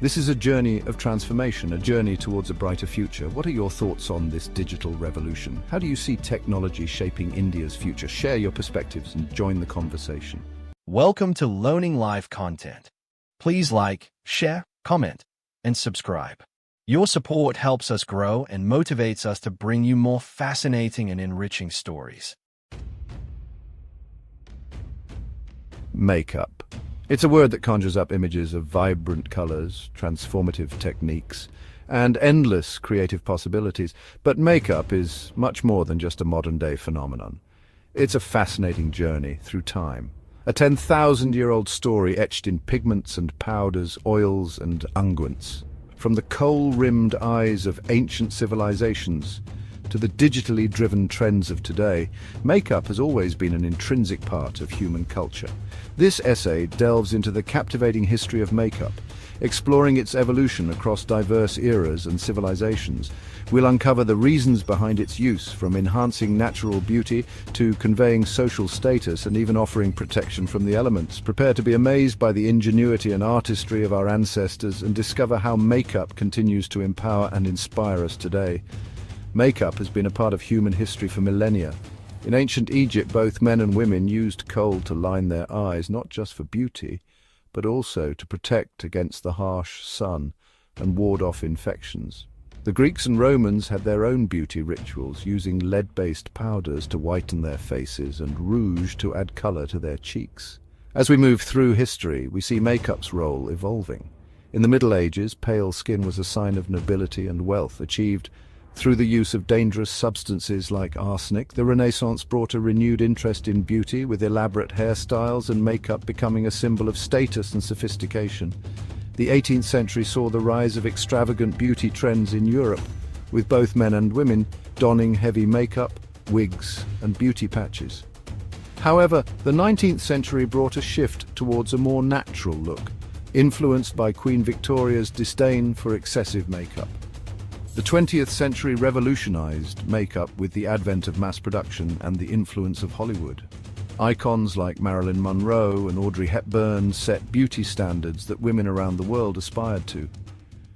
This is a journey of transformation, a journey towards a brighter future. What are your thoughts on this digital revolution? How do you see technology shaping India's future? Share your perspectives and join the conversation. Welcome to Learning Live content. Please like, share, comment, and subscribe. Your support helps us grow and motivates us to bring you more fascinating and enriching stories. Makeup. It's a word that conjures up images of vibrant colors, transformative techniques, and endless creative possibilities. But makeup is much more than just a modern-day phenomenon. It's a fascinating journey through time. A 10,000-year-old story etched in pigments and powders, oils and unguents. From the kohl-rimmed eyes of ancient civilizations to the digitally driven trends of today, makeup has always been an intrinsic part of human culture. This essay delves into the captivating history of makeup, exploring its evolution across diverse eras and civilizations. We'll uncover the reasons behind its use, from enhancing natural beauty to conveying social status and even offering protection from the elements. Prepare to be amazed by the ingenuity and artistry of our ancestors and discover how makeup continues to empower and inspire us today. Makeup has been a part of human history for millennia. In ancient Egypt, both men and women used kohl to line their eyes, not just for beauty, but also to protect against the harsh sun and ward off infections. The Greeks and Romans had their own beauty rituals, using lead-based powders to whiten their faces and rouge to add color to their cheeks. As we move through history, we see makeup's role evolving. In the Middle Ages, pale skin was a sign of nobility and wealth, achieved through the use of dangerous substances like arsenic. The Renaissance brought a renewed interest in beauty, with elaborate hairstyles and makeup becoming a symbol of status and sophistication. The 18th century saw the rise of extravagant beauty trends in Europe, with both men and women donning heavy makeup, wigs, and beauty patches. However, the 19th century brought a shift towards a more natural look, influenced by Queen Victoria's disdain for excessive makeup. The 20th century revolutionized makeup with the advent of mass production and the influence of Hollywood. Icons like Marilyn Monroe and Audrey Hepburn set beauty standards that women around the world aspired to.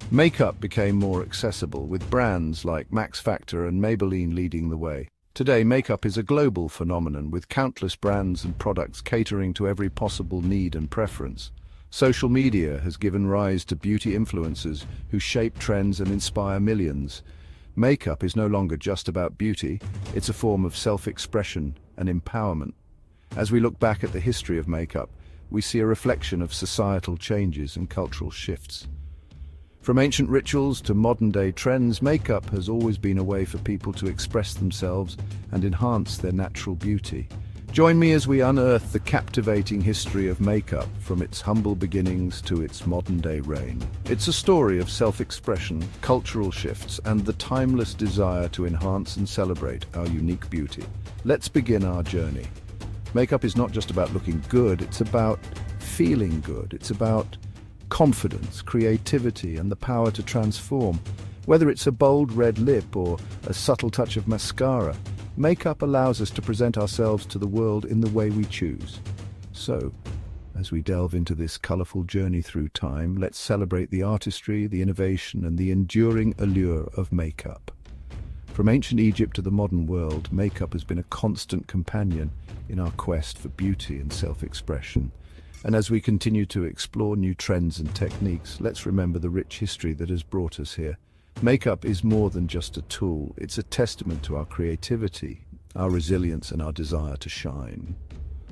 Makeup became more accessible, with brands like Max Factor and Maybelline leading the way. Today, makeup is a global phenomenon, with countless brands and products catering to every possible need and preference. Social media has given rise to beauty influencers who shape trends and inspire millions. Makeup is no longer just about beauty, it's a form of self-expression and empowerment. As we look back at the history of makeup, we see a reflection of societal changes and cultural shifts. From ancient rituals to modern-day trends, makeup has always been a way for people to express themselves and enhance their natural beauty. Join me as we unearth the captivating history of makeup, from its humble beginnings to its modern-day reign. It's a story of self-expression, cultural shifts, and the timeless desire to enhance and celebrate our unique beauty. Let's begin our journey. Makeup is not just about looking good, it's about feeling good. It's about confidence, creativity, and the power to transform. Whether it's a bold red lip or a subtle touch of mascara, makeup allows us to present ourselves to the world in the way we choose. So, as we delve into this colorful journey through time, let's celebrate the artistry, the innovation, and the enduring allure of makeup. From ancient Egypt to the modern world, makeup has been a constant companion in our quest for beauty and self-expression. And as we continue to explore new trends and techniques, let's remember the rich history that has brought us here. Makeup is more than just a tool. It's a testament to our creativity, our resilience, and our desire to shine.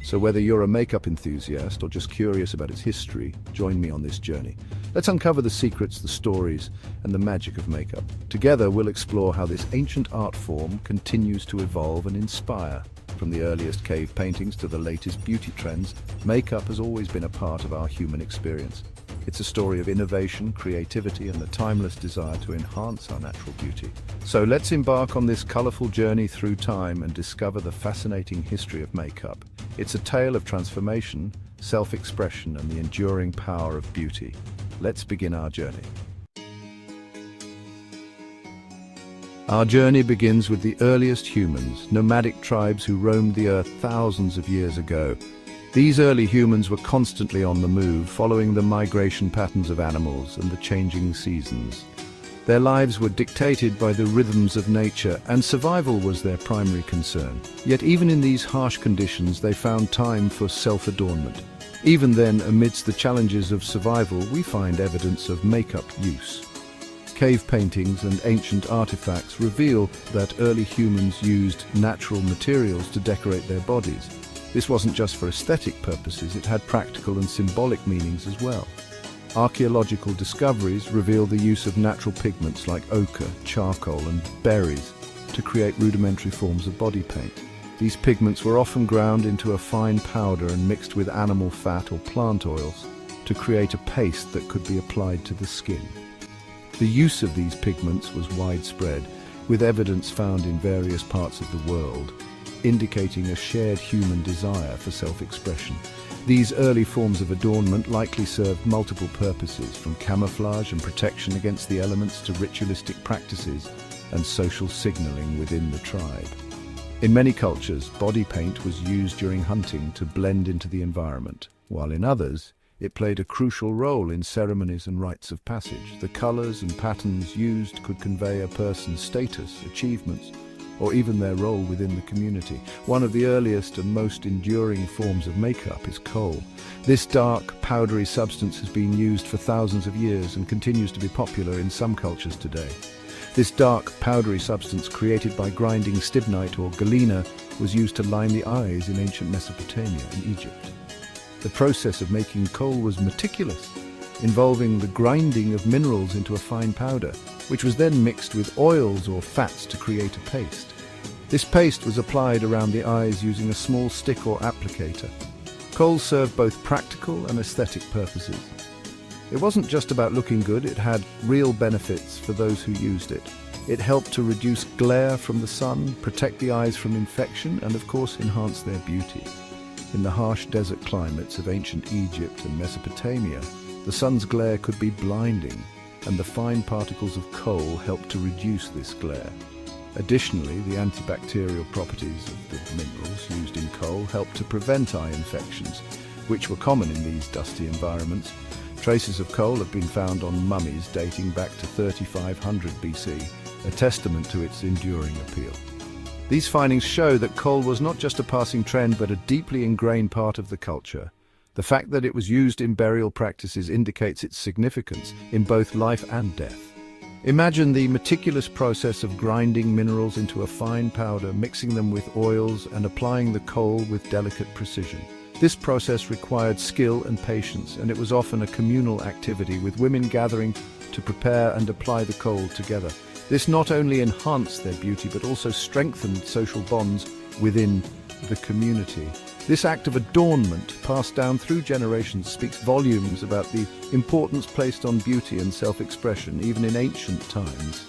So whether you're a makeup enthusiast or just curious about its history, join me on this journey. Let's uncover the secrets, the stories, and the magic of makeup. Together, we'll explore how this ancient art form continues to evolve and inspire. From the earliest cave paintings to the latest beauty trends, makeup has always been a part of our human experience. It's a story of innovation, creativity, and the timeless desire to enhance our natural beauty. So let's embark on this colorful journey through time and discover the fascinating history of makeup. It's a tale of transformation, self-expression, and the enduring power of beauty. Let's begin our journey. Our journey begins with the earliest humans, nomadic tribes who roamed the earth thousands of years ago. These early humans were constantly on the move, following the migration patterns of animals and the changing seasons. Their lives were dictated by the rhythms of nature, and survival was their primary concern. Yet even in these harsh conditions, they found time for self-adornment. Even then, amidst the challenges of survival, we find evidence of makeup use. Cave paintings and ancient artifacts reveal that early humans used natural materials to decorate their bodies. This wasn't just for aesthetic purposes, it had practical and symbolic meanings as well. Archaeological discoveries reveal the use of natural pigments like ochre, charcoal, and berries to create rudimentary forms of body paint. These pigments were often ground into a fine powder and mixed with animal fat or plant oils to create a paste that could be applied to the skin. The use of these pigments was widespread, with evidence found in various parts of the world, indicating a shared human desire for self-expression. These early forms of adornment likely served multiple purposes, from camouflage and protection against the elements to ritualistic practices and social signaling within the tribe. In many cultures, body paint was used during hunting to blend into the environment, while in others, it played a crucial role in ceremonies and rites of passage. The colors and patterns used could convey a person's status, achievements, or even their role within the community. One of the earliest and most enduring forms of makeup is kohl. This dark, powdery substance has been used for thousands of years and continues to be popular in some cultures today. This dark, powdery substance, created by grinding stibnite or galena, was used to line the eyes in ancient Mesopotamia and Egypt. The process of making kohl was meticulous, involving the grinding of minerals into a fine powder, which was then mixed with oils or fats to create a paste. This paste was applied around the eyes using a small stick or applicator. Kohl served both practical and aesthetic purposes. It wasn't just about looking good, it had real benefits for those who used it. It helped to reduce glare from the sun, protect the eyes from infection, and of course enhance their beauty. In the harsh desert climates of ancient Egypt and Mesopotamia, the sun's glare could be blinding, and the fine particles of kohl helped to reduce this glare. Additionally, the antibacterial properties of the minerals used in kohl helped to prevent eye infections, which were common in these dusty environments. Traces of kohl have been found on mummies dating back to 3500 BC, a testament to its enduring appeal. These findings show that kohl was not just a passing trend but a deeply ingrained part of the culture. The fact that it was used in burial practices indicates its significance in both life and death. Imagine the meticulous process of grinding minerals into a fine powder, mixing them with oils, and applying the kohl with delicate precision. This process required skill and patience, and it was often a communal activity, with women gathering to prepare and apply the kohl together. This not only enhanced their beauty but also strengthened social bonds within the community. This act of adornment, passed down through generations, speaks volumes about the importance placed on beauty and self-expression, even in ancient times.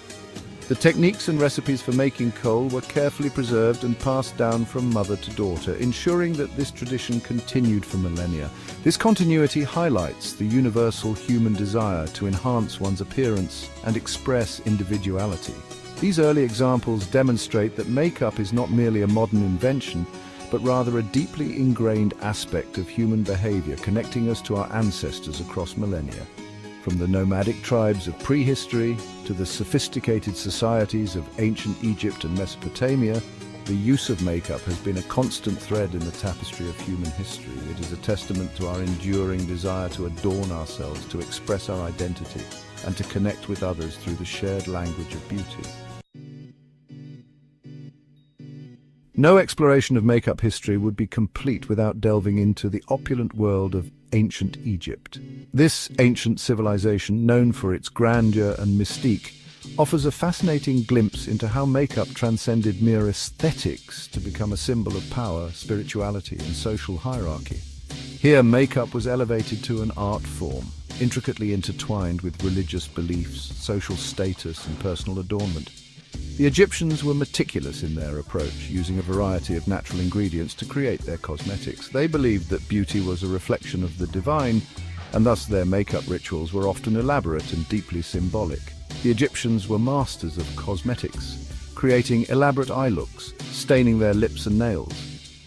The techniques and recipes for making kohl were carefully preserved and passed down from mother to daughter, ensuring that this tradition continued for millennia. This continuity highlights the universal human desire to enhance one's appearance and express individuality. These early examples demonstrate that makeup is not merely a modern invention, but rather a deeply ingrained aspect of human behavior, connecting us to our ancestors across millennia. From the nomadic tribes of prehistory to the sophisticated societies of ancient Egypt and Mesopotamia, the use of makeup has been a constant thread in the tapestry of human history. It is a testament to our enduring desire to adorn ourselves, to express our identity, and to connect with others through the shared language of beauty. No exploration of makeup history would be complete without delving into the opulent world of ancient Egypt. This ancient civilization, known for its grandeur and mystique, offers a fascinating glimpse into how makeup transcended mere aesthetics to become a symbol of power, spirituality, and social hierarchy. Here, makeup was elevated to an art form, intricately intertwined with religious beliefs, social status, and personal adornment. The Egyptians were meticulous in their approach, using a variety of natural ingredients to create their cosmetics. They believed that beauty was a reflection of the divine, and thus their makeup rituals were often elaborate and deeply symbolic. The Egyptians were masters of cosmetics, creating elaborate eye looks, staining their lips and nails,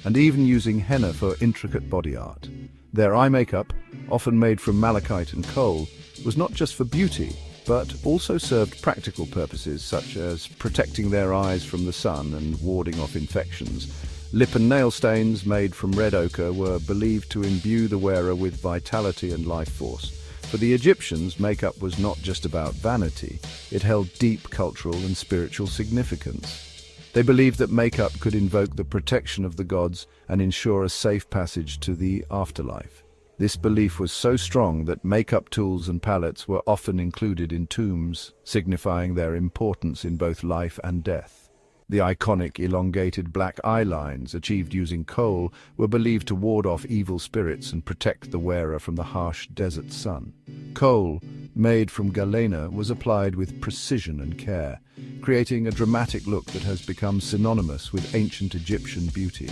and even using henna for intricate body art. Their eye makeup, often made from malachite and kohl, was not just for beauty, but also served practical purposes such as protecting their eyes from the sun and warding off infections. Lip and nail stains made from red ochre were believed to imbue the wearer with vitality and life force. For the Egyptians, makeup was not just about vanity, it held deep cultural and spiritual significance. They believed that makeup could invoke the protection of the gods and ensure a safe passage to the afterlife. This belief was so strong that makeup tools and palettes were often included in tombs, signifying their importance in both life and death. The iconic elongated black eye lines, achieved using kohl, were believed to ward off evil spirits and protect the wearer from the harsh desert sun. Kohl, made from galena, was applied with precision and care, creating a dramatic look that has become synonymous with ancient Egyptian beauty.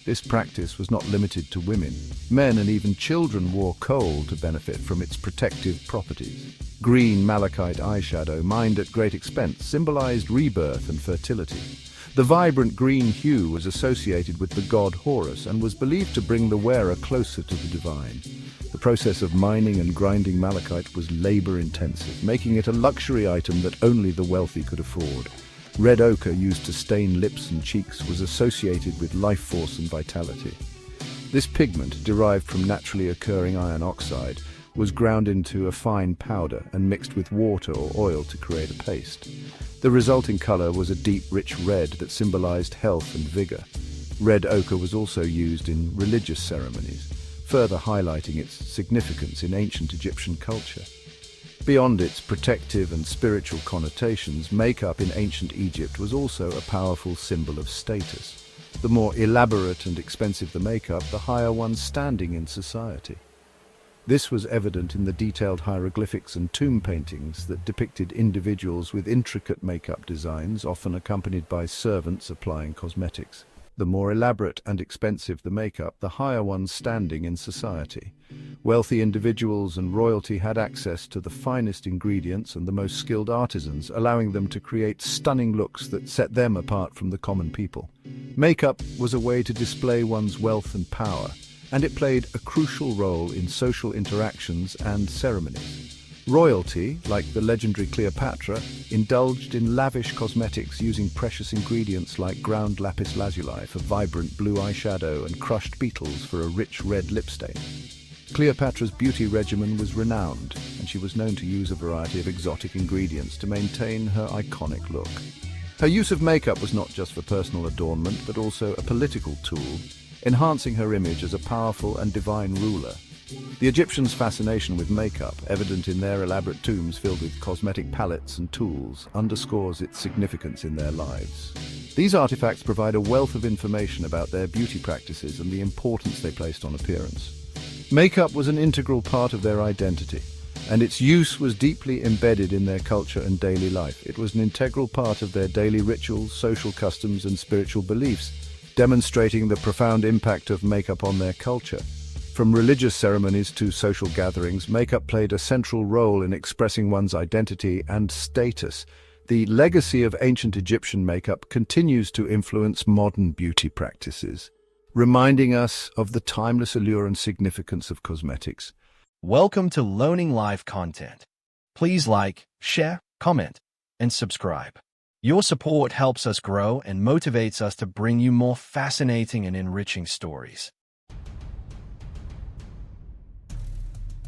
This practice was not limited to women. Men and even children wore kohl to benefit from its protective properties. Green malachite eyeshadow, mined at great expense, symbolized rebirth and fertility. The vibrant green hue was associated with the god Horus and was believed to bring the wearer closer to the divine. The process of mining and grinding malachite was labor-intensive, making it a luxury item that only the wealthy could afford. Red ochre, used to stain lips and cheeks, was associated with life force and vitality. This pigment, derived from naturally occurring iron oxide, was ground into a fine powder and mixed with water or oil to create a paste. The resulting color was a deep, rich red that symbolized health and vigor. Red ochre was also used in religious ceremonies, further highlighting its significance in ancient Egyptian culture. Beyond its protective and spiritual connotations, makeup in ancient Egypt was also a powerful symbol of status. The more elaborate and expensive the makeup, the higher one's standing in society. This was evident in the detailed hieroglyphics and tomb paintings that depicted individuals with intricate makeup designs, often accompanied by servants applying cosmetics. The more elaborate and expensive the makeup, the higher one's standing in society. Wealthy individuals and royalty had access to the finest ingredients and the most skilled artisans, allowing them to create stunning looks that set them apart from the common people. Makeup was a way to display one's wealth and power, and it played a crucial role in social interactions and ceremonies. Royalty, like the legendary Cleopatra, indulged in lavish cosmetics using precious ingredients like ground lapis lazuli for vibrant blue eyeshadow and crushed beetles for a rich red lip stain. Cleopatra's beauty regimen was renowned, and she was known to use a variety of exotic ingredients to maintain her iconic look. Her use of makeup was not just for personal adornment, but also a political tool, enhancing her image as a powerful and divine ruler. The Egyptians' fascination with makeup, evident in their elaborate tombs filled with cosmetic palettes and tools, underscores its significance in their lives. These artifacts provide a wealth of information about their beauty practices and the importance they placed on appearance. Makeup was an integral part of their identity, and its use was deeply embedded in their culture and daily life. It was an integral part of their daily rituals, social customs, and spiritual beliefs, demonstrating the profound impact of makeup on their culture. From religious ceremonies to social gatherings, makeup played a central role in expressing one's identity and status. The legacy of ancient Egyptian makeup continues to influence modern beauty practices, reminding us of the timeless allure and significance of cosmetics. Welcome to Learning Live content. Please like, share, comment, and subscribe. Your support helps us grow and motivates us to bring you more fascinating and enriching stories.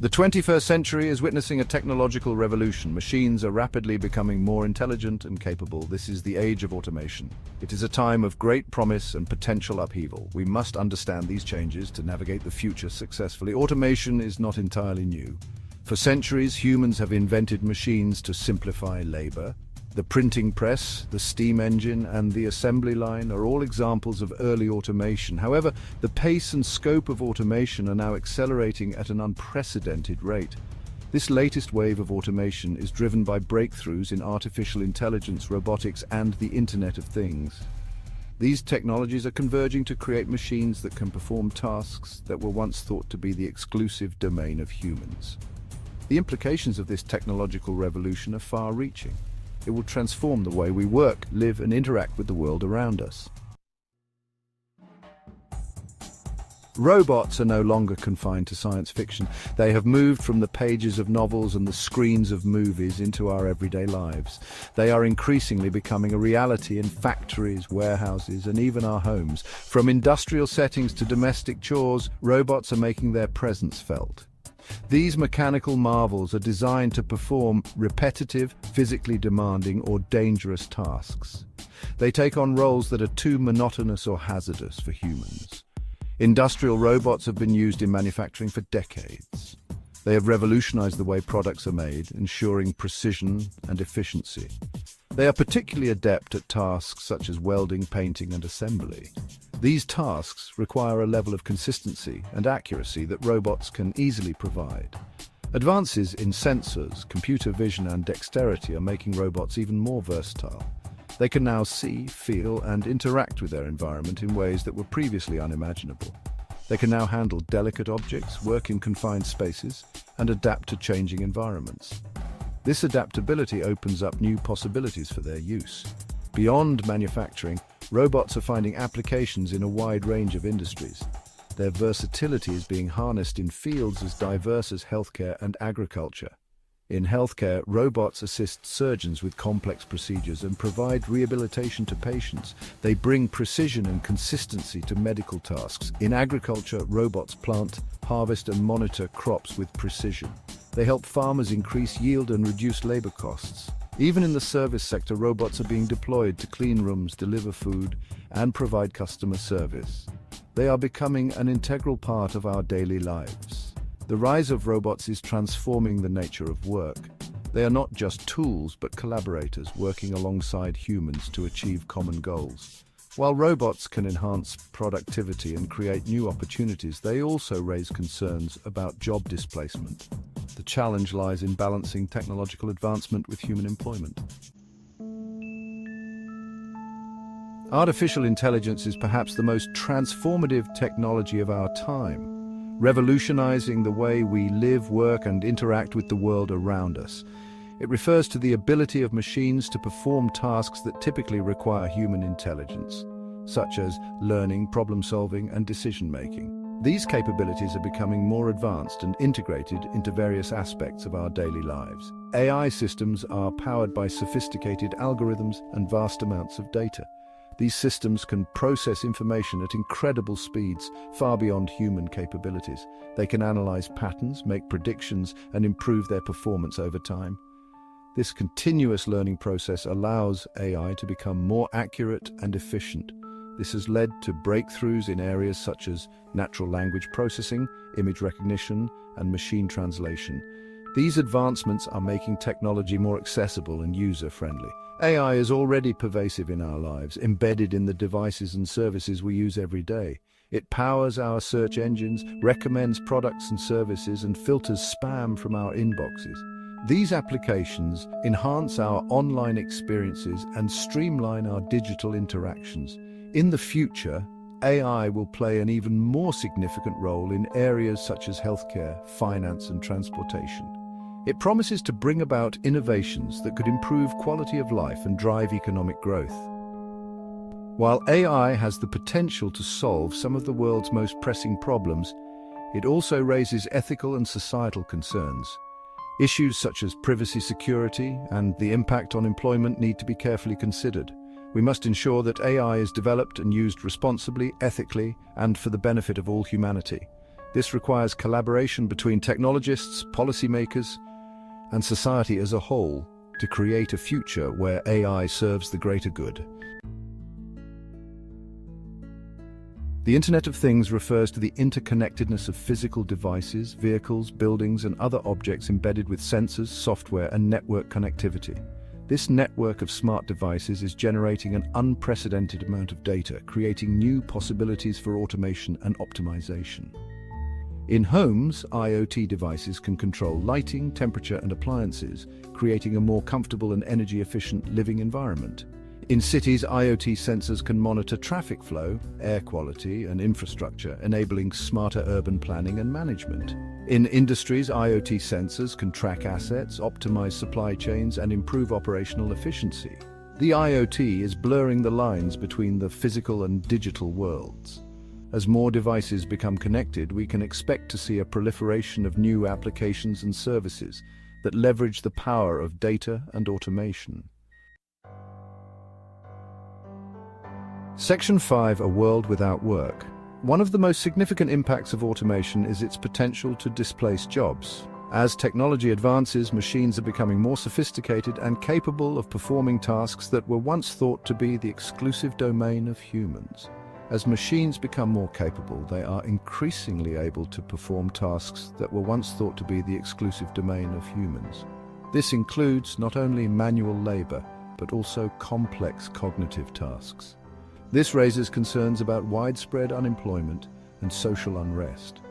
The 21st century is witnessing a technological revolution. Machines are rapidly becoming more intelligent and capable. This is the age of automation. It is a time of great promise and potential upheaval. We must understand these changes to navigate the future successfully. Automation is not entirely new. For centuries, humans have invented machines to simplify labor. The printing press, the steam engine, and the assembly line are all examples of early automation. However, the pace and scope of automation are now accelerating at an unprecedented rate. This latest wave of automation is driven by breakthroughs in artificial intelligence, robotics, and the Internet of Things. These technologies are converging to create machines that can perform tasks that were once thought to be the exclusive domain of humans. The implications of this technological revolution are far-reaching. It will transform the way we work, live, and interact with the world around us. Robots are no longer confined to science fiction. They have moved from the pages of novels and the screens of movies into our everyday lives. They are increasingly becoming a reality in factories, warehouses, and even our homes. From industrial settings to domestic chores, robots are making their presence felt. These mechanical marvels are designed to perform repetitive, physically demanding, or dangerous tasks. They take on roles that are too monotonous or hazardous for humans. Industrial robots have been used in manufacturing for decades. They have revolutionized the way products are made, ensuring precision and efficiency. They are particularly adept at tasks such as welding, painting, and assembly. These tasks require a level of consistency and accuracy that robots can easily provide. Advances in sensors, computer vision, and dexterity are making robots even more versatile. They can now see, feel, and interact with their environment in ways that were previously unimaginable. They can now handle delicate objects, work in confined spaces, and adapt to changing environments. This adaptability opens up new possibilities for their use. Beyond manufacturing, robots are finding applications in a wide range of industries. Their versatility is being harnessed in fields as diverse as healthcare and agriculture. In healthcare, robots assist surgeons with complex procedures and provide rehabilitation to patients. They bring precision and consistency to medical tasks. In agriculture, robots plant, harvest, and monitor crops with precision. They help farmers increase yield and reduce labor costs. Even in the service sector, robots are being deployed to clean rooms, deliver food, and provide customer service. They are becoming an integral part of our daily lives. The rise of robots is transforming the nature of work. They are not just tools, but collaborators working alongside humans to achieve common goals. While robots can enhance productivity and create new opportunities, they also raise concerns about job displacement. The challenge lies in balancing technological advancement with human employment. Artificial intelligence is perhaps the most transformative technology of our time, revolutionizing the way we live, work, and interact with the world around us. It refers to the ability of machines to perform tasks that typically require human intelligence, such as learning, problem-solving, and decision-making. These capabilities are becoming more advanced and integrated into various aspects of our daily lives. AI systems are powered by sophisticated algorithms and vast amounts of data. These systems can process information at incredible speeds, far beyond human capabilities. They can analyze patterns, make predictions, and improve their performance over time. This continuous learning process allows AI to become more accurate and efficient. This has led to breakthroughs in areas such as natural language processing, image recognition, and machine translation. These advancements are making technology more accessible and user-friendly. AI is already pervasive in our lives, embedded in the devices and services we use every day. It powers our search engines, recommends products and services, and filters spam from our inboxes. These applications enhance our online experiences and streamline our digital interactions. In the future, AI will play an even more significant role in areas such as healthcare, finance, and transportation. It promises to bring about innovations that could improve quality of life and drive economic growth. While AI has the potential to solve some of the world's most pressing problems, it also raises ethical and societal concerns. Issues such as privacy, security, and the impact on employment need to be carefully considered. We must ensure that AI is developed and used responsibly, ethically, and for the benefit of all humanity. This requires collaboration between technologists, policymakers, and society as a whole to create a future where AI serves the greater good. The Internet of Things refers to the interconnectedness of physical devices, vehicles, buildings, and other objects embedded with sensors, software, and network connectivity. This network of smart devices is generating an unprecedented amount of data, creating new possibilities for automation and optimization. In homes, IoT devices can control lighting, temperature, and appliances, creating a more comfortable and energy-efficient living environment. In cities, IoT sensors can monitor traffic flow, air quality, and infrastructure, enabling smarter urban planning and management. In industries, IoT sensors can track assets, optimize supply chains, and improve operational efficiency. The IoT is blurring the lines between the physical and digital worlds. As more devices become connected, we can expect to see a proliferation of new applications and services that leverage the power of data and automation. Section 5, A World Without Work. One of the most significant impacts of automation is its potential to displace jobs. As technology advances, machines are becoming more sophisticated and capable of performing tasks that were once thought to be the exclusive domain of humans. As machines become more capable, they are increasingly able to perform tasks that were once thought to be the exclusive domain of humans. This includes not only manual labor, but also complex cognitive tasks. This raises concerns about widespread unemployment and social unrest.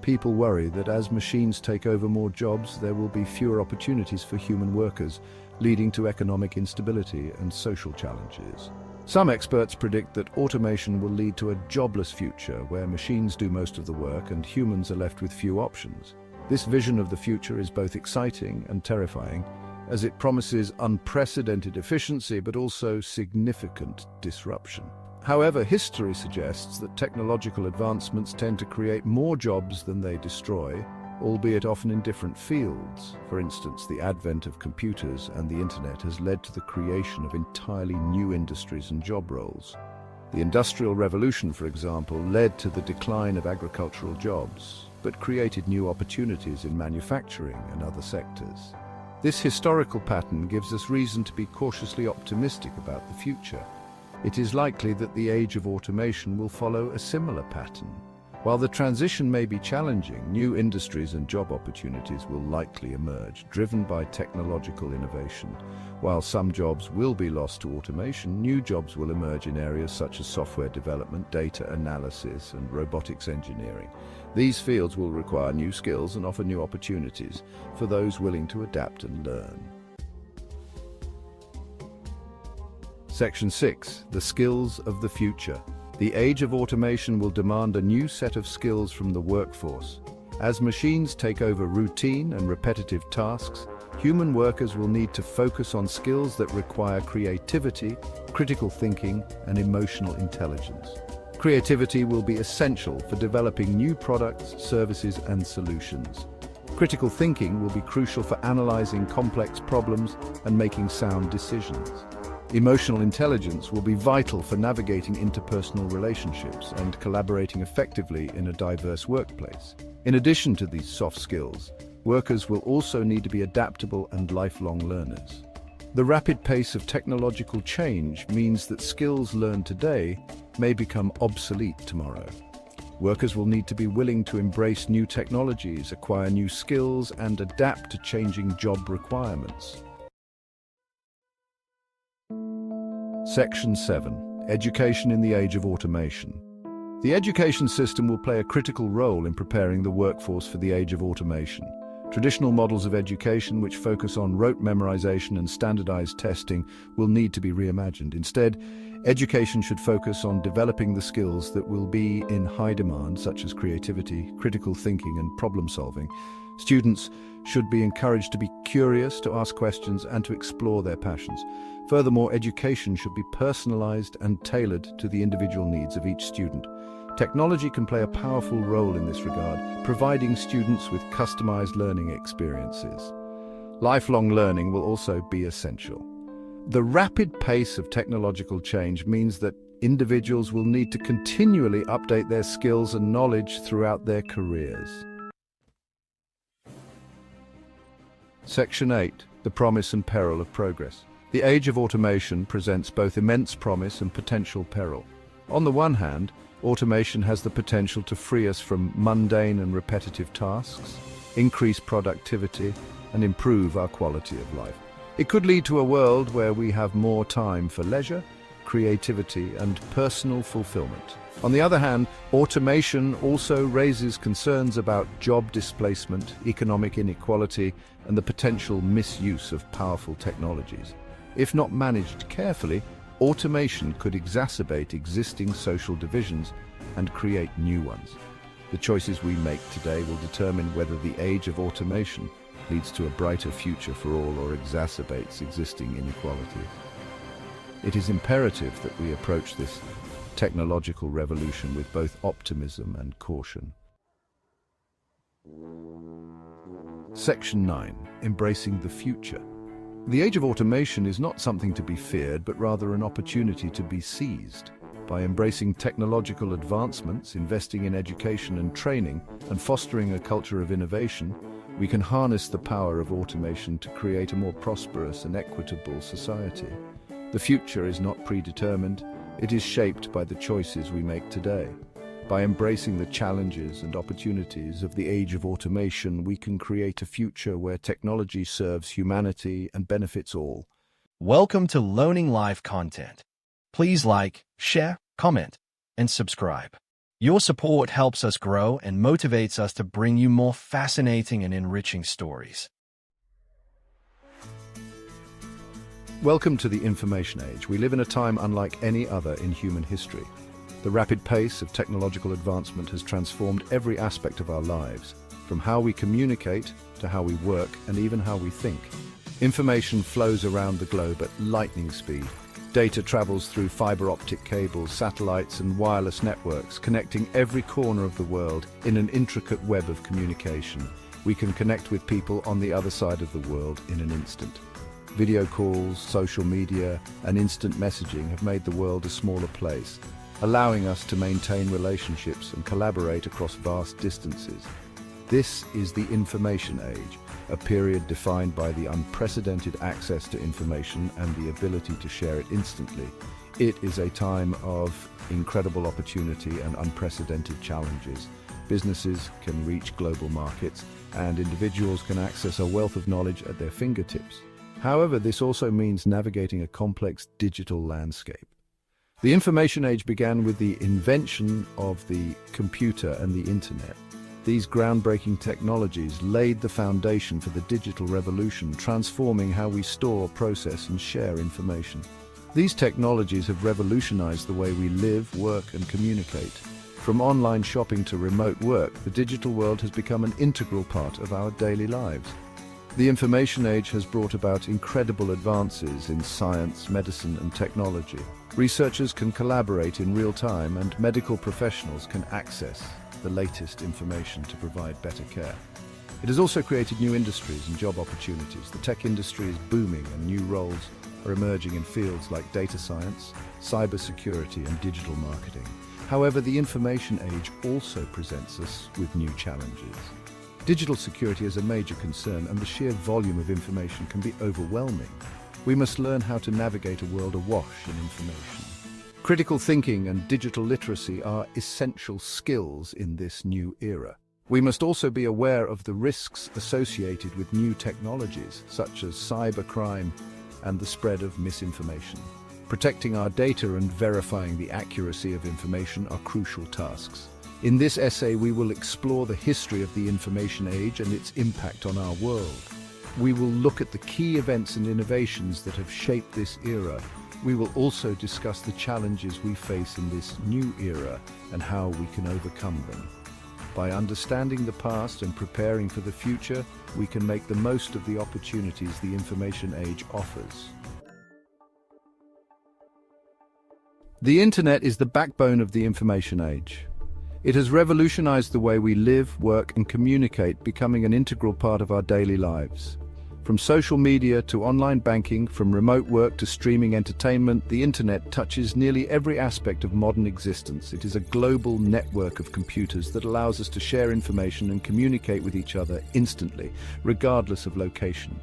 People worry that as machines take over more jobs, there will be fewer opportunities for human workers, leading to economic instability and social challenges. Some experts predict that automation will lead to a jobless future where machines do most of the work and humans are left with few options. This vision of the future is both exciting and terrifying, as it promises unprecedented efficiency but also significant disruption. However, history suggests that technological advancements tend to create more jobs than they destroy, albeit often in different fields. For instance, the advent of computers and the internet has led to the creation of entirely new industries and job roles. The Industrial Revolution, for example, led to the decline of agricultural jobs, but created new opportunities in manufacturing and other sectors. This historical pattern gives us reason to be cautiously optimistic about the future. It is likely that the age of automation will follow a similar pattern. While the transition may be challenging, new industries and job opportunities will likely emerge, driven by technological innovation. While some jobs will be lost to automation, new jobs will emerge in areas such as software development, data analysis, and robotics engineering. These fields will require new skills and offer new opportunities for those willing to adapt and learn. Section 6. The skills of the future. The age of automation will demand a new set of skills from the workforce. As machines take over routine and repetitive tasks, human workers will need to focus on skills that require creativity, critical thinking, and emotional intelligence. Creativity will be essential for developing new products, services, and solutions. Critical thinking will be crucial for analyzing complex problems and making sound decisions. Emotional intelligence will be vital for navigating interpersonal relationships and collaborating effectively in a diverse workplace. In addition to these soft skills, workers will also need to be adaptable and lifelong learners. The rapid pace of technological change means that skills learned today may become obsolete tomorrow. Workers will need to be willing to embrace new technologies, acquire new skills, and adapt to changing job requirements. Section 7. Education in the Age of Automation. The education system will play a critical role in preparing the workforce for the age of automation. Traditional models of education, which focus on rote memorization and standardized testing, will need to be reimagined. Instead, education should focus on developing the skills that will be in high demand, such as creativity, critical thinking, and problem solving. Students should be encouraged to be curious, to ask questions, and to explore their passions. Furthermore, education should be personalized and tailored to the individual needs of each student. Technology can play a powerful role in this regard, providing students with customized learning experiences. Lifelong learning will also be essential. The rapid pace of technological change means that individuals will need to continually update their skills and knowledge throughout their careers. Section 8. The promise and peril of progress. The age of automation presents both immense promise and potential peril. On the one hand, automation has the potential to free us from mundane and repetitive tasks, increase productivity, and improve our quality of life. It could lead to a world where we have more time for leisure, creativity, and personal fulfillment. On the other hand, automation also raises concerns about job displacement, economic inequality, and the potential misuse of powerful technologies. If not managed carefully, automation could exacerbate existing social divisions and create new ones. The choices we make today will determine whether the age of automation leads to a brighter future for all or exacerbates existing inequalities. It is imperative that we approach this technological revolution with both optimism and caution. Section 9. Embracing the future. The age of automation is not something to be feared, but rather an opportunity to be seized. By embracing technological advancements, investing in education and training, and fostering a culture of innovation, We can harness the power of automation to create a more prosperous and equitable society. The future is not predetermined, it is shaped by the choices we make today. By embracing the challenges and opportunities of the age of automation, we can create a future where technology serves humanity and benefits all. Welcome to Learning Life content. Please like, share, comment, and subscribe. Your support helps us grow and motivates us to bring you more fascinating and enriching stories. Welcome to the information age. We live in a time unlike any other in human history. The rapid pace of technological advancement has transformed every aspect of our lives, from how we communicate to how we work and even how we think. Information flows around the globe at lightning speed. Data travels through fiber optic cables, satellites, and wireless networks, connecting every corner of the world in an intricate web of communication. We can connect with people on the other side of the world in an instant. Video calls, social media, and instant messaging have made the world a smaller place, allowing us to maintain relationships and collaborate across vast distances. This is the information age, a period defined by the unprecedented access to information and the ability to share it instantly. It is a time of incredible opportunity and unprecedented challenges. Businesses can reach global markets, and individuals can access a wealth of knowledge at their fingertips. However, this also means navigating a complex digital landscape. The information age began with the invention of the computer and the internet. These groundbreaking technologies laid the foundation for the digital revolution, transforming how we store, process, and share information. These technologies have revolutionized the way we live, work, and communicate. From online shopping to remote work, the digital world has become an integral part of our daily lives. The information age has brought about incredible advances in science, medicine, and technology. Researchers can collaborate in real time, and medical professionals can access the latest information to provide better care. It has also created new industries and job opportunities. The tech industry is booming, and new roles are emerging in fields like data science, cybersecurity, and digital marketing. However, the information age also presents us with new challenges. Digital security is a major concern, and the sheer volume of information can be overwhelming. We must learn how to navigate a world awash in information. Critical thinking and digital literacy are essential skills in this new era. We must also be aware of the risks associated with new technologies, such as cybercrime and the spread of misinformation. Protecting our data and verifying the accuracy of information are crucial tasks. In this essay, we will explore the history of the information age and its impact on our world. We will look at the key events and innovations that have shaped this era. We will also discuss the challenges we face in this new era and how we can overcome them. By understanding the past and preparing for the future, we can make the most of the opportunities the information age offers. The internet is the backbone of the information age. It has revolutionized the way we live, work, and communicate, becoming an integral part of our daily lives. From social media to online banking, from remote work to streaming entertainment, the internet touches nearly every aspect of modern existence. It is a global network of computers that allows us to share information and communicate with each other instantly, regardless of location.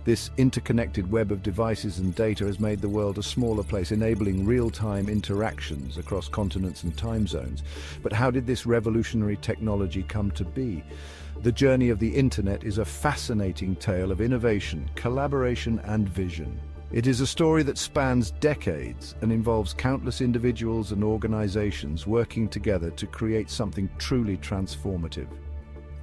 This interconnected web of devices and data has made the world a smaller place, enabling real-time interactions across continents and time zones. But how did this revolutionary technology come to be? The journey of the internet is a fascinating tale of innovation, collaboration, and vision. It is a story that spans decades and involves countless individuals and organizations working together to create something truly transformative.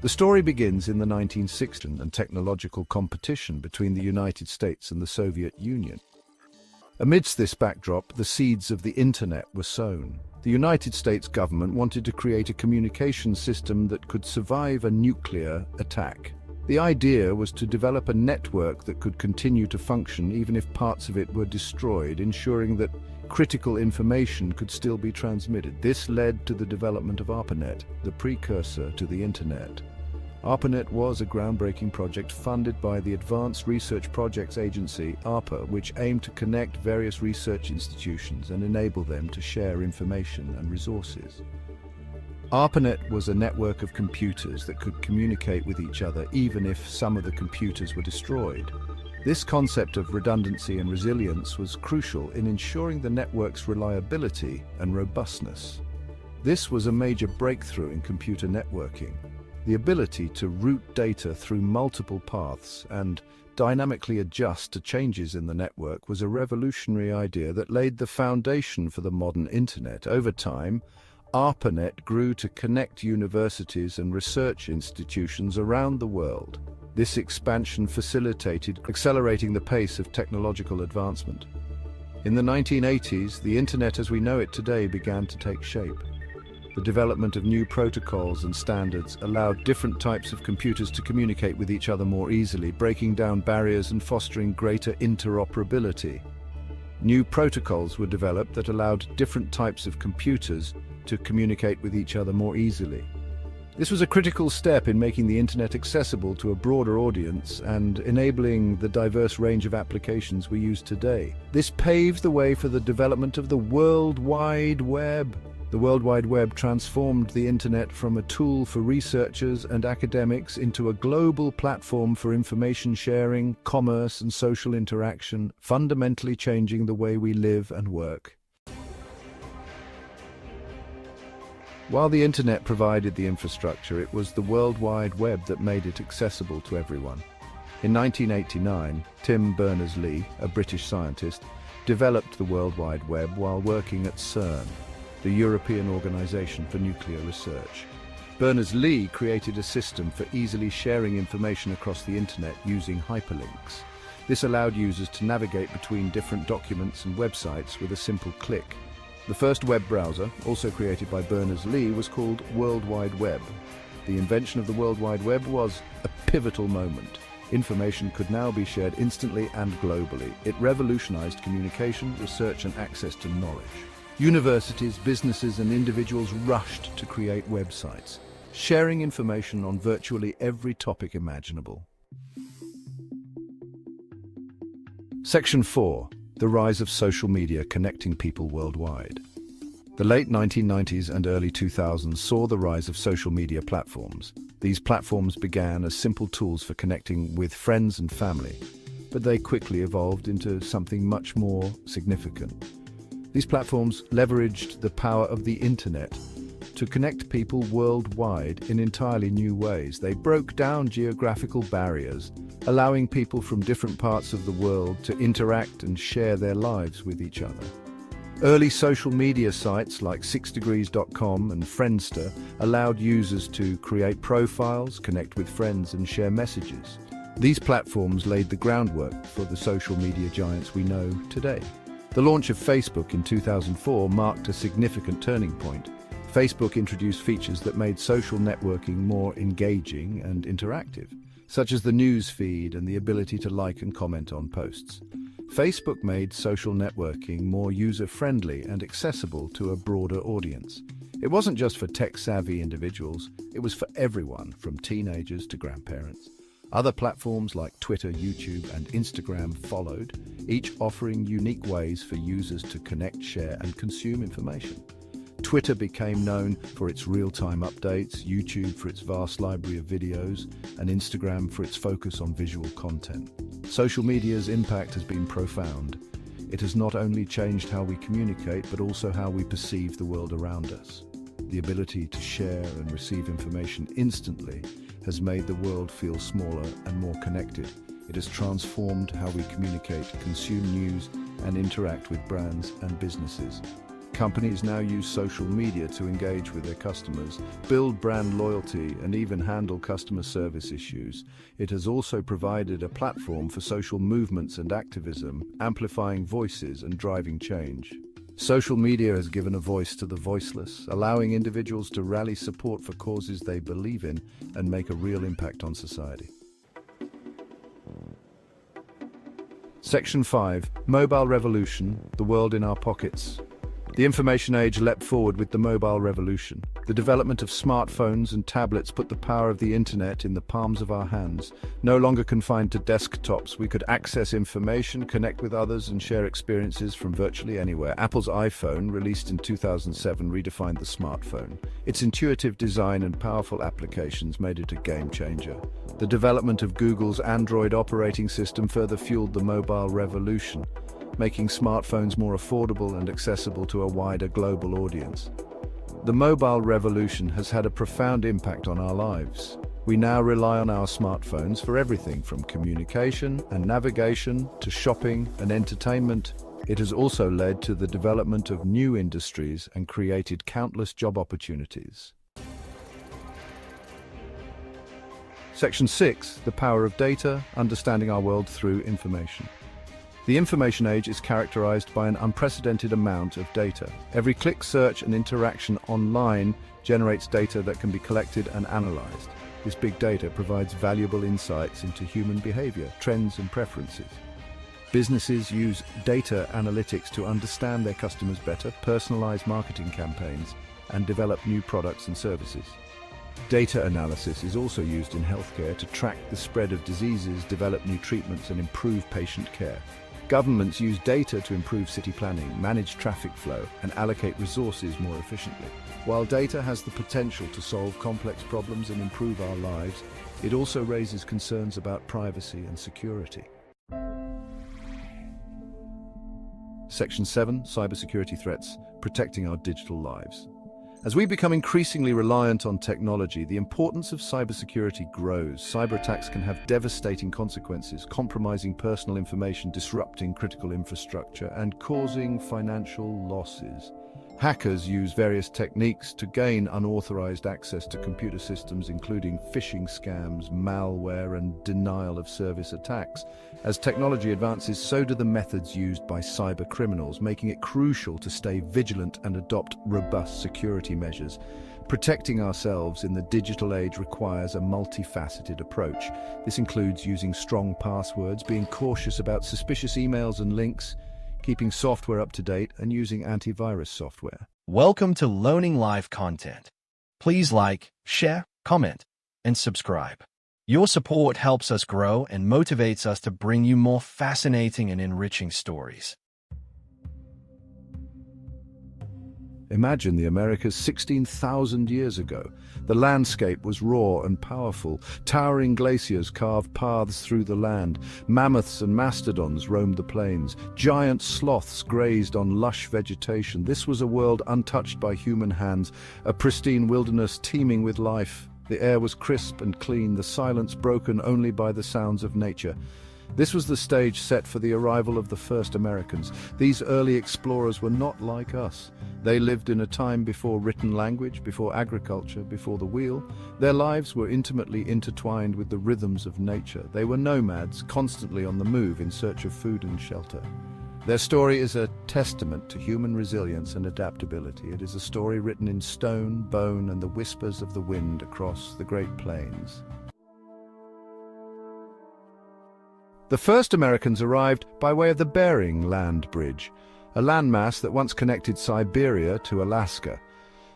The story begins in the 1960s and technological competition between the United States and the Soviet Union. Amidst this backdrop, the seeds of the internet were sown. The United States government wanted to create a communication system that could survive a nuclear attack. The idea was to develop a network that could continue to function even if parts of it were destroyed, ensuring that critical information could still be transmitted. This led to the development of ARPANET, the precursor to the internet. ARPANET was a groundbreaking project funded by the Advanced Research Projects Agency, ARPA, which aimed to connect various research institutions and enable them to share information and resources. ARPANET was a network of computers that could communicate with each other even if some of the computers were destroyed. This concept of redundancy and resilience was crucial in ensuring the network's reliability and robustness. This was a major breakthrough in computer networking. The ability to route data through multiple paths and dynamically adjust to changes in the network was a revolutionary idea that laid the foundation for the modern internet. Over time, ARPANET grew to connect universities and research institutions around the world. This expansion facilitated accelerating the pace of technological advancement. In the 1980s, the internet as we know it today began to take shape. The development of new protocols and standards allowed different types of computers to communicate with each other more easily, breaking down barriers and fostering greater interoperability. New protocols were developed that allowed different types of computers to communicate with each other more easily. This was a critical step in making the internet accessible to a broader audience and enabling the diverse range of applications we use today. This paved the way for the development of the World Wide Web. The World Wide Web transformed the internet from a tool for researchers and academics into a global platform for information sharing, commerce, and social interaction, fundamentally changing the way we live and work. While the internet provided the infrastructure, it was the World Wide Web that made it accessible to everyone. In 1989, Tim Berners-Lee, a British scientist, developed the World Wide Web while working at CERN, the European Organization for Nuclear Research. Berners-Lee created a system for easily sharing information across the internet using hyperlinks. This allowed users to navigate between different documents and websites with a simple click. The first web browser, also created by Berners-Lee, was called World Wide Web. The invention of the World Wide Web was a pivotal moment. Information could now be shared instantly and globally. It revolutionized communication, research, and access to knowledge. Universities, businesses, and individuals rushed to create websites, sharing information on virtually every topic imaginable. Section 4. The rise of social media connecting people worldwide. The late 1990s and early 2000s saw the rise of social media platforms. These platforms began as simple tools for connecting with friends and family, but they quickly evolved into something much more significant. These platforms leveraged the power of the internet to connect people worldwide in entirely new ways. They broke down geographical barriers, allowing people from different parts of the world to interact and share their lives with each other. Early social media sites like 6degrees.com and Friendster allowed users to create profiles, connect with friends, and share messages. These platforms laid the groundwork for the social media giants we know today. The launch of Facebook in 2004 marked a significant turning point. Facebook introduced features that made social networking more engaging and interactive, such as the news feed and the ability to like and comment on posts. Facebook made social networking more user-friendly and accessible to a broader audience. It wasn't just for tech-savvy individuals, it was for everyone, from teenagers to grandparents. Other platforms like Twitter, YouTube, and Instagram followed, each offering unique ways for users to connect, share, and consume information. Twitter became known for its real-time updates, YouTube for its vast library of videos, and Instagram for its focus on visual content. Social media's impact has been profound. It has not only changed how we communicate, but also how we perceive the world around us. The ability to share and receive information instantly has made the world feel smaller and more connected. It has transformed how we communicate, consume news, and interact with brands and businesses. Companies now use social media to engage with their customers, build brand loyalty, and even handle customer service issues. It has also provided a platform for social movements and activism, amplifying voices and driving change. Social media has given a voice to the voiceless, allowing individuals to rally support for causes they believe in and make a real impact on society. Section 5. Mobile Revolution, the world in our pockets. The information age leapt forward with the mobile revolution. The development of smartphones and tablets put the power of the internet in the palms of our hands. No longer confined to desktops, we could access information, connect with others, and share experiences from virtually anywhere. Apple's iPhone, released in 2007, redefined the smartphone. Its intuitive design and powerful applications made it a game changer. The development of Google's Android operating system further fueled the mobile revolution, making smartphones more affordable and accessible to a wider global audience. The mobile revolution has had a profound impact on our lives. We now rely on our smartphones for everything from communication and navigation to shopping and entertainment. It has also led to the development of new industries and created countless job opportunities. Section 6, the power of data, understanding our world through information. The information age is characterized by an unprecedented amount of data. Every click, search, and interaction online generates data that can be collected and analyzed. This big data provides valuable insights into human behavior, trends, and preferences. Businesses use data analytics to understand their customers better, personalize marketing campaigns, and develop new products and services. Data analysis is also used in healthcare to track the spread of diseases, develop new treatments, and improve patient care. Governments use data to improve city planning, manage traffic flow, and allocate resources more efficiently. While data has the potential to solve complex problems and improve our lives, it also raises concerns about privacy and security. Section 7, cybersecurity threats, protecting our digital lives. As we become increasingly reliant on technology, the importance of cybersecurity grows. Cyber attacks can have devastating consequences, compromising personal information, disrupting critical infrastructure, and causing financial losses. Hackers use various techniques to gain unauthorized access to computer systems, including phishing scams, malware, and denial-of-service attacks. As technology advances, so do the methods used by cyber criminals, making it crucial to stay vigilant and adopt robust security measures. Protecting ourselves in the digital age requires a multifaceted approach. This includes using strong passwords, being cautious about suspicious emails and links, keeping software up to date, and using antivirus software. Welcome to Learning Live content. Please like, share, comment, and subscribe. Your support helps us grow and motivates us to bring you more fascinating and enriching stories. Imagine the Americas 16,000 years ago. The landscape was raw and powerful. Towering glaciers carved paths through the land. Mammoths and mastodons roamed the plains. Giant sloths grazed on lush vegetation. This was a world untouched by human hands, a pristine wilderness teeming with life. The air was crisp and clean, the silence broken only by the sounds of nature. This was the stage set for the arrival of the first Americans. These early explorers were not like us. They lived in a time before written language, before agriculture, before the wheel. Their lives were intimately intertwined with the rhythms of nature. They were nomads, constantly on the move in search of food and shelter. Their story is a testament to human resilience and adaptability. It is a story written in stone, bone, and the whispers of the wind across the Great Plains. The first Americans arrived by way of the Bering Land Bridge, a landmass that once connected Siberia to Alaska.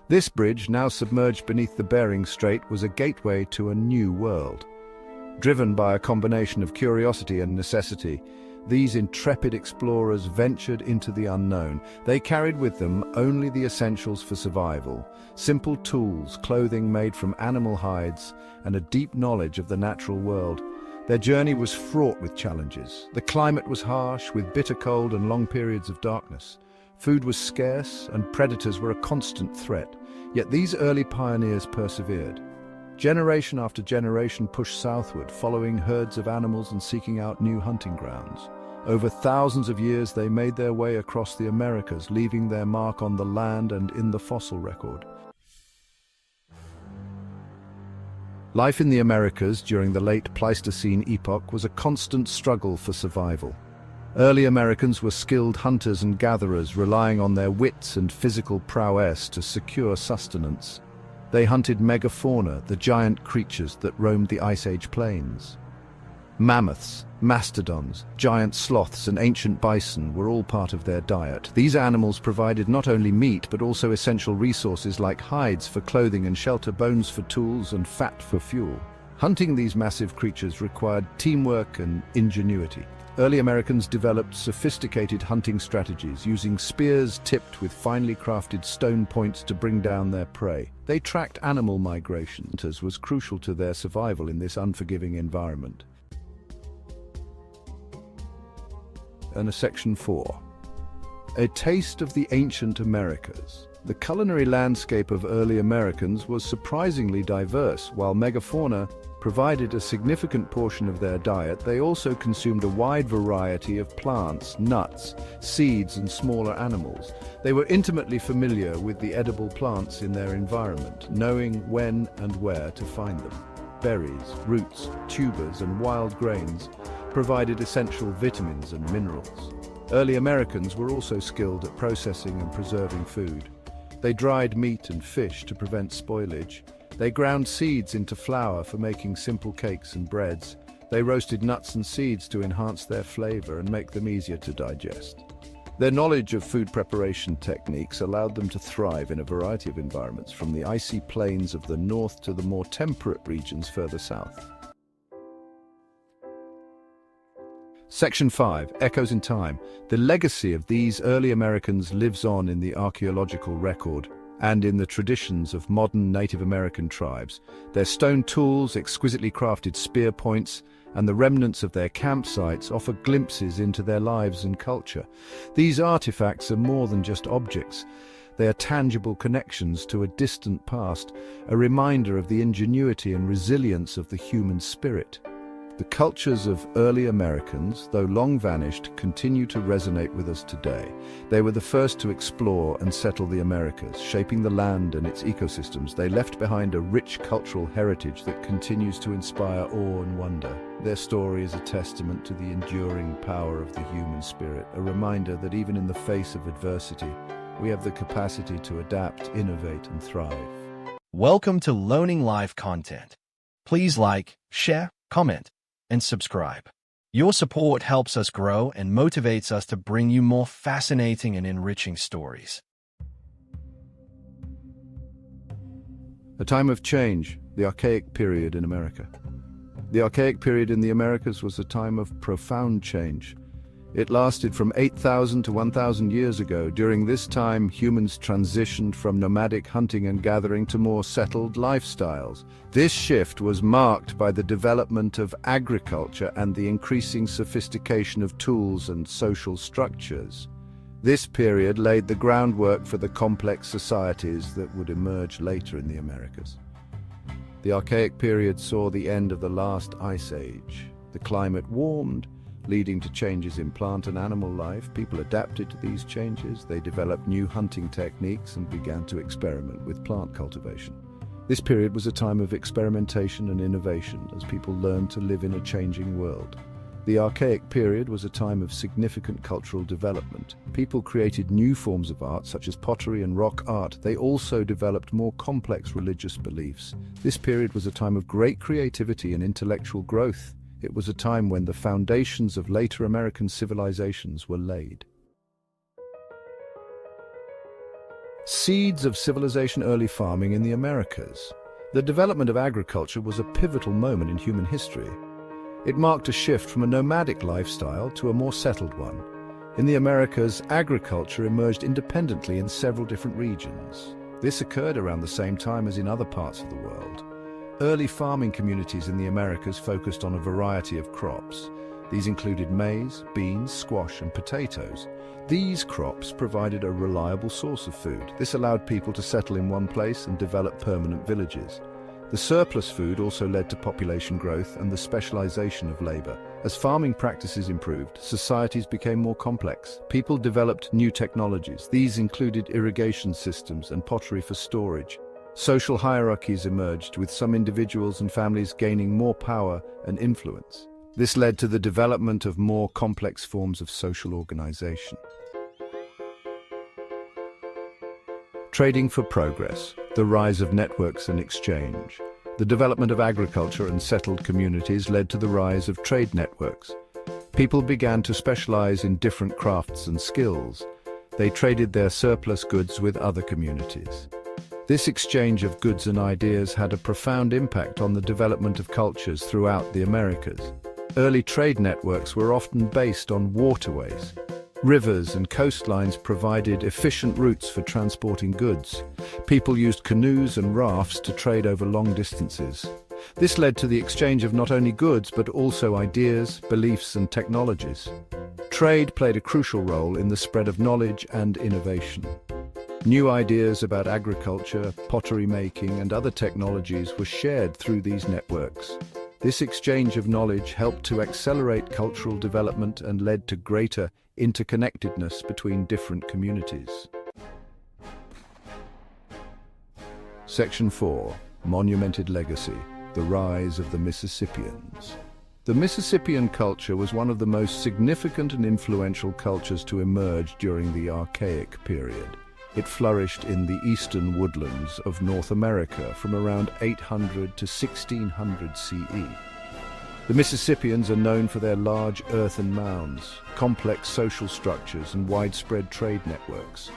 This bridge, now submerged beneath the Bering Strait, was a gateway to a new world. Driven by a combination of curiosity and necessity, these intrepid explorers ventured into the unknown. They carried with them only the essentials for survival: simple tools, clothing made from animal hides, and a deep knowledge of the natural world. Their journey was fraught with challenges. The climate was harsh, with bitter cold and long periods of darkness. Food was scarce, and predators were a constant threat. Yet these early pioneers persevered. Generation after generation pushed southward, following herds of animals and seeking out new hunting grounds. Over thousands of years, they made their way across the Americas, leaving their mark on the land and in the fossil record. Life in the Americas during the late Pleistocene epoch was a constant struggle for survival. Early Americans were skilled hunters and gatherers, relying on their wits and physical prowess to secure sustenance. They hunted megafauna, the giant creatures that roamed the Ice Age plains. Mammoths, Mastodons, giant sloths and ancient bison were all part of their diet. These animals provided not only meat but also essential resources like hides for clothing and shelter, bones for tools, and fat for fuel. Hunting these massive creatures required teamwork and ingenuity. Early Americans developed sophisticated hunting strategies, using spears tipped with finely crafted stone points to bring down their prey. They tracked animal migration, as was crucial to their survival in this unforgiving environment. And Section 4. A taste of the ancient Americas. The culinary landscape of early Americans was surprisingly diverse. While megafauna provided a significant portion of their diet, they also consumed a wide variety of plants, nuts, seeds, and smaller animals. They were intimately familiar with the edible plants in their environment, knowing when and where to find them. Berries, roots, tubers, and wild grains provided essential vitamins and minerals. Early Americans were also skilled at processing and preserving food. They dried meat and fish to prevent spoilage. They ground seeds into flour for making simple cakes and breads. They roasted nuts and seeds to enhance their flavor and make them easier to digest. Their knowledge of food preparation techniques allowed them to thrive in a variety of environments, from the icy plains of the north to the more temperate regions further south. Section 5. Echoes in Time. The legacy of these early Americans lives on in the archaeological record and in the traditions of modern Native American tribes. Their stone tools, exquisitely crafted spear points, and the remnants of their campsites offer glimpses into their lives and culture. These artifacts are more than just objects. They are tangible connections to a distant past, a reminder of the ingenuity and resilience of the human spirit. The cultures of early Americans, though long vanished, continue to resonate with us today. They were the first to explore and settle the Americas, shaping the land and its ecosystems. They left behind a rich cultural heritage that continues to inspire awe and wonder. Their story is a testament to the enduring power of the human spirit, a reminder that even in the face of adversity, we have the capacity to adapt, innovate, and thrive. Welcome to Learning Live content. Please like, share, comment, and subscribe. Your support helps us grow and motivates us to bring you more fascinating and enriching stories. A time of change, the Archaic Period in America. The Archaic Period in the Americas was a time of profound change. It lasted from 8,000 to 1,000 years ago. During this time, humans transitioned from nomadic hunting and gathering to more settled lifestyles. This shift was marked by the development of agriculture and the increasing sophistication of tools and social structures. This period laid the groundwork for the complex societies that would emerge later in the Americas. The Archaic Period saw the end of the last ice age. The climate warmed, leading to changes in plant and animal life. People adapted to these changes. They developed new hunting techniques and began to experiment with plant cultivation. This period was a time of experimentation and innovation as people learned to live in a changing world. The Archaic Period was a time of significant cultural development. People created new forms of art, such as pottery and rock art. They also developed more complex religious beliefs. This period was a time of great creativity and intellectual growth. It was a time when the foundations of later American civilizations were laid. Seeds of civilization: early farming in the Americas. The development of agriculture was a pivotal moment in human history. It marked a shift from a nomadic lifestyle to a more settled one. In the Americas, agriculture emerged independently in several different regions. This occurred around the same time as in other parts of the world. Early farming communities in the Americas focused on a variety of crops. These included maize, beans, squash, and potatoes. These crops provided a reliable source of food. This allowed people to settle in one place and develop permanent villages. The surplus food also led to population growth and the specialization of labor. As farming practices improved, societies became more complex. People developed new technologies. These included irrigation systems and pottery for storage. Social hierarchies emerged, with some individuals and families gaining more power and influence. This led to the development of more complex forms of social organization. Trading for progress, the rise of networks and exchange. The development of agriculture and settled communities led to the rise of trade networks. People began to specialize in different crafts and skills. They traded their surplus goods with other communities. This exchange of goods and ideas had a profound impact on the development of cultures throughout the Americas. Early trade networks were often based on waterways. Rivers and coastlines provided efficient routes for transporting goods. People used canoes and rafts to trade over long distances. This led to the exchange of not only goods but also ideas, beliefs, and technologies. Trade played a crucial role in the spread of knowledge and innovation. New ideas about agriculture, pottery making, and other technologies were shared through these networks. This exchange of knowledge helped to accelerate cultural development and led to greater interconnectedness between different communities. Section 4. Monumented Legacy: The Rise of the Mississippians. The Mississippian culture was one of the most significant and influential cultures to emerge during the Archaic period. It flourished in the eastern woodlands of North America from around 800 to 1600 CE. The Mississippians are known for their large earthen mounds, complex social structures, and widespread trade networks.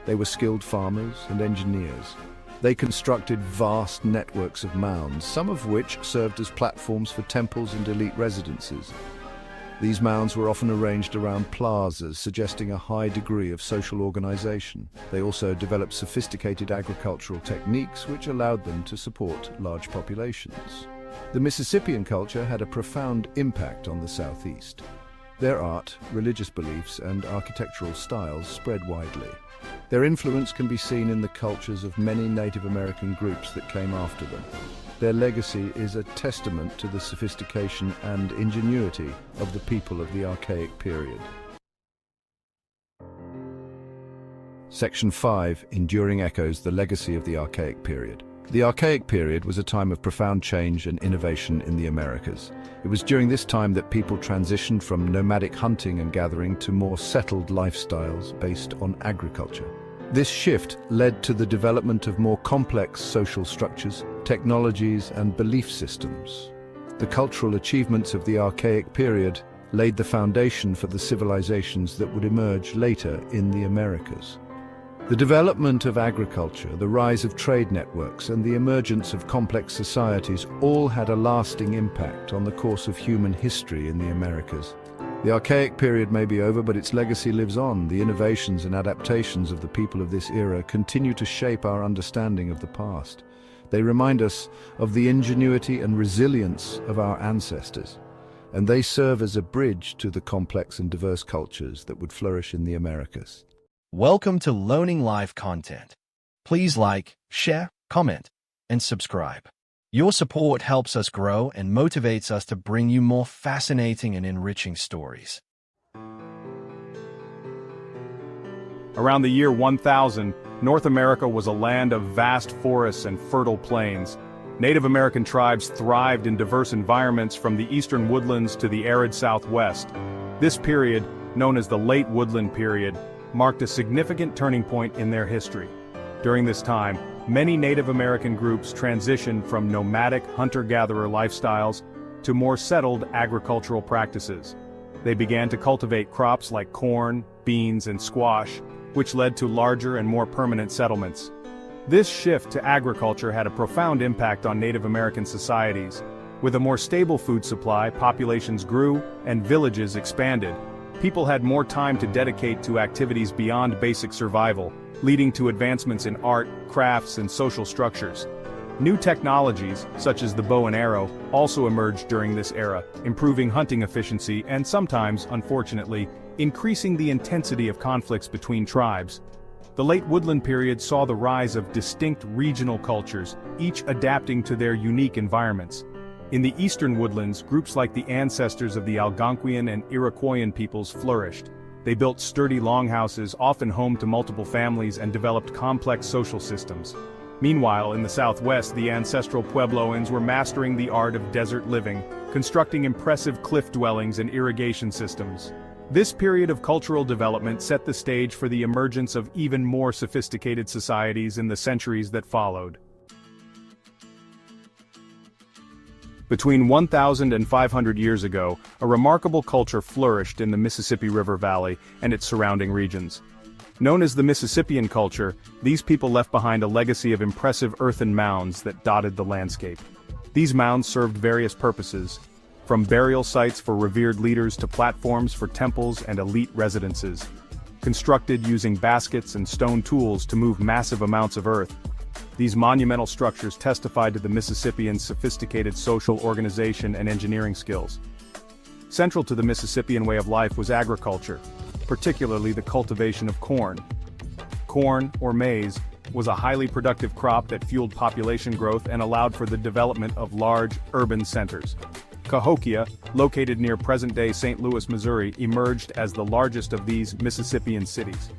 They were skilled farmers and engineers. They constructed vast networks of mounds, some of which served as platforms for temples and elite residences. These mounds were often arranged around plazas, suggesting a high degree of social organization. They also developed sophisticated agricultural techniques which allowed them to support large populations. The Mississippian culture had a profound impact on the Southeast. Their art, religious beliefs, and architectural styles spread widely. Their influence can be seen in the cultures of many Native American groups that came after them. Their legacy is a testament to the sophistication and ingenuity of the people of the Archaic period. Section 5. Enduring Echoes: The Legacy of the Archaic Period. The Archaic period was a time of profound change and innovation in the Americas. It was during this time that people transitioned from nomadic hunting and gathering to more settled lifestyles based on agriculture. This shift led to the development of more complex social structures, technologies, and belief systems. The cultural achievements of the Archaic period laid the foundation for the civilizations that would emerge later in the Americas. The development of agriculture, the rise of trade networks, and the emergence of complex societies all had a lasting impact on the course of human history in the Americas. The Archaic period may be over, but its legacy lives on. The innovations and adaptations of the people of this era continue to shape our understanding of the past. They remind us of the ingenuity and resilience of our ancestors, and they serve as a bridge to the complex and diverse cultures that would flourish in the Americas. Welcome to Learning Live content. Please like, share, comment, and subscribe. Your support helps us grow and motivates us to bring you more fascinating and enriching stories. Around the year 1000, North America was a land of vast forests and fertile plains. Native American tribes thrived in diverse environments from the eastern woodlands to the arid southwest. This period, known as the Late Woodland Period, marked a significant turning point in their history. During this time, many Native American groups transitioned from nomadic hunter-gatherer lifestyles to more settled agricultural practices. They began to cultivate crops like corn, beans, and squash, which led to larger and more permanent settlements. This shift to agriculture had a profound impact on Native American societies. With a more stable food supply, populations grew and villages expanded. People had more time to dedicate to activities beyond basic survival, leading to advancements in art, crafts, and social structures. New technologies, such as the bow and arrow, also emerged during this era, improving hunting efficiency and sometimes, unfortunately, increasing the intensity of conflicts between tribes. The Late Woodland Period saw the rise of distinct regional cultures, each adapting to their unique environments. In the eastern woodlands, groups like the ancestors of the Algonquian and Iroquoian peoples flourished. They built sturdy longhouses, often home to multiple families, and developed complex social systems. Meanwhile, in the southwest, the ancestral Puebloans were mastering the art of desert living, constructing impressive cliff dwellings and irrigation systems. This period of cultural development set the stage for the emergence of even more sophisticated societies in the centuries that followed. Between 1,000 and 500 years ago, a remarkable culture flourished in the Mississippi River Valley and its surrounding regions. Known as the Mississippian culture, these people left behind a legacy of impressive earthen mounds that dotted the landscape. These mounds served various purposes, from burial sites for revered leaders to platforms for temples and elite residences. Constructed using baskets and stone tools to move massive amounts of earth, these monumental structures testified to the Mississippians' sophisticated social organization and engineering skills. Central to the Mississippian way of life was agriculture, particularly the cultivation of corn. Corn, or maize, was a highly productive crop that fueled population growth and allowed for the development of large, urban centers. Cahokia, located near present-day St. Louis, Missouri, emerged as the largest of these Mississippian cities.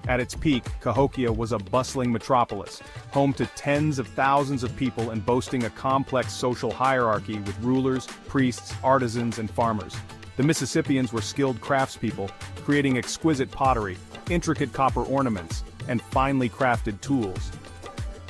At its peak, Cahokia was a bustling metropolis, home to tens of thousands of people and boasting a complex social hierarchy with rulers, priests, artisans, and farmers. The Mississippians were skilled craftspeople, creating exquisite pottery, intricate copper ornaments, and finely crafted tools.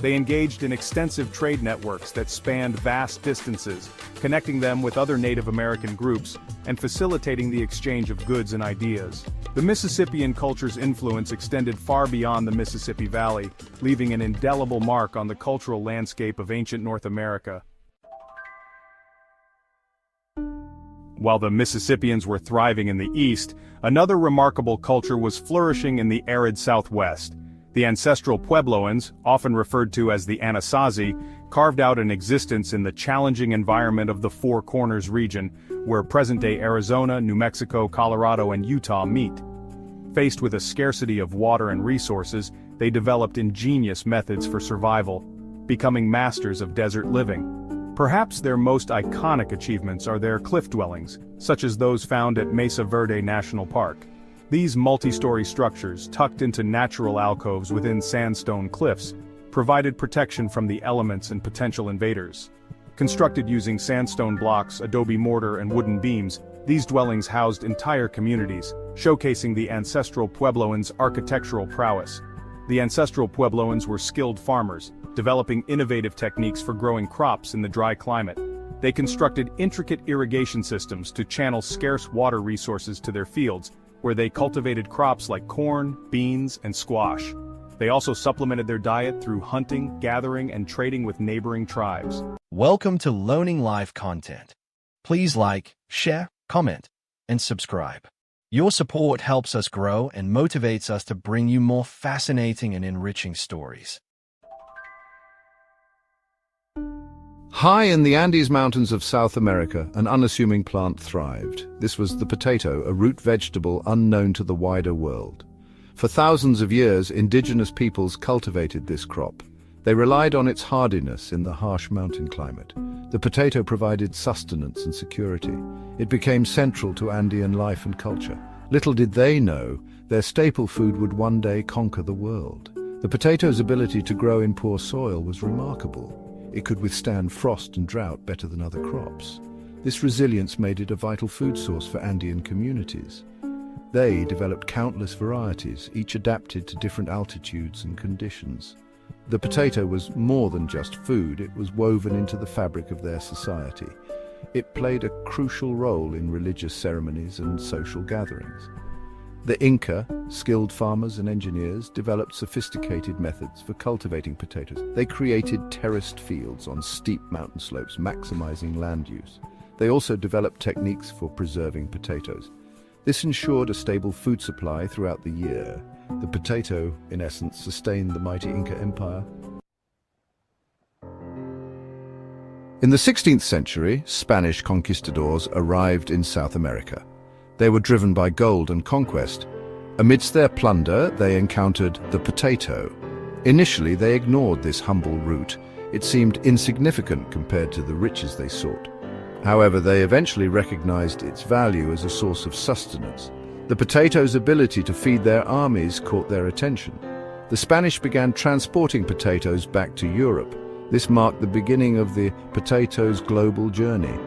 They engaged in extensive trade networks that spanned vast distances, connecting them with other Native American groups and facilitating the exchange of goods and ideas. The Mississippian culture's influence extended far beyond the Mississippi Valley, leaving an indelible mark on the cultural landscape of ancient North America. While the Mississippians were thriving in the east, another remarkable culture was flourishing in the arid southwest. The ancestral Puebloans, often referred to as the Anasazi, carved out an existence in the challenging environment of the Four Corners region, where present-day Arizona, New Mexico, Colorado, and Utah meet. Faced with a scarcity of water and resources, they developed ingenious methods for survival, becoming masters of desert living. Perhaps their most iconic achievements are their cliff dwellings, such as those found at Mesa Verde National Park. These multi-story structures, tucked into natural alcoves within sandstone cliffs, provided protection from the elements and potential invaders. Constructed using sandstone blocks, adobe mortar, and wooden beams, these dwellings housed entire communities, showcasing the ancestral Puebloans' architectural prowess. The ancestral Puebloans were skilled farmers, developing innovative techniques for growing crops in the dry climate. They constructed intricate irrigation systems to channel scarce water resources to their fields, where they cultivated crops like corn, beans, and squash. They also supplemented their diet through hunting, gathering, and trading with neighboring tribes. Welcome to Learning Life content. Please like, share, comment, and subscribe. Your support helps us grow and motivates us to bring you more fascinating and enriching stories. High in the Andes Mountains of South America, an unassuming plant thrived. This was the potato, a root vegetable unknown to the wider world. For thousands of years, indigenous peoples cultivated this crop. They relied on its hardiness in the harsh mountain climate. The potato provided sustenance and security. It became central to Andean life and culture. Little did they know, their staple food would one day conquer the world. The potato's ability to grow in poor soil was remarkable. It could withstand frost and drought better than other crops. This resilience made it a vital food source for Andean communities. They developed countless varieties, each adapted to different altitudes and conditions. The potato was more than just food, it was woven into the fabric of their society. It played a crucial role in religious ceremonies and social gatherings. The Inca, skilled farmers and engineers, developed sophisticated methods for cultivating potatoes. They created terraced fields on steep mountain slopes, maximizing land use. They also developed techniques for preserving potatoes. This ensured a stable food supply throughout the year. The potato, in essence, sustained the mighty Inca Empire. In the 16th century, Spanish conquistadors arrived in South America. They were driven by gold and conquest. Amidst their plunder, they encountered the potato. Initially, they ignored this humble root. It seemed insignificant compared to the riches they sought. However, they eventually recognized its value as a source of sustenance. The potato's ability to feed their armies caught their attention. The Spanish began transporting potatoes back to Europe. This marked the beginning of the potato's global journey.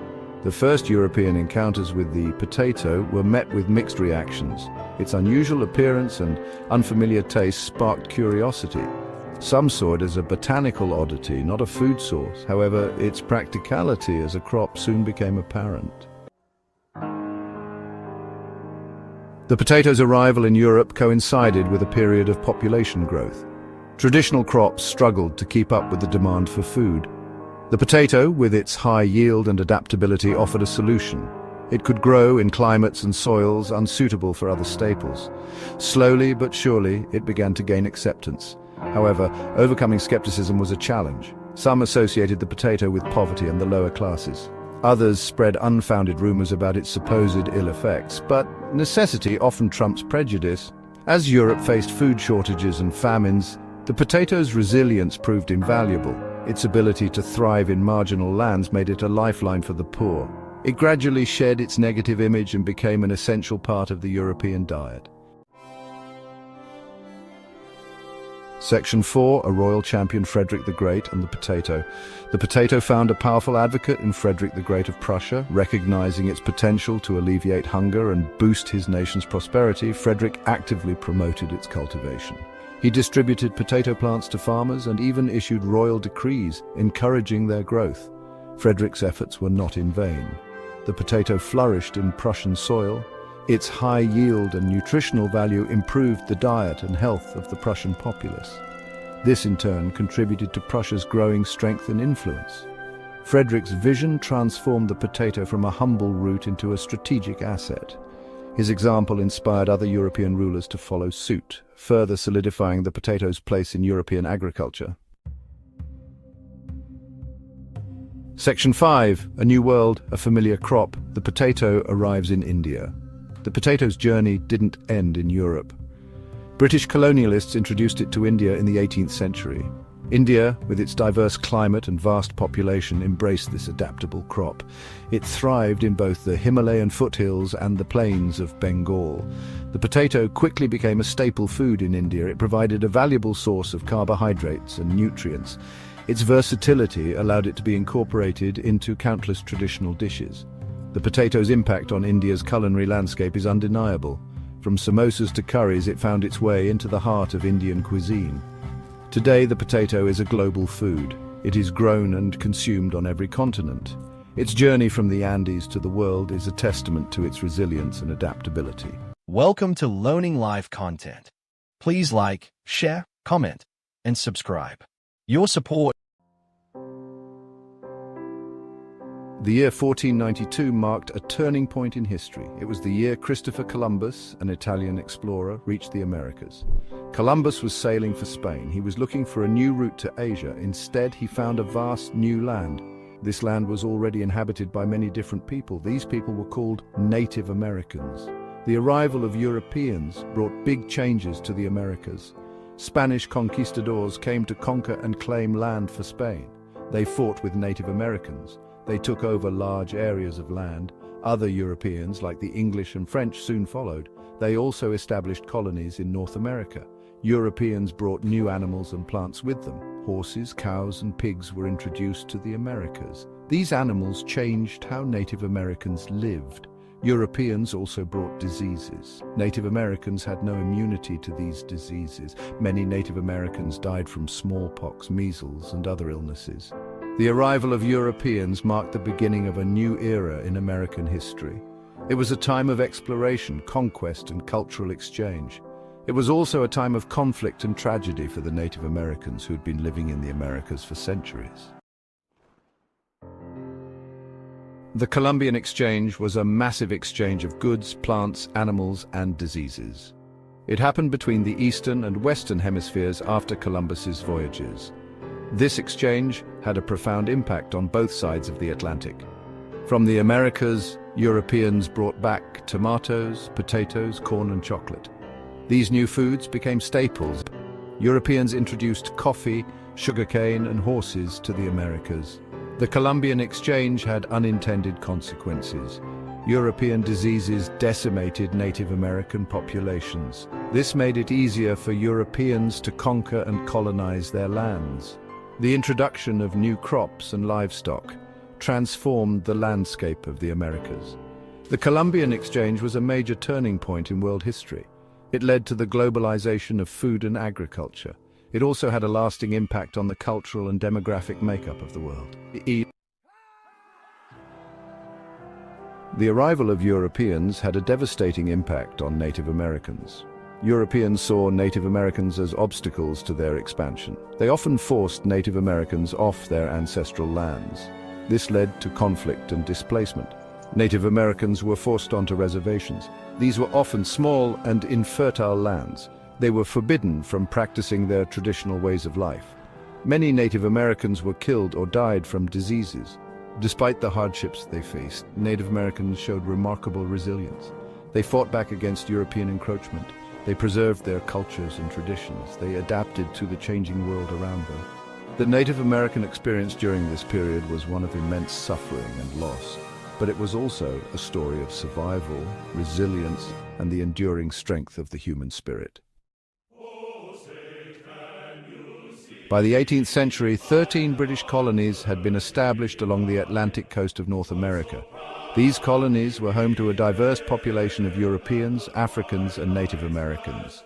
The first European encounters with the potato were met with mixed reactions. Its unusual appearance and unfamiliar taste sparked curiosity. Some saw it as a botanical oddity, not a food source. However, its practicality as a crop soon became apparent. The potato's arrival in Europe coincided with a period of population growth. Traditional crops struggled to keep up with the demand for food. The potato, with its high yield and adaptability, offered a solution. It could grow in climates and soils unsuitable for other staples. Slowly but surely, it began to gain acceptance. However, overcoming skepticism was a challenge. Some associated the potato with poverty and the lower classes. Others spread unfounded rumors about its supposed ill effects, but necessity often trumps prejudice. As Europe faced food shortages and famines, the potato's resilience proved invaluable. Its ability to thrive in marginal lands made it a lifeline for the poor. It gradually shed its negative image and became an essential part of the European diet. Section 4, a royal champion, Frederick the Great and the potato. The potato found a powerful advocate in Frederick the Great of Prussia. Recognizing its potential to alleviate hunger and boost his nation's prosperity, Frederick actively promoted its cultivation. He distributed potato plants to farmers and even issued royal decrees encouraging their growth. Frederick's efforts were not in vain. The potato flourished in Prussian soil. Its high yield and nutritional value improved the diet and health of the Prussian populace. This in turn contributed to Prussia's growing strength and influence. Frederick's vision transformed the potato from a humble root into a strategic asset. His example inspired other European rulers to follow suit, further solidifying the potato's place in European agriculture. Section 5, a new world, a familiar crop. The potato arrives in India. The potato's journey didn't end in Europe. British colonialists introduced it to India in the 18th century. India, with its diverse climate and vast population, embraced this adaptable crop. It thrived in both the Himalayan foothills and the plains of Bengal. The potato quickly became a staple food in India. It provided a valuable source of carbohydrates and nutrients. Its versatility allowed it to be incorporated into countless traditional dishes. The potato's impact on India's culinary landscape is undeniable. From samosas to curries, it found its way into the heart of Indian cuisine. Today, the potato is a global food. It is grown and consumed on every continent. Its journey from the Andes to the world is a testament to its resilience and adaptability. Welcome to Learning Life content. Please like, share, comment, and subscribe. Your support. The year 1492 marked a turning point in history. It was the year Christopher Columbus, an Italian explorer, reached the Americas. Columbus was sailing for Spain. He was looking for a new route to Asia. Instead, he found a vast new land. This land was already inhabited by many different people. These people were called Native Americans. The arrival of Europeans brought big changes to the Americas. Spanish conquistadors came to conquer and claim land for Spain. They fought with Native Americans. They took over large areas of land. Other Europeans, like the English and French, soon followed. They also established colonies in North America. Europeans brought new animals and plants with them. Horses, cows, and pigs were introduced to the Americas. These animals changed how Native Americans lived. Europeans also brought diseases. Native Americans had no immunity to these diseases. Many Native Americans died from smallpox, measles, and other illnesses. The arrival of Europeans marked the beginning of a new era in American history. It was a time of exploration, conquest, and cultural exchange. It was also a time of conflict and tragedy for the Native Americans who'd been living in the Americas for centuries. The Columbian Exchange was a massive exchange of goods, plants, animals, and diseases. It happened between the eastern and western hemispheres after Columbus's voyages. This exchange had a profound impact on both sides of the Atlantic. From the Americas, Europeans brought back tomatoes, potatoes, corn, and chocolate. These new foods became staples. Europeans introduced coffee, sugarcane, and horses to the Americas. The Columbian Exchange had unintended consequences. European diseases decimated Native American populations. This made it easier for Europeans to conquer and colonize their lands. The introduction of new crops and livestock transformed the landscape of the Americas. The Columbian Exchange was a major turning point in world history. It led to the globalization of food and agriculture. It also had a lasting impact on the cultural and demographic makeup of the world. The arrival of Europeans had a devastating impact on Native Americans. Europeans saw Native Americans as obstacles to their expansion. They often forced Native Americans off their ancestral lands. This led to conflict and displacement. Native Americans were forced onto reservations. These were often small and infertile lands. They were forbidden from practicing their traditional ways of life. Many Native Americans were killed or died from diseases. Despite the hardships they faced, Native Americans showed remarkable resilience. They fought back against European encroachment. They preserved their cultures and traditions. They adapted to the changing world around them. The Native American experience during this period was one of immense suffering and loss, but it was also a story of survival, resilience, and the enduring strength of the human spirit. By the 18th century, 13 British colonies had been established along the Atlantic coast of North America. These colonies were home to a diverse population of Europeans, Africans, and Native Americans.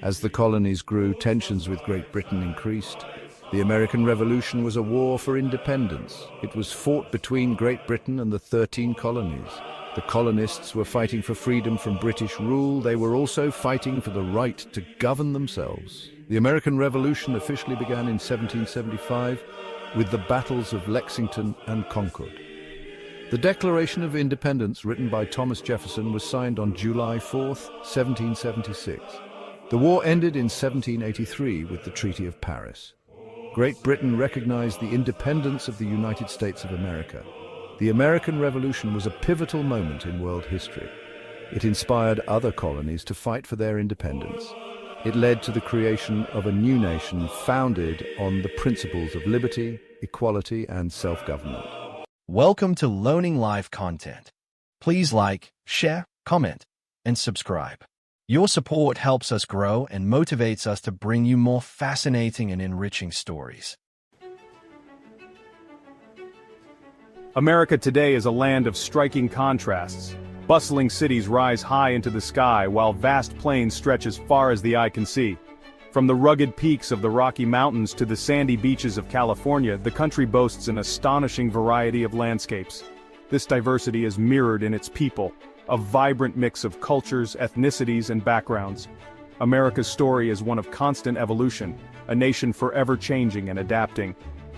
As the colonies grew, tensions with Great Britain increased. The American Revolution was a war for independence. It was fought between Great Britain and the 13 colonies. The colonists were fighting for freedom from British rule. They were also fighting for the right to govern themselves. The American Revolution officially began in 1775 with the battles of Lexington and Concord. The Declaration of Independence, written by Thomas Jefferson, was signed on July 4, 1776. The war ended in 1783 with the Treaty of Paris. Great Britain recognized the independence of the United States of America. The American Revolution was a pivotal moment in world history. It inspired other colonies to fight for their independence. It led to the creation of a new nation founded on the principles of liberty, equality, and self-government. Welcome to Learning Live content. Please like, share, comment, and subscribe. Your support helps us grow and motivates us to bring you more fascinating and enriching stories. America today is a land of striking contrasts. Bustling cities rise high into the sky while vast plains stretch as far as the eye can see. From the rugged peaks of the Rocky Mountains to the sandy beaches of California, the country boasts an astonishing variety of landscapes. This diversity is mirrored in its people, a vibrant mix of cultures, ethnicities, and backgrounds. America's story is one of constant evolution, a nation forever changing and adapting.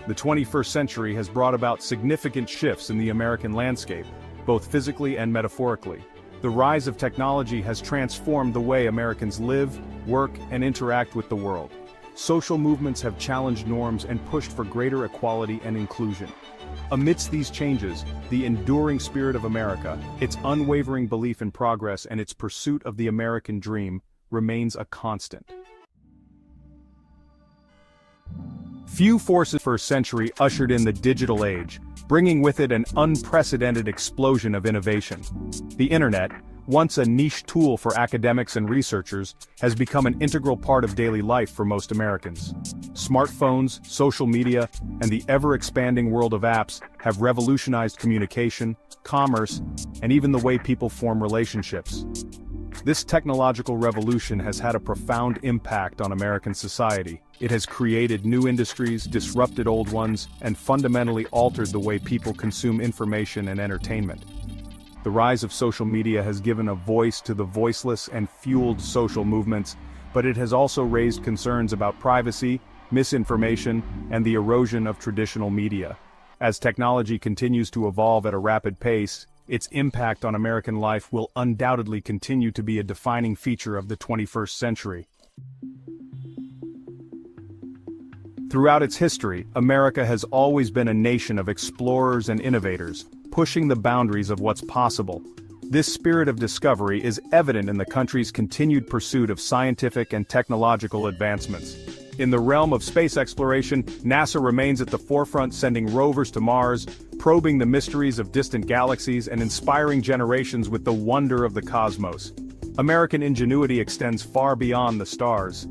The 21st century has brought about significant shifts in the American landscape, both physically and metaphorically. The rise of technology has transformed the way Americans live, work, and interact with the world. Social movements have challenged norms and pushed for greater equality and inclusion. Amidst these changes, the enduring spirit of America, its unwavering belief in progress and its pursuit of the American dream, remains a constant. Few forces of the first century ushered in the digital age, bringing with it an unprecedented explosion of innovation. The internet, once a niche tool for academics and researchers, has become an integral part of daily life for most Americans. Smartphones, social media, and the ever-expanding world of apps have revolutionized communication, commerce, and even the way people form relationships. This technological revolution has had a profound impact on American society. It has created new industries, disrupted old ones, and fundamentally altered the way people consume information and entertainment. The rise of social media has given a voice to the voiceless and fueled social movements, but it has also raised concerns about privacy, misinformation, and the erosion of traditional media. As technology continues to evolve at a rapid pace, its impact on American life will undoubtedly continue to be a defining feature of the 21st century. Throughout its history, America has always been a nation of explorers and innovators, pushing the boundaries of what's possible. This spirit of discovery is evident in the country's continued pursuit of scientific and technological advancements. In the realm of space exploration, NASA remains at the forefront, sending rovers to Mars, probing the mysteries of distant galaxies and inspiring generations with the wonder of the cosmos. American ingenuity extends far beyond the stars.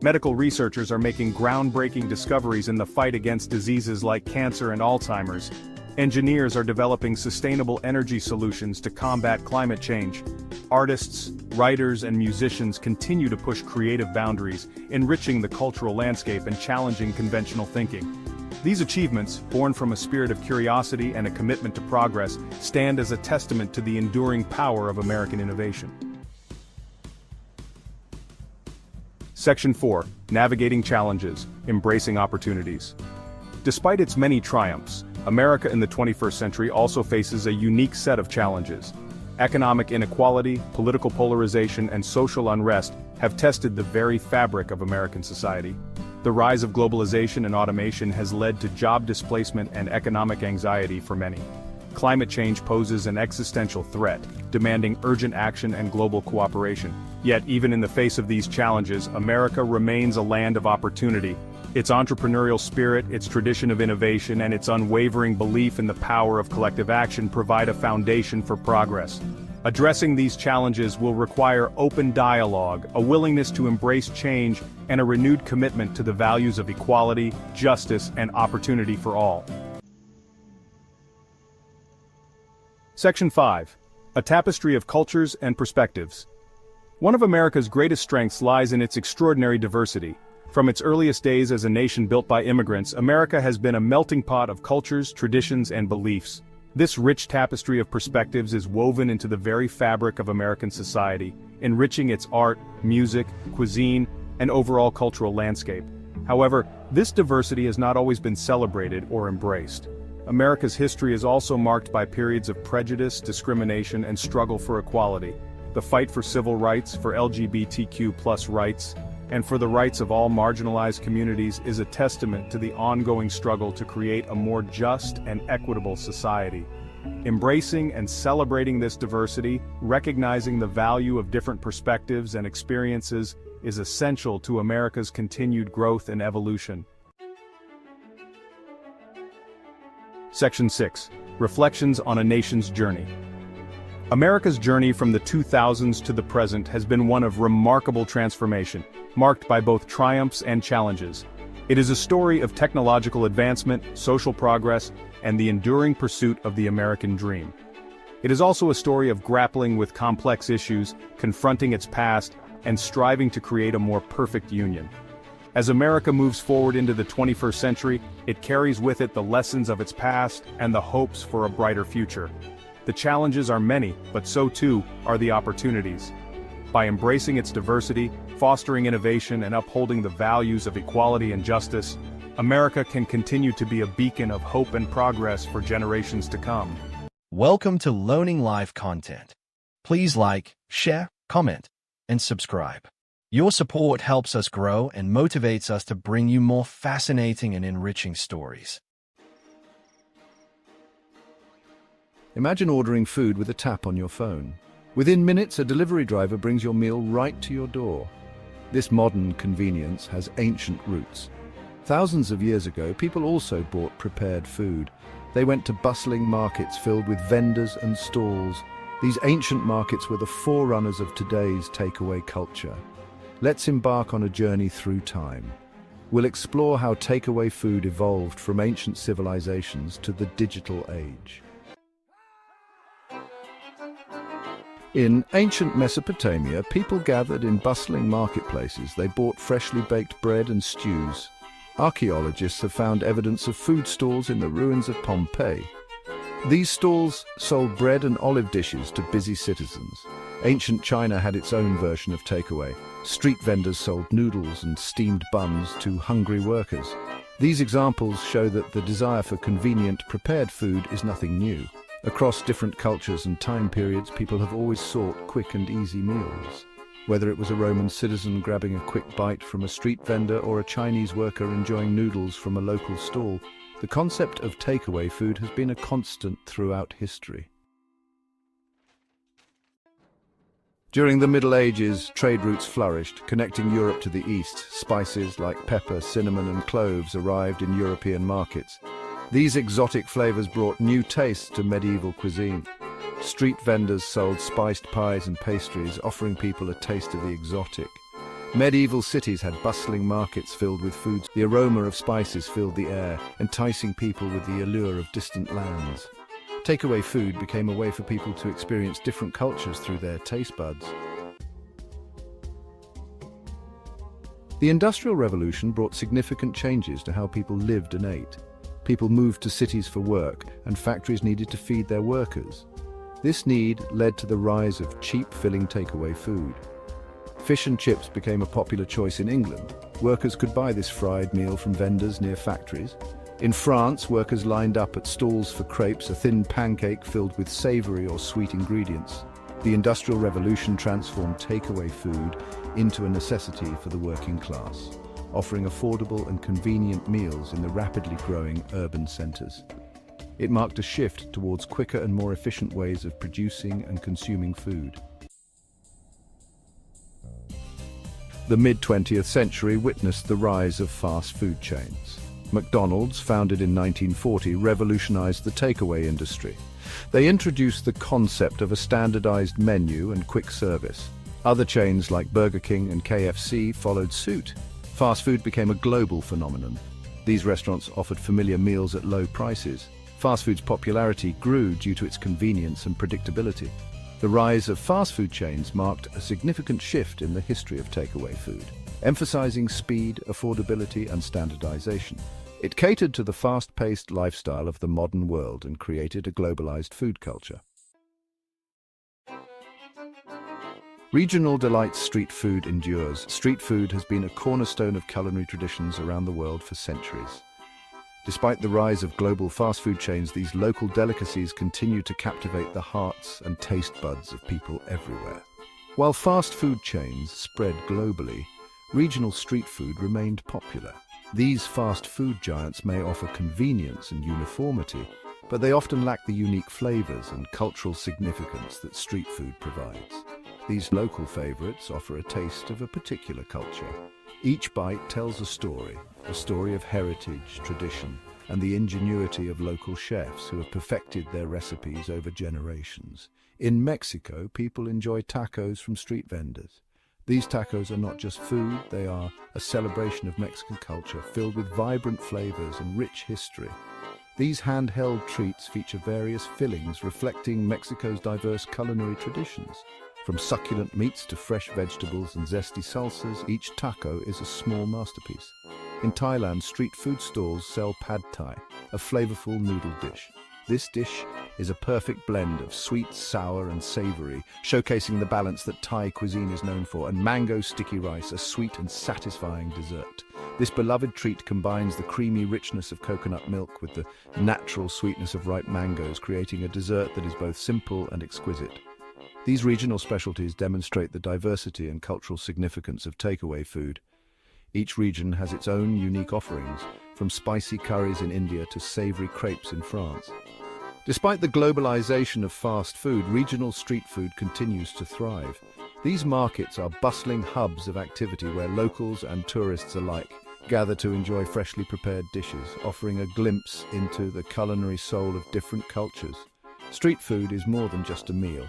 Medical researchers are making groundbreaking discoveries in the fight against diseases like cancer and Alzheimer's. Engineers are developing sustainable energy solutions to combat climate change. Artists, writers, and musicians continue to push creative boundaries, enriching the cultural landscape and challenging conventional thinking. These achievements, born from a spirit of curiosity and a commitment to progress, stand as a testament to the enduring power of American innovation. Section 4. Navigating Challenges, Embracing Opportunities. Despite its many triumphs, America in the 21st century also faces a unique set of challenges. Economic inequality, political polarization, and social unrest have tested the very fabric of American society. The rise of globalization and automation has led to job displacement and economic anxiety for many. Climate change poses an existential threat, demanding urgent action and global cooperation. Yet, even in the face of these challenges, America remains a land of opportunity. Its entrepreneurial spirit, its tradition of innovation, and its unwavering belief in the power of collective action provide a foundation for progress. Addressing these challenges will require open dialogue, a willingness to embrace change, and a renewed commitment to the values of equality, justice, and opportunity for all. Section 5. A Tapestry of Cultures and Perspectives. One of America's greatest strengths lies in its extraordinary diversity. From its earliest days as a nation built by immigrants, America has been a melting pot of cultures, traditions, and beliefs. This rich tapestry of perspectives is woven into the very fabric of American society, enriching its art, music, cuisine, and overall cultural landscape. However, this diversity has not always been celebrated or embraced. America's history is also marked by periods of prejudice, discrimination, and struggle for equality. The fight for civil rights, for LGBTQ+ rights, and for the rights of all marginalized communities is a testament to the ongoing struggle to create a more just and equitable society. Embracing and celebrating this diversity, recognizing the value of different perspectives and experiences, is essential to America's continued growth and evolution. Section 6. Reflections on a Nation's Journey. America's journey from the 2000s to the present has been one of remarkable transformation, marked by both triumphs and challenges. It is a story of technological advancement, social progress, and the enduring pursuit of the American dream. It is also a story of grappling with complex issues, confronting its past, and striving to create a more perfect union. As America moves forward into the 21st century, it carries with it the lessons of its past and the hopes for a brighter future. The challenges are many, but so too are the opportunities. By embracing its diversity, fostering innovation, and upholding the values of equality and justice, America can continue to be a beacon of hope and progress for generations to come. Welcome to Learning Live content. Please like, share, comment, and subscribe. Your support helps us grow and motivates us to bring you more fascinating and enriching stories. Imagine ordering food with a tap on your phone. Within minutes, a delivery driver brings your meal right to your door. This modern convenience has ancient roots. Thousands of years ago, people also bought prepared food. They went to bustling markets filled with vendors and stalls. These ancient markets were the forerunners of today's takeaway culture. Let's embark on a journey through time. We'll explore how takeaway food evolved from ancient civilizations to the digital age. In ancient Mesopotamia, people gathered in bustling marketplaces. They bought freshly baked bread and stews. Archaeologists have found evidence of food stalls in the ruins of Pompeii. These stalls sold bread and olive dishes to busy citizens. Ancient China had its own version of takeaway. Street vendors sold noodles and steamed buns to hungry workers. These examples show that the desire for convenient, prepared food is nothing new. Across different cultures and time periods, people have always sought quick and easy meals. Whether it was a Roman citizen grabbing a quick bite from a street vendor or a Chinese worker enjoying noodles from a local stall, the concept of takeaway food has been a constant throughout history. During the Middle Ages, trade routes flourished, connecting Europe to the East. Spices like pepper, cinnamon, and cloves arrived in European markets. These exotic flavors brought new tastes to medieval cuisine. Street vendors sold spiced pies and pastries, offering people a taste of the exotic. Medieval cities had bustling markets filled with foods. The aroma of spices filled the air, enticing people with the allure of distant lands. Takeaway food became a way for people to experience different cultures through their taste buds. The Industrial Revolution brought significant changes to how people lived and ate. People moved to cities for work, and factories needed to feed their workers. This need led to the rise of cheap-filling takeaway food. Fish and chips became a popular choice in England. Workers could buy this fried meal from vendors near factories. In France, workers lined up at stalls for crepes, a thin pancake filled with savory or sweet ingredients. The Industrial Revolution transformed takeaway food into a necessity for the working class, offering affordable and convenient meals in the rapidly growing urban centers. It marked a shift towards quicker and more efficient ways of producing and consuming food. The mid-20th century witnessed the rise of fast food chains. McDonald's, founded in 1940, revolutionized the takeaway industry. They introduced the concept of a standardized menu and quick service. Other chains like Burger King and KFC followed suit. Fast food became a global phenomenon. These restaurants offered familiar meals at low prices. Fast food's popularity grew due to its convenience and predictability. The rise of fast food chains marked a significant shift in the history of takeaway food, emphasizing speed, affordability, and standardization. It catered to the fast-paced lifestyle of the modern world and created a globalized food culture. Regional delights street food endures. Street food has been a cornerstone of culinary traditions around the world for centuries. Despite the rise of global fast food chains, these local delicacies continue to captivate the hearts and taste buds of people everywhere. While fast food chains spread globally, regional street food remained popular. These fast food giants may offer convenience and uniformity, but they often lack the unique flavors and cultural significance that street food provides. These local favorites offer a taste of a particular culture. Each bite tells a story of heritage, tradition, and the ingenuity of local chefs who have perfected their recipes over generations. In Mexico, people enjoy tacos from street vendors. These tacos are not just food, they are a celebration of Mexican culture filled with vibrant flavors and rich history. These handheld treats feature various fillings reflecting Mexico's diverse culinary traditions. From succulent meats to fresh vegetables and zesty salsas, each taco is a small masterpiece. In Thailand, street food stalls sell pad thai, a flavorful noodle dish. This dish is a perfect blend of sweet, sour, and savory, showcasing the balance that Thai cuisine is known for, and mango sticky rice, a sweet and satisfying dessert. This beloved treat combines the creamy richness of coconut milk with the natural sweetness of ripe mangoes, creating a dessert that is both simple and exquisite. These regional specialties demonstrate the diversity and cultural significance of takeaway food. Each region has its own unique offerings, from spicy curries in India to savory crepes in France. Despite the globalization of fast food, regional street food continues to thrive. These markets are bustling hubs of activity where locals and tourists alike gather to enjoy freshly prepared dishes, offering a glimpse into the culinary soul of different cultures. Street food is more than just a meal.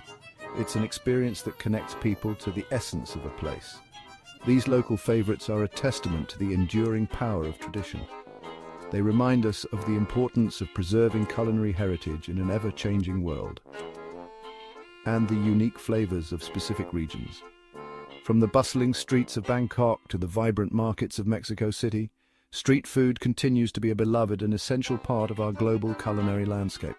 It's an experience that connects people to the essence of a place. These local favorites are a testament to the enduring power of tradition. They remind us of the importance of preserving culinary heritage in an ever-changing world, and the unique flavors of specific regions. From the bustling streets of Bangkok to the vibrant markets of Mexico City, street food continues to be a beloved and essential part of our global culinary landscape.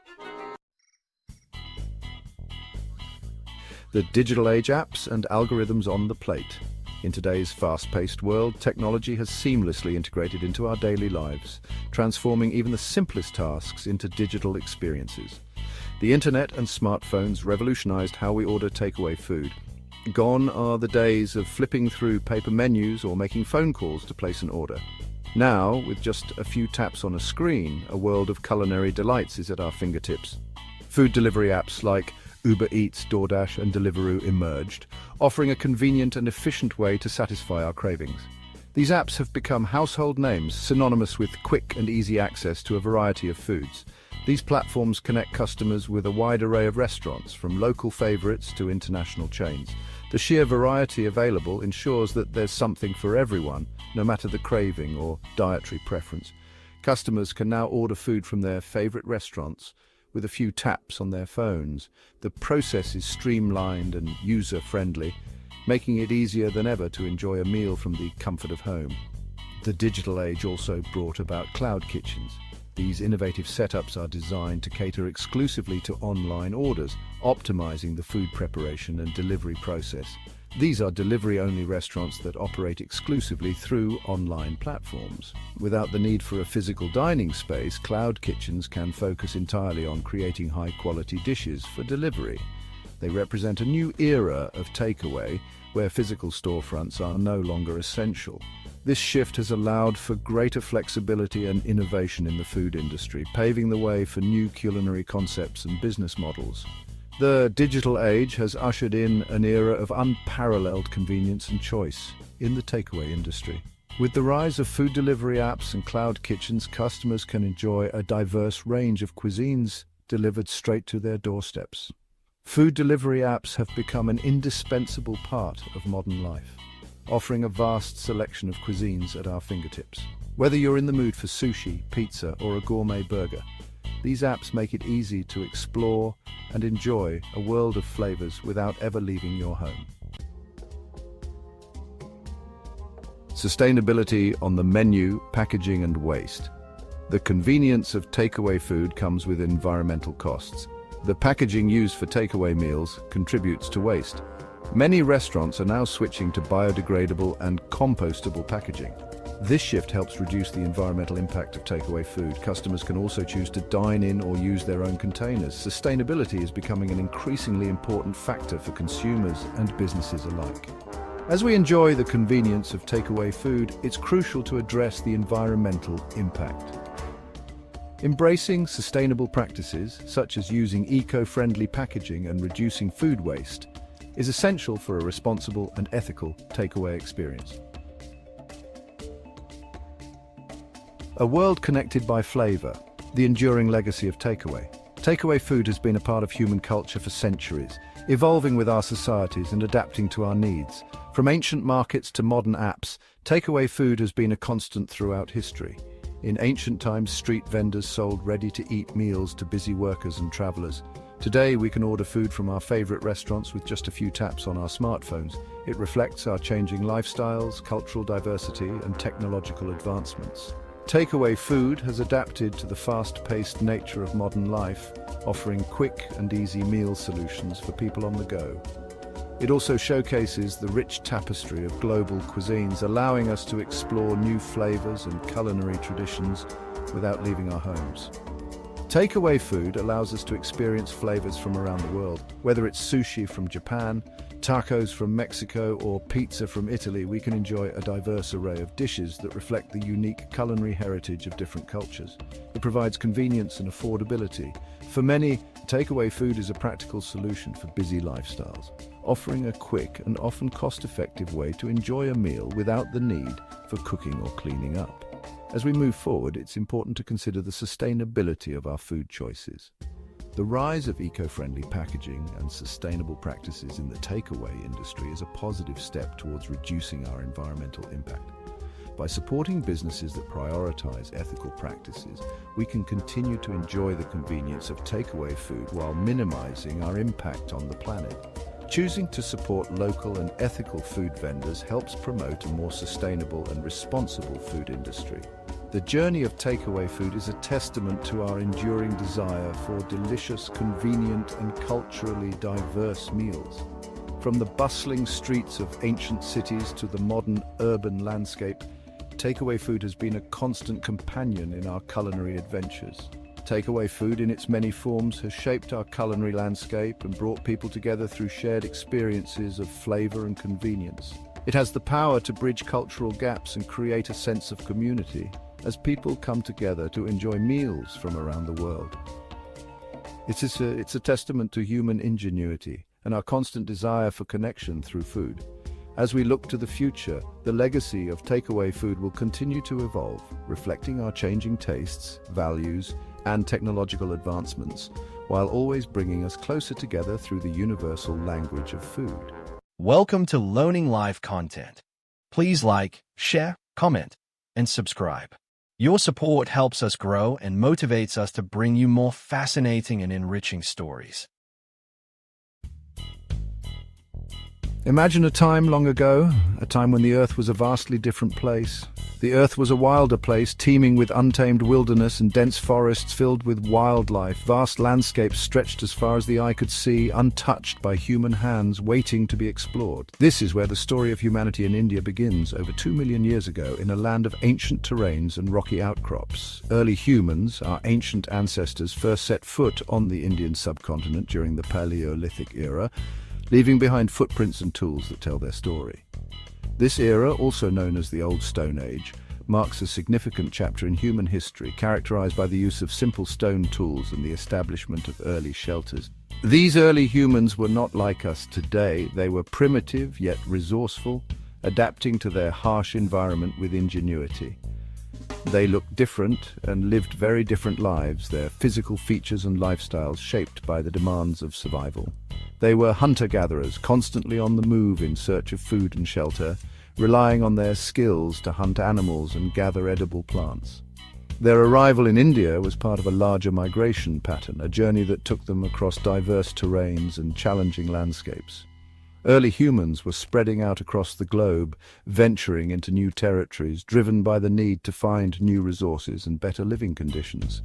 The digital age, apps and algorithms on the plate. In today's fast-paced world, technology has seamlessly integrated into our daily lives, transforming even the simplest tasks into digital experiences. The internet and smartphones revolutionized how we order takeaway food. Gone are the days of flipping through paper menus or making phone calls to place an order. Now, with just a few taps on a screen, a world of culinary delights is at our fingertips. Food delivery apps like Uber Eats, DoorDash and Deliveroo emerged, offering a convenient and efficient way to satisfy our cravings. These apps have become household names, synonymous with quick and easy access to a variety of foods. These platforms connect customers with a wide array of restaurants, from local favorites to international chains. The sheer variety available ensures that there's something for everyone, no matter the craving or dietary preference. Customers can now order food from their favorite restaurants with a few taps on their phones. The process is streamlined and user-friendly, making it easier than ever to enjoy a meal from the comfort of home. The digital age also brought about cloud kitchens. These innovative setups are designed to cater exclusively to online orders, optimizing the food preparation and delivery process. These are delivery-only restaurants that operate exclusively through online platforms. Without the need for a physical dining space, cloud kitchens can focus entirely on creating high-quality dishes for delivery. They represent a new era of takeaway, where physical storefronts are no longer essential. This shift has allowed for greater flexibility and innovation in the food industry, paving the way for new culinary concepts and business models. The digital age has ushered in an era of unparalleled convenience and choice in the takeaway industry. With the rise of food delivery apps and cloud kitchens, customers can enjoy a diverse range of cuisines delivered straight to their doorsteps. Food delivery apps have become an indispensable part of modern life, offering a vast selection of cuisines at our fingertips. Whether you're in the mood for sushi, pizza, or a gourmet burger, these apps make it easy to explore and enjoy a world of flavors without ever leaving your home. Sustainability on the menu, packaging, and waste. The convenience of takeaway food comes with environmental costs. The packaging used for takeaway meals contributes to waste. Many restaurants are now switching to biodegradable and compostable packaging. This shift helps reduce the environmental impact of takeaway food. Customers can also choose to dine in or use their own containers. Sustainability is becoming an increasingly important factor for consumers and businesses alike. As we enjoy the convenience of takeaway food, it's crucial to address the environmental impact. Embracing sustainable practices, such as using eco-friendly packaging and reducing food waste, is essential for a responsible and ethical takeaway experience. A world connected by flavor, the enduring legacy of takeaway. Takeaway food has been a part of human culture for centuries, evolving with our societies and adapting to our needs. From ancient markets to modern apps, takeaway food has been a constant throughout history. In ancient times, street vendors sold ready-to-eat meals to busy workers and travelers. Today, we can order food from our favorite restaurants with just a few taps on our smartphones. It reflects our changing lifestyles, cultural diversity, and technological advancements. Takeaway food has adapted to the fast-paced nature of modern life, offering quick and easy meal solutions for people on the go. It also showcases the rich tapestry of global cuisines, allowing us to explore new flavors and culinary traditions without leaving our homes. Takeaway food allows us to experience flavors from around the world. Whether it's sushi from Japan, tacos from Mexico, or pizza from Italy, we can enjoy a diverse array of dishes that reflect the unique culinary heritage of different cultures. It provides convenience and affordability. For many, takeaway food is a practical solution for busy lifestyles, offering a quick and often cost-effective way to enjoy a meal without the need for cooking or cleaning up. As we move forward, it's important to consider the sustainability of our food choices. The rise of eco-friendly packaging and sustainable practices in the takeaway industry is a positive step towards reducing our environmental impact. By supporting businesses that prioritize ethical practices, we can continue to enjoy the convenience of takeaway food while minimizing our impact on the planet. Choosing to support local and ethical food vendors helps promote a more sustainable and responsible food industry. The journey of takeaway food is a testament to our enduring desire for delicious, convenient, and culturally diverse meals. From the bustling streets of ancient cities to the modern urban landscape, takeaway food has been a constant companion in our culinary adventures. Takeaway food in its many forms has shaped our culinary landscape and brought people together through shared experiences of flavor and convenience. It has the power to bridge cultural gaps and create a sense of community as people come together to enjoy meals from around the world. It's a testament to human ingenuity and our constant desire for connection through food. As we look to the future, the legacy of takeaway food will continue to evolve, reflecting our changing tastes, values, and technological advancements, while always bringing us closer together through the universal language of food. Welcome to Learning Live content. Please like, share, comment, and subscribe. Your support helps us grow and motivates us to bring you more fascinating and enriching stories. Imagine a time long ago, a time when the Earth was a vastly different place. The Earth was a wilder place, teeming with untamed wilderness and dense forests filled with wildlife, vast landscapes stretched as far as the eye could see, untouched by human hands, waiting to be explored. This is where the story of humanity in India begins, over 2 million years ago, in a land of ancient terrains and rocky outcrops. Early humans, our ancient ancestors, first set foot on the Indian subcontinent during the Paleolithic era, leaving behind footprints and tools that tell their story. This era, also known as the Old Stone Age, marks a significant chapter in human history, characterized by the use of simple stone tools and the establishment of early shelters. These early humans were not like us today. They were primitive yet resourceful, adapting to their harsh environment with ingenuity. They looked different and lived very different lives, their physical features and lifestyles shaped by the demands of survival. They were hunter-gatherers, constantly on the move in search of food and shelter, relying on their skills to hunt animals and gather edible plants. Their arrival in India was part of a larger migration pattern, a journey that took them across diverse terrains and challenging landscapes. Early humans were spreading out across the globe, venturing into new territories, driven by the need to find new resources and better living conditions.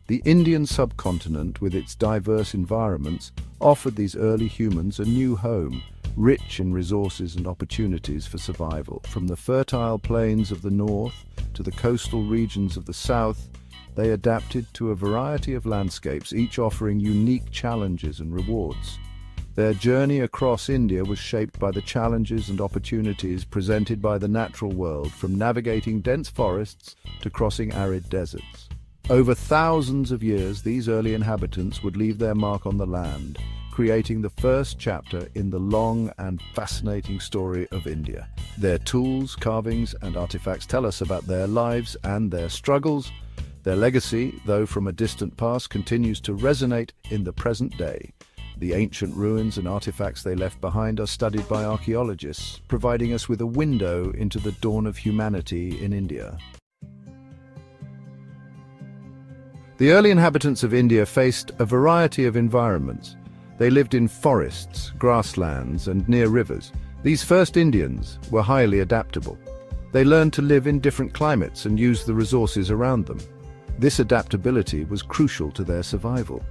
The Indian subcontinent, with its diverse environments, offered these early humans a new home, rich in resources and opportunities for survival. From the fertile plains of the north to the coastal regions of the south, they adapted to a variety of landscapes, each offering unique challenges and rewards. Their journey across India was shaped by the challenges and opportunities presented by the natural world, from navigating dense forests to crossing arid deserts. Over thousands of years, these early inhabitants would leave their mark on the land, creating the first chapter in the long and fascinating story of India. Their tools, carvings, and artifacts tell us about their lives and their struggles. Their legacy, though from a distant past, continues to resonate in the present day. The ancient ruins and artifacts they left behind are studied by archaeologists, providing us with a window into the dawn of humanity in India. The early inhabitants of India faced a variety of environments. They lived in forests, grasslands, and near rivers. These first Indians were highly adaptable. They learned to live in different climates and use the resources around them. This adaptability was crucial to their survival.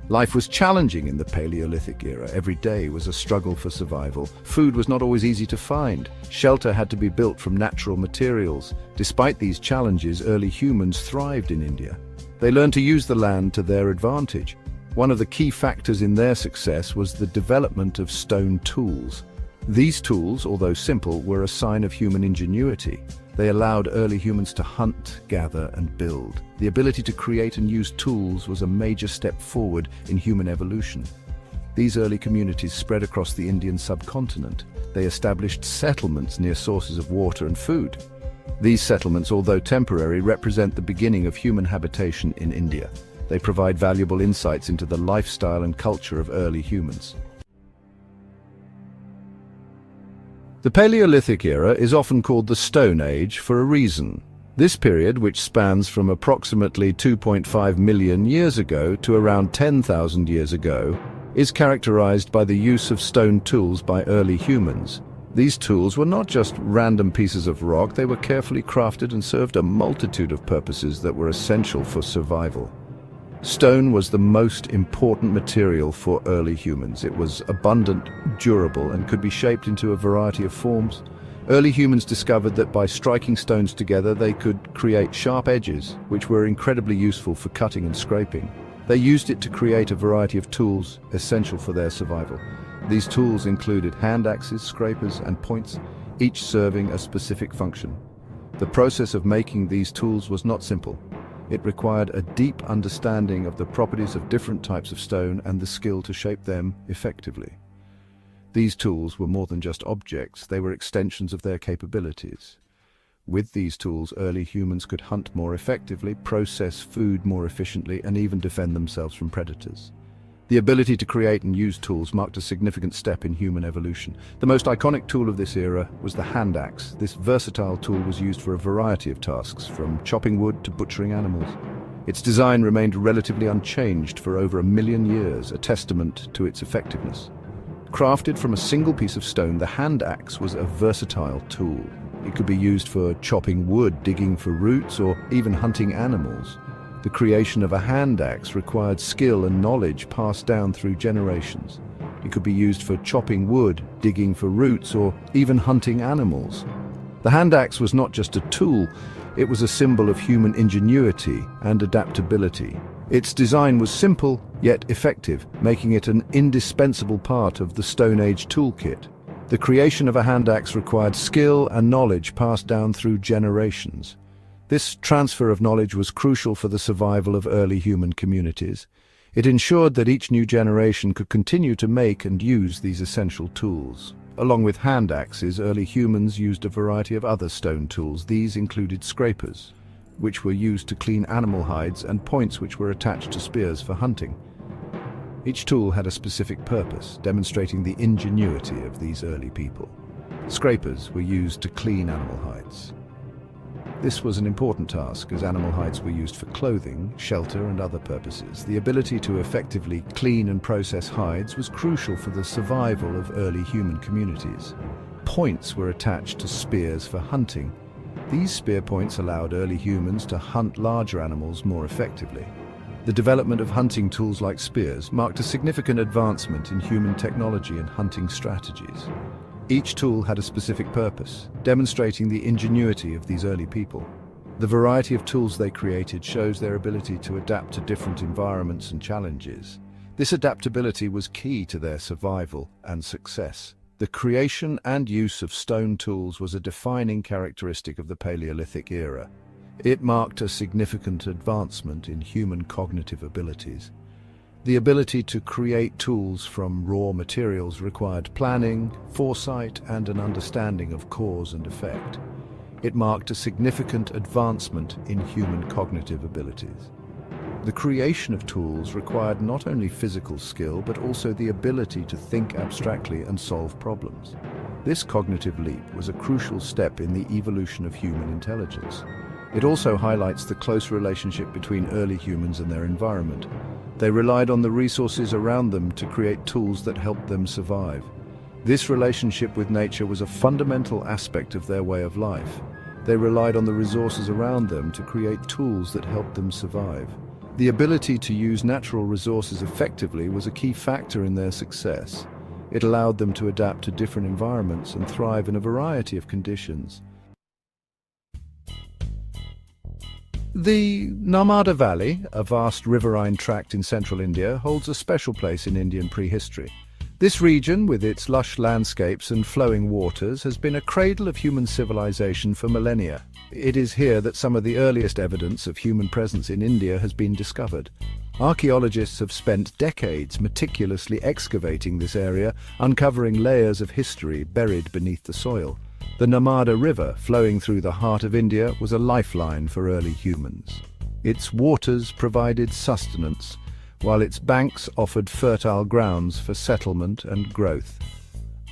Life was challenging in the Paleolithic era. Every day was a struggle for survival. Food was not always easy to find. Shelter had to be built from natural materials. Despite these challenges, early humans thrived in India. They learned to use the land to their advantage. One of the key factors in their success was the development of stone tools. These tools, although simple, were a sign of human ingenuity. They allowed early humans to hunt, gather, and build. The ability to create and use tools was a major step forward in human evolution. These early communities spread across the Indian subcontinent. They established settlements near sources of water and food. These settlements, although temporary, represent the beginning of human habitation in India. They provide valuable insights into the lifestyle and culture of early humans. The Paleolithic era is often called the Stone Age for a reason. This period, which spans from approximately 2.5 million years ago to around 10,000 years ago, is characterized by the use of stone tools by early humans. These tools were not just random pieces of rock, they were carefully crafted and served a multitude of purposes that were essential for survival. Stone was the most important material for early humans. It was abundant, durable, and could be shaped into a variety of forms. Early humans discovered that by striking stones together, they could create sharp edges, which were incredibly useful for cutting and scraping. They used it to create a variety of tools essential for their survival. These tools included hand axes, scrapers, and points, each serving a specific function. The process of making these tools was not simple. It required a deep understanding of the properties of different types of stone and the skill to shape them effectively. These tools were more than just objects, they were extensions of their capabilities. With these tools, early humans could hunt more effectively, process food more efficiently, and even defend themselves from predators. The ability to create and use tools marked a significant step in human evolution. The most iconic tool of this era was the hand axe. This versatile tool was used for a variety of tasks, from chopping wood to butchering animals. Its design remained relatively unchanged for over 1 million years, a testament to its effectiveness. Crafted from a single piece of stone, the hand axe was a versatile tool. It could be used for chopping wood, digging for roots, or even hunting animals. The creation of a hand axe required skill and knowledge passed down through generations. It could be used for chopping wood, digging for roots, or even hunting animals. The hand axe was not just a tool, it was a symbol of human ingenuity and adaptability. Its design was simple, yet effective, making it an indispensable part of the Stone Age toolkit. The creation of a hand axe required skill and knowledge passed down through generations. This transfer of knowledge was crucial for the survival of early human communities. It ensured that each new generation could continue to make and use these essential tools. Along with hand axes, early humans used a variety of other stone tools. These included scrapers, which were used to clean animal hides, and points which were attached to spears for hunting. Each tool had a specific purpose, demonstrating the ingenuity of these early people. Scrapers were used to clean animal hides. This was an important task, as animal hides were used for clothing, shelter, and other purposes. The ability to effectively clean and process hides was crucial for the survival of early human communities. Points were attached to spears for hunting. These spear points allowed early humans to hunt larger animals more effectively. The development of hunting tools like spears marked a significant advancement in human technology and hunting strategies. Each tool had a specific purpose, demonstrating the ingenuity of these early people. The variety of tools they created shows their ability to adapt to different environments and challenges. This adaptability was key to their survival and success. The creation and use of stone tools was a defining characteristic of the Paleolithic era. It marked a significant advancement in human cognitive abilities. The ability to create tools from raw materials required planning, foresight, and an understanding of cause and effect. It marked a significant advancement in human cognitive abilities. The creation of tools required not only physical skill, but also the ability to think abstractly and solve problems. This cognitive leap was a crucial step in the evolution of human intelligence. It also highlights the close relationship between early humans and their environment. They relied on the resources around them to create tools that helped them survive. This relationship with nature was a fundamental aspect of their way of life. They relied on the resources around them to create tools that helped them survive. The ability to use natural resources effectively was a key factor in their success. It allowed them to adapt to different environments and thrive in a variety of conditions. The Narmada Valley, a vast riverine tract in central India, holds a special place in Indian prehistory. This region, with its lush landscapes and flowing waters, has been a cradle of human civilization for millennia. It is here that some of the earliest evidence of human presence in India has been discovered. Archaeologists have spent decades meticulously excavating this area, uncovering layers of history buried beneath the soil. The Narmada River, flowing through the heart of India, was a lifeline for early humans. Its waters provided sustenance, while its banks offered fertile grounds for settlement and growth.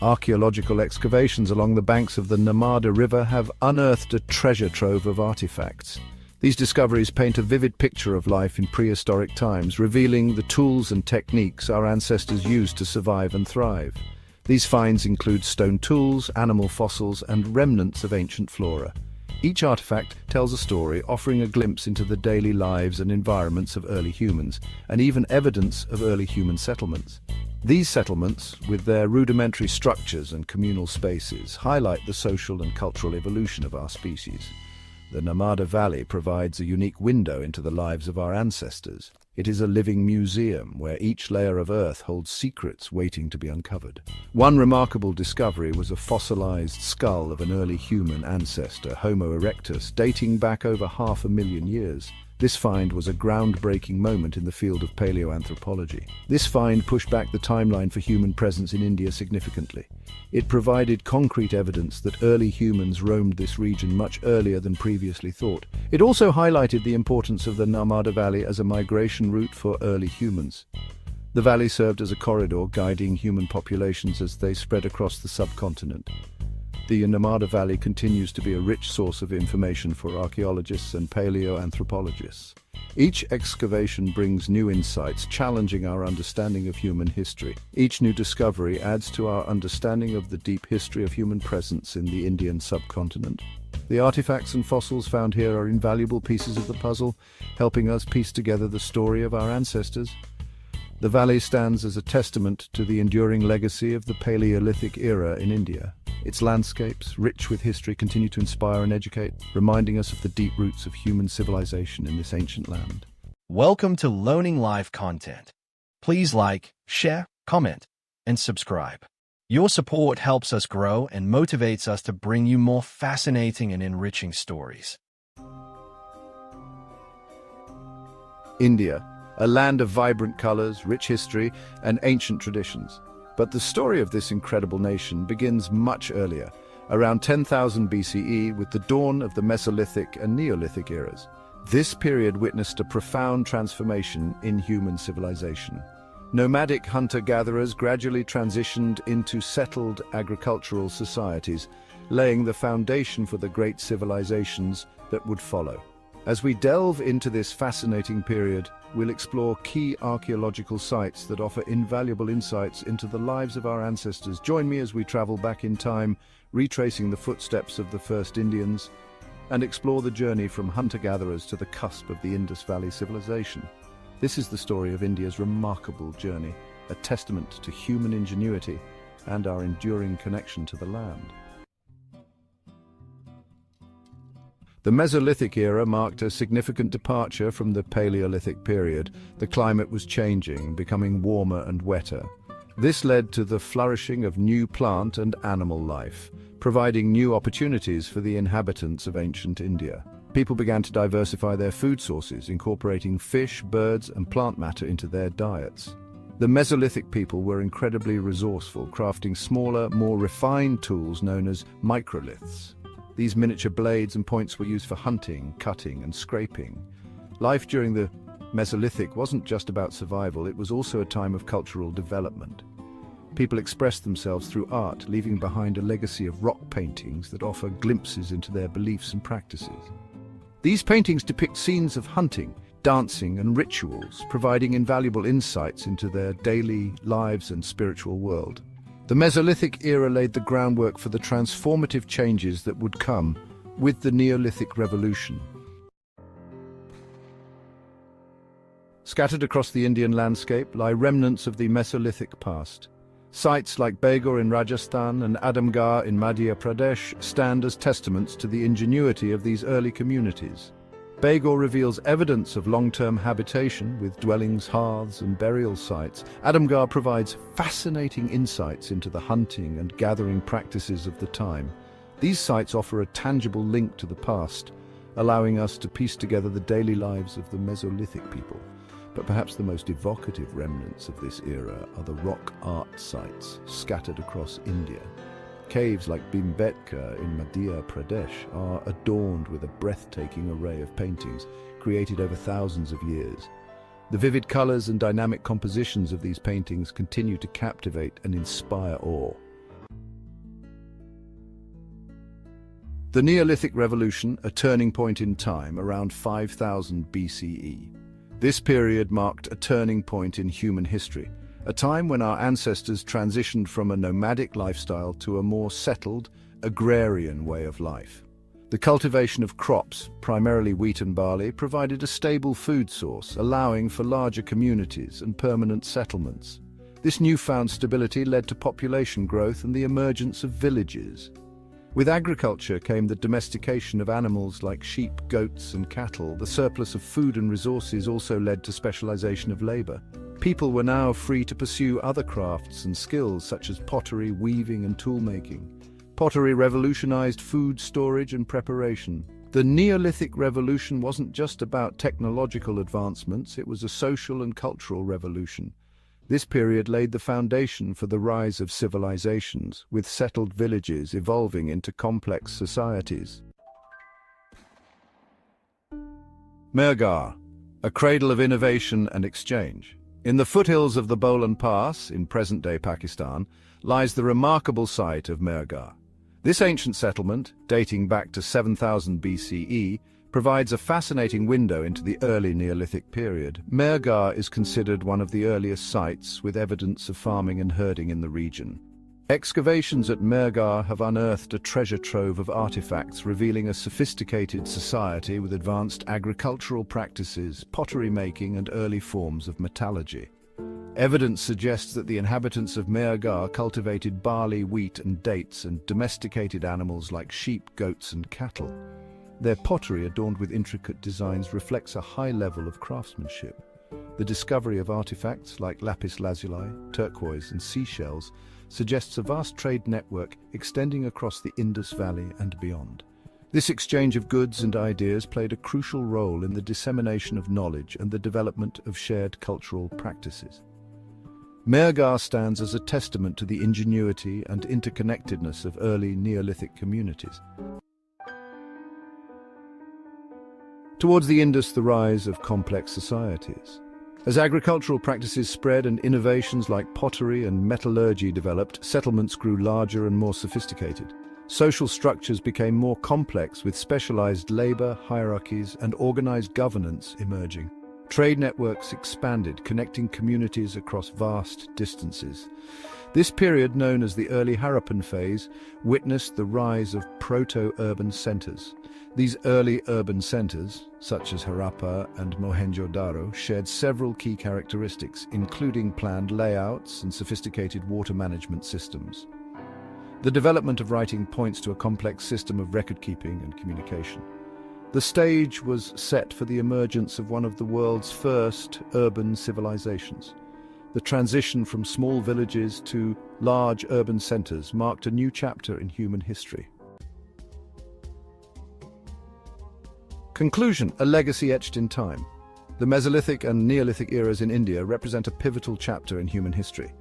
Archaeological excavations along the banks of the Narmada River have unearthed a treasure trove of artifacts. These discoveries paint a vivid picture of life in prehistoric times, revealing the tools and techniques our ancestors used to survive and thrive. These finds include stone tools, animal fossils, and remnants of ancient flora. Each artifact tells a story, offering a glimpse into the daily lives and environments of early humans, and even evidence of early human settlements. These settlements, with their rudimentary structures and communal spaces, highlight the social and cultural evolution of our species. The Narmada Valley provides a unique window into the lives of our ancestors. It is a living museum where each layer of earth holds secrets waiting to be uncovered. One remarkable discovery was a fossilized skull of an early human ancestor, Homo erectus, dating back over 500,000 years. This find was a groundbreaking moment in the field of paleoanthropology. This find pushed back the timeline for human presence in India significantly. It provided concrete evidence that early humans roamed this region much earlier than previously thought. It also highlighted the importance of the Narmada Valley as a migration route for early humans. The valley served as a corridor guiding human populations as they spread across the subcontinent. The Narmada Valley continues to be a rich source of information for archaeologists and paleoanthropologists. Each excavation brings new insights, challenging our understanding of human history. Each new discovery adds to our understanding of the deep history of human presence in the Indian subcontinent. The artifacts and fossils found here are invaluable pieces of the puzzle, helping us piece together the story of our ancestors. The valley stands as a testament to the enduring legacy of the Paleolithic era in India. Its landscapes, rich with history, continue to inspire and educate, reminding us of the deep roots of human civilization in this ancient land. Welcome to Learning Live content. Please like, share, comment, and subscribe. Your support helps us grow and motivates us to bring you more fascinating and enriching stories. India, a land of vibrant colors, rich history, and ancient traditions. But the story of this incredible nation begins much earlier, around 10,000 BCE, with the dawn of the Mesolithic and Neolithic eras. This period witnessed a profound transformation in human civilization. Nomadic hunter-gatherers gradually transitioned into settled agricultural societies, laying the foundation for the great civilizations that would follow. As we delve into this fascinating period, we'll explore key archaeological sites that offer invaluable insights into the lives of our ancestors. Join me as we travel back in time, retracing the footsteps of the first Indians, and explore the journey from hunter-gatherers to the cusp of the Indus Valley civilization. This is the story of India's remarkable journey, a testament to human ingenuity and our enduring connection to the land. The Mesolithic era marked a significant departure from the Paleolithic period. The climate was changing, becoming warmer and wetter. This led to the flourishing of new plant and animal life, providing new opportunities for the inhabitants of ancient India. People began to diversify their food sources, incorporating fish, birds, and plant matter into their diets. The Mesolithic people were incredibly resourceful, crafting smaller, more refined tools known as microliths. These miniature blades and points were used for hunting, cutting, and scraping. Life during the Mesolithic wasn't just about survival, it was also a time of cultural development. People expressed themselves through art, leaving behind a legacy of rock paintings that offer glimpses into their beliefs and practices. These paintings depict scenes of hunting, dancing, and rituals, providing invaluable insights into their daily lives and spiritual world. The Mesolithic era laid the groundwork for the transformative changes that would come with the Neolithic Revolution. Scattered across the Indian landscape lie remnants of the Mesolithic past. Sites like Baigor in Rajasthan and Adamgarh in Madhya Pradesh stand as testaments to the ingenuity of these early communities. Baigor reveals evidence of long-term habitation with dwellings, hearths, and burial sites. Adamgarh provides fascinating insights into the hunting and gathering practices of the time. These sites offer a tangible link to the past, allowing us to piece together the daily lives of the Mesolithic people. But perhaps the most evocative remnants of this era are the rock art sites scattered across India. Caves like Bhimbetka in Madhya Pradesh are adorned with a breathtaking array of paintings created over thousands of years. The vivid colors and dynamic compositions of these paintings continue to captivate and inspire awe. The Neolithic Revolution, a turning point in time around 5000 BCE. This period marked a turning point in human history, a time when our ancestors transitioned from a nomadic lifestyle to a more settled, agrarian way of life. The cultivation of crops, primarily wheat and barley, provided a stable food source, allowing for larger communities and permanent settlements. This newfound stability led to population growth and the emergence of villages. With agriculture came the domestication of animals like sheep, goats, and cattle. The surplus of food and resources also led to specialization of labor. People were now free to pursue other crafts and skills such as pottery, weaving, and tool-making. Pottery revolutionized food storage and preparation. The Neolithic Revolution wasn't just about technological advancements, it was a social and cultural revolution. This period laid the foundation for the rise of civilizations, with settled villages evolving into complex societies. Mehrgarh, a cradle of innovation and exchange. In the foothills of the Bolan Pass, in present-day Pakistan, lies the remarkable site of Mehrgarh. This ancient settlement, dating back to 7000 BCE, provides a fascinating window into the early Neolithic period. Mehrgarh is considered one of the earliest sites with evidence of farming and herding in the region. Excavations at Mehrgarh have unearthed a treasure trove of artifacts revealing a sophisticated society with advanced agricultural practices, pottery making, and early forms of metallurgy. Evidence suggests that the inhabitants of Mehrgarh cultivated barley, wheat, and dates, and domesticated animals like sheep, goats, and cattle. Their pottery, adorned with intricate designs, reflects a high level of craftsmanship. The discovery of artifacts like lapis lazuli, turquoise, and seashells suggests a vast trade network extending across the Indus Valley and beyond. This exchange of goods and ideas played a crucial role in the dissemination of knowledge and the development of shared cultural practices. Mehrgarh stands as a testament to the ingenuity and interconnectedness of early Neolithic communities. Towards the Indus, the rise of complex societies. As agricultural practices spread and innovations like pottery and metallurgy developed, settlements grew larger and more sophisticated. Social structures became more complex, with specialized labor, hierarchies, and organized governance emerging. Trade networks expanded, connecting communities across vast distances. This period, known as the early Harappan phase, witnessed the rise of proto-urban centers. These early urban centers, such as Harappa and Mohenjo-daro, shared several key characteristics, including planned layouts and sophisticated water management systems. The development of writing points to a complex system of record-keeping and communication. The stage was set for the emergence of one of the world's first urban civilizations. The transition from small villages to large urban centers marked a new chapter in human history. Conclusion: a legacy etched in time. The Mesolithic and Neolithic eras in India represent a pivotal chapter in human history.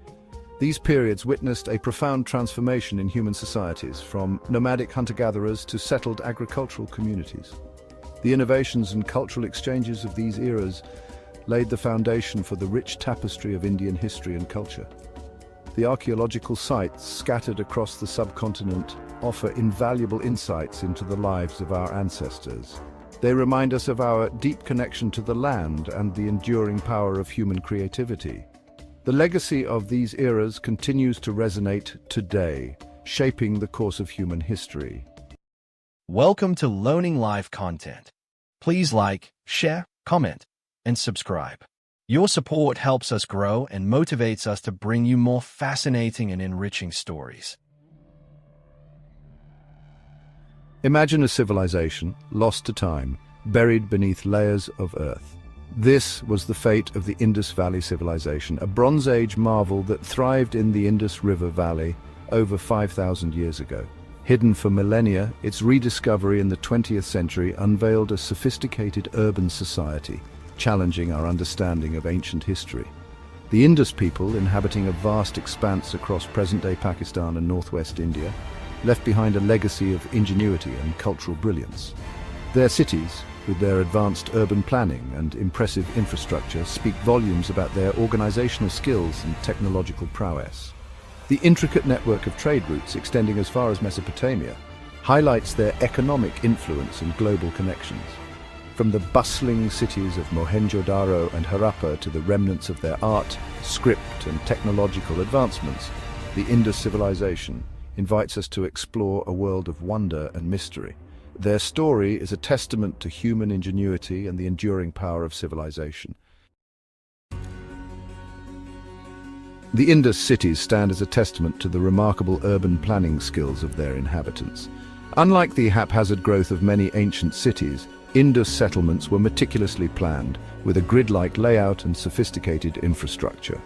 These periods witnessed a profound transformation in human societies, from nomadic hunter-gatherers to settled agricultural communities. The innovations and cultural exchanges of these eras laid the foundation for the rich tapestry of Indian history and culture. The archaeological sites scattered across the subcontinent offer invaluable insights into the lives of our ancestors. They remind us of our deep connection to the land and the enduring power of human creativity. The legacy of these eras continues to resonate today, shaping the course of human history. Welcome to Learning Live content. Please like, share, comment, and subscribe. Your support helps us grow and motivates us to bring you more fascinating and enriching stories. Imagine a civilization, lost to time, buried beneath layers of earth. This was the fate of the Indus Valley civilization, a Bronze Age marvel that thrived in the Indus River Valley over 5,000 years ago. Hidden for millennia, its rediscovery in the 20th century unveiled a sophisticated urban society, challenging our understanding of ancient history. The Indus people, inhabiting a vast expanse across present-day Pakistan and northwest India, left behind a legacy of ingenuity and cultural brilliance. Their cities, with their advanced urban planning and impressive infrastructure, speak volumes about their organizational skills and technological prowess. The intricate network of trade routes extending as far as Mesopotamia highlights their economic influence and global connections. From the bustling cities of Mohenjo-daro and Harappa to the remnants of their art, script, and technological advancements, the Indus civilization invites us to explore a world of wonder and mystery. Their story is a testament to human ingenuity and the enduring power of civilization. The Indus cities stand as a testament to the remarkable urban planning skills of their inhabitants. Unlike the haphazard growth of many ancient cities, Indus settlements were meticulously planned, with a grid-like layout and sophisticated infrastructure.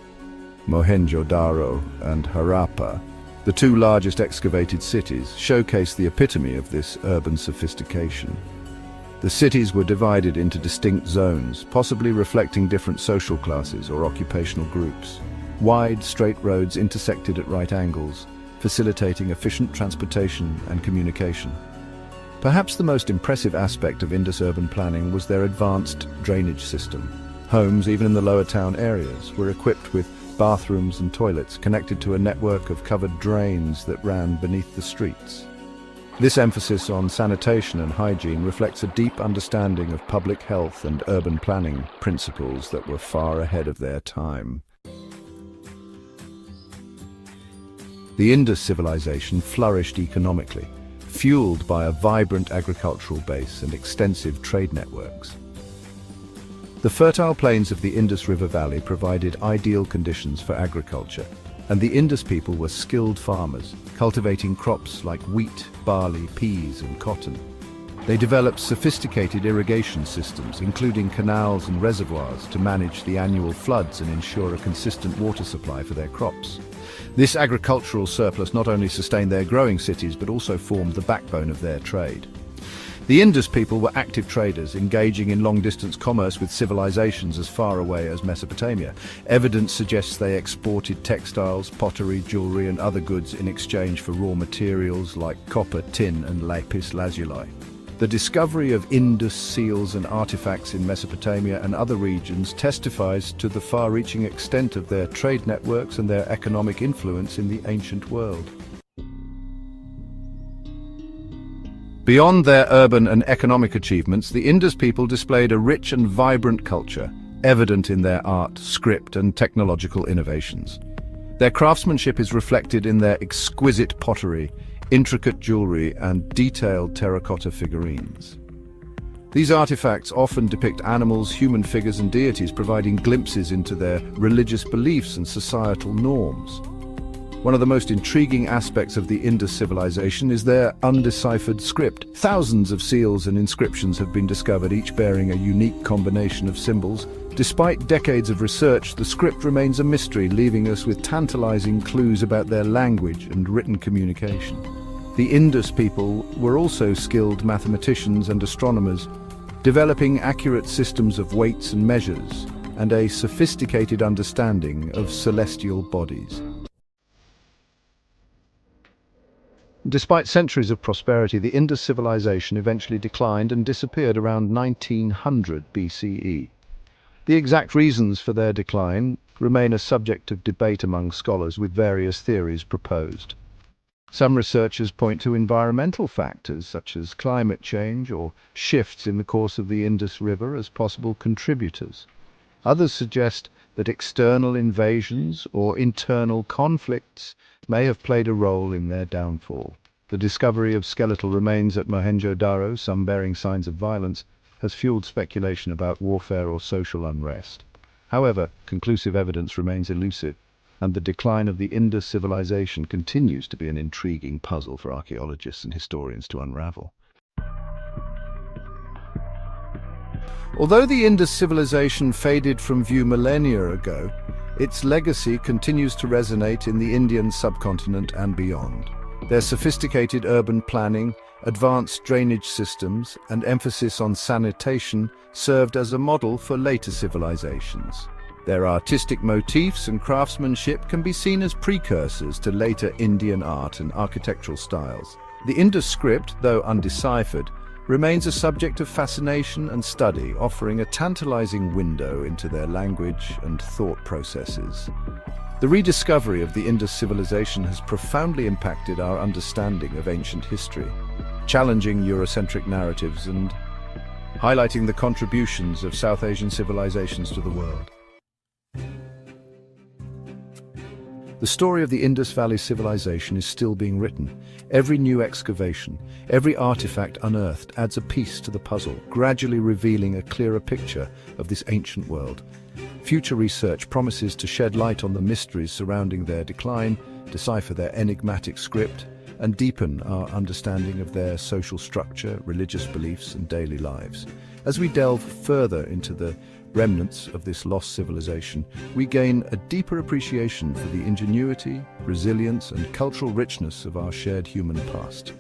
Mohenjo-daro and Harappa, the two largest excavated cities, showcase the epitome of this urban sophistication. The cities were divided into distinct zones, possibly reflecting different social classes or occupational groups. Wide, straight roads intersected at right angles, facilitating efficient transportation and communication. Perhaps the most impressive aspect of Indus urban planning was their advanced drainage system. Homes, even in the lower town areas, were equipped with bathrooms and toilets connected to a network of covered drains that ran beneath the streets. This emphasis on sanitation and hygiene reflects a deep understanding of public health and urban planning principles that were far ahead of their time. The Indus civilization flourished economically, fueled by a vibrant agricultural base and extensive trade networks. The fertile plains of the Indus River Valley provided ideal conditions for agriculture, and the Indus people were skilled farmers, cultivating crops like wheat, barley, peas, and cotton. They developed sophisticated irrigation systems, including canals and reservoirs, to manage the annual floods and ensure a consistent water supply for their crops. This agricultural surplus not only sustained their growing cities, but also formed the backbone of their trade. The Indus people were active traders, engaging in long-distance commerce with civilizations as far away as Mesopotamia. Evidence suggests they exported textiles, pottery, jewelry, and other goods in exchange for raw materials like copper, tin, and lapis lazuli. The discovery of Indus seals and artifacts in Mesopotamia and other regions testifies to the far-reaching extent of their trade networks and their economic influence in the ancient world. Beyond their urban and economic achievements, the Indus people displayed a rich and vibrant culture, evident in their art, script, and technological innovations. Their craftsmanship is reflected in their exquisite pottery, intricate jewelry, and detailed terracotta figurines. These artifacts often depict animals, human figures, and deities, providing glimpses into their religious beliefs and societal norms. One of the most intriguing aspects of the Indus civilization is their undeciphered script. Thousands of seals and inscriptions have been discovered, each bearing a unique combination of symbols. Despite decades of research, the script remains a mystery, leaving us with tantalizing clues about their language and written communication. The Indus people were also skilled mathematicians and astronomers, developing accurate systems of weights and measures, and a sophisticated understanding of celestial bodies. Despite centuries of prosperity, the Indus civilization eventually declined and disappeared around 1900 BCE. The exact reasons for their decline remain a subject of debate among scholars, with various theories proposed. Some researchers point to environmental factors such as climate change or shifts in the course of the Indus River as possible contributors. Others suggest that external invasions or internal conflicts may have played a role in their downfall. The discovery of skeletal remains at Mohenjo-daro, some bearing signs of violence, has fueled speculation about warfare or social unrest. However, conclusive evidence remains elusive, and the decline of the Indus civilization continues to be an intriguing puzzle for archaeologists and historians to unravel. Although the Indus civilization faded from view millennia ago, its legacy continues to resonate in the Indian subcontinent and beyond. Their sophisticated urban planning, advanced drainage systems, and emphasis on sanitation served as a model for later civilizations. Their artistic motifs and craftsmanship can be seen as precursors to later Indian art and architectural styles. The Indus script, though undeciphered, remains a subject of fascination and study, offering a tantalizing window into their language and thought processes. The rediscovery of the Indus civilization has profoundly impacted our understanding of ancient history, challenging Eurocentric narratives and highlighting the contributions of South Asian civilizations to the world. The story of the Indus Valley civilization is still being written. Every new excavation, every artifact unearthed adds a piece to the puzzle, gradually revealing a clearer picture of this ancient world. Future research promises to shed light on the mysteries surrounding their decline, decipher their enigmatic script, and deepen our understanding of their social structure, religious beliefs, and daily lives. As we delve further into the remnants of this lost civilization, we gain a deeper appreciation for the ingenuity, resilience, and cultural richness of our shared human past.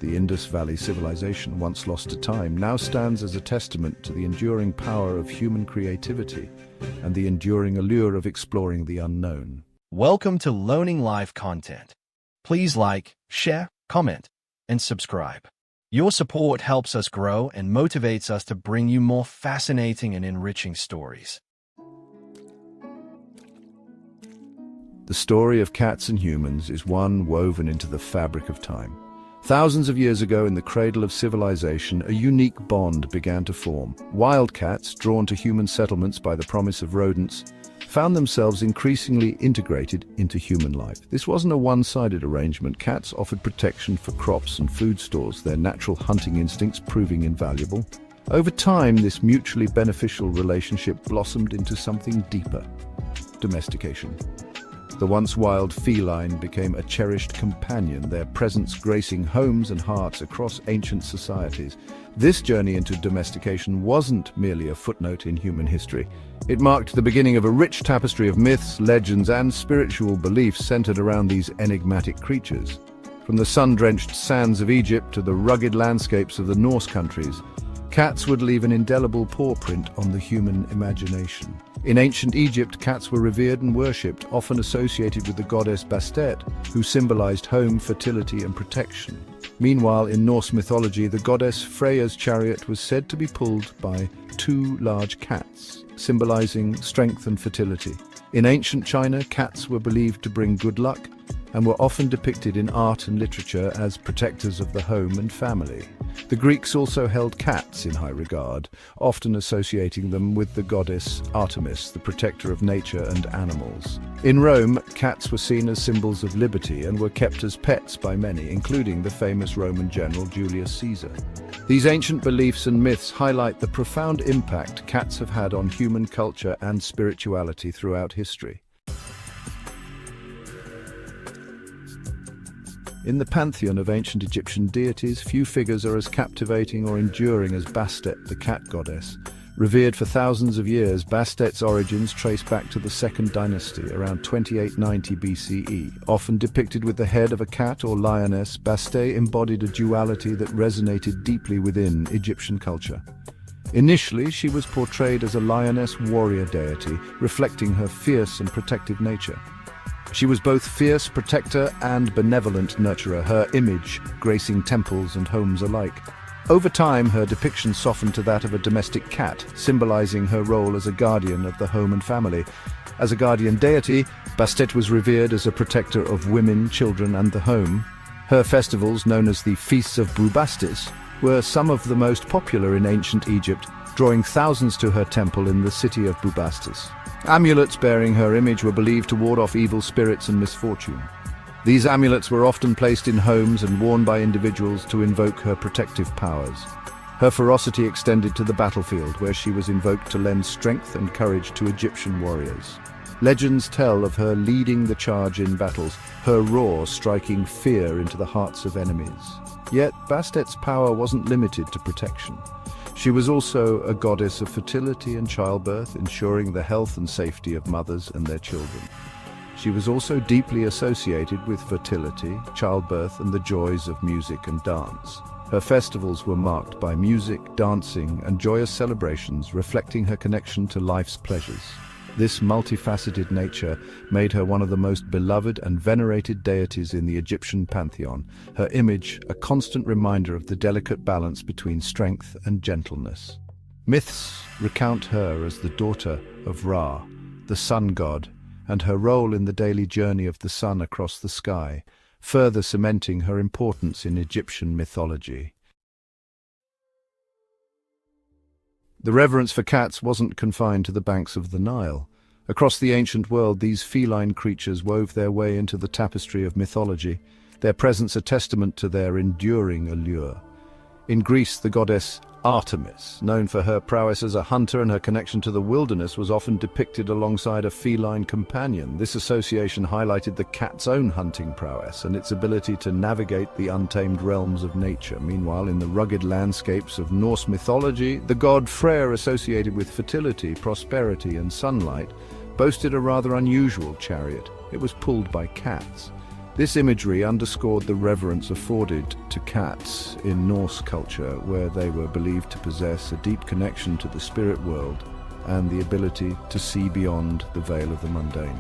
The Indus Valley civilization, once lost to time, now stands as a testament to the enduring power of human creativity and the enduring allure of exploring the unknown. Welcome to Learning Live content. Please like, share, comment, and subscribe. Your support helps us grow and motivates us to bring you more fascinating and enriching stories. The story of cats and humans is one woven into the fabric of time. Thousands of years ago, in the cradle of civilization, a unique bond began to form. Wild cats, drawn to human settlements by the promise of rodents, found themselves increasingly integrated into human life. This wasn't a one-sided arrangement. Cats offered protection for crops and food stores, their natural hunting instincts proving invaluable. Over time, this mutually beneficial relationship blossomed into something deeper: domestication. The once wild feline became a cherished companion, their presence gracing homes and hearts across ancient societies. This journey into domestication wasn't merely a footnote in human history. It marked the beginning of a rich tapestry of myths, legends, and spiritual beliefs centered around these enigmatic creatures. From the sun-drenched sands of Egypt to the rugged landscapes of the Norse countries, cats would leave an indelible pawprint on the human imagination. In ancient Egypt, cats were revered and worshipped, often associated with the goddess Bastet, who symbolized home, fertility, and protection. Meanwhile, in Norse mythology, the goddess Freya's chariot was said to be pulled by two large cats, symbolizing strength and fertility. In ancient China, cats were believed to bring good luck and were often depicted in art and literature as protectors of the home and family. The Greeks also held cats in high regard, often associating them with the goddess Artemis, the protector of nature and animals. In Rome, cats were seen as symbols of liberty and were kept as pets by many, including the famous Roman general Julius Caesar. These ancient beliefs and myths highlight the profound impact cats have had on human culture and spirituality throughout history. In the pantheon of ancient Egyptian deities, few figures are as captivating or enduring as Bastet, the cat goddess. Revered for thousands of years, Bastet's origins trace back to the Second Dynasty, around 2890 BCE. Often depicted with the head of a cat or lioness, Bastet embodied a duality that resonated deeply within Egyptian culture. Initially, she was portrayed as a lioness warrior deity, reflecting her fierce and protective nature. She was both fierce protector and benevolent nurturer, her image gracing temples and homes alike. Over time, her depiction softened to that of a domestic cat, symbolizing her role as a guardian of the home and family. As a guardian deity, Bastet was revered as a protector of women, children, and the home. Her festivals, known as the Feasts of Bubastis, were some of the most popular in ancient Egypt, drawing thousands to her temple in the city of Bubastis. Amulets bearing her image were believed to ward off evil spirits and misfortune. These amulets were often placed in homes and worn by individuals to invoke her protective powers. Her ferocity extended to the battlefield, where she was invoked to lend strength and courage to Egyptian warriors. Legends tell of her leading the charge in battles, her roar striking fear into the hearts of enemies. Yet Bastet's power wasn't limited to protection. She was also a goddess of fertility and childbirth, ensuring the health and safety of mothers and their children. She was also deeply associated with fertility, childbirth, and the joys of music and dance. Her festivals were marked by music, dancing, and joyous celebrations, reflecting her connection to life's pleasures. This multifaceted nature made her one of the most beloved and venerated deities in the Egyptian pantheon, her image a constant reminder of the delicate balance between strength and gentleness. Myths recount her as the daughter of Ra, the sun god, and her role in the daily journey of the sun across the sky, further cementing her importance in Egyptian mythology. The reverence for cats wasn't confined to the banks of the Nile. Across the ancient world, these feline creatures wove their way into the tapestry of mythology, their presence a testament to their enduring allure. In Greece, the goddess Artemis, known for her prowess as a hunter and her connection to the wilderness, was often depicted alongside a feline companion. This association highlighted the cat's own hunting prowess and its ability to navigate the untamed realms of nature. Meanwhile, in the rugged landscapes of Norse mythology, the god Freyr, associated with fertility, prosperity, and sunlight, boasted a rather unusual chariot. It was pulled by cats. This imagery underscored the reverence afforded to cats in Norse culture, where they were believed to possess a deep connection to the spirit world and the ability to see beyond the veil of the mundane.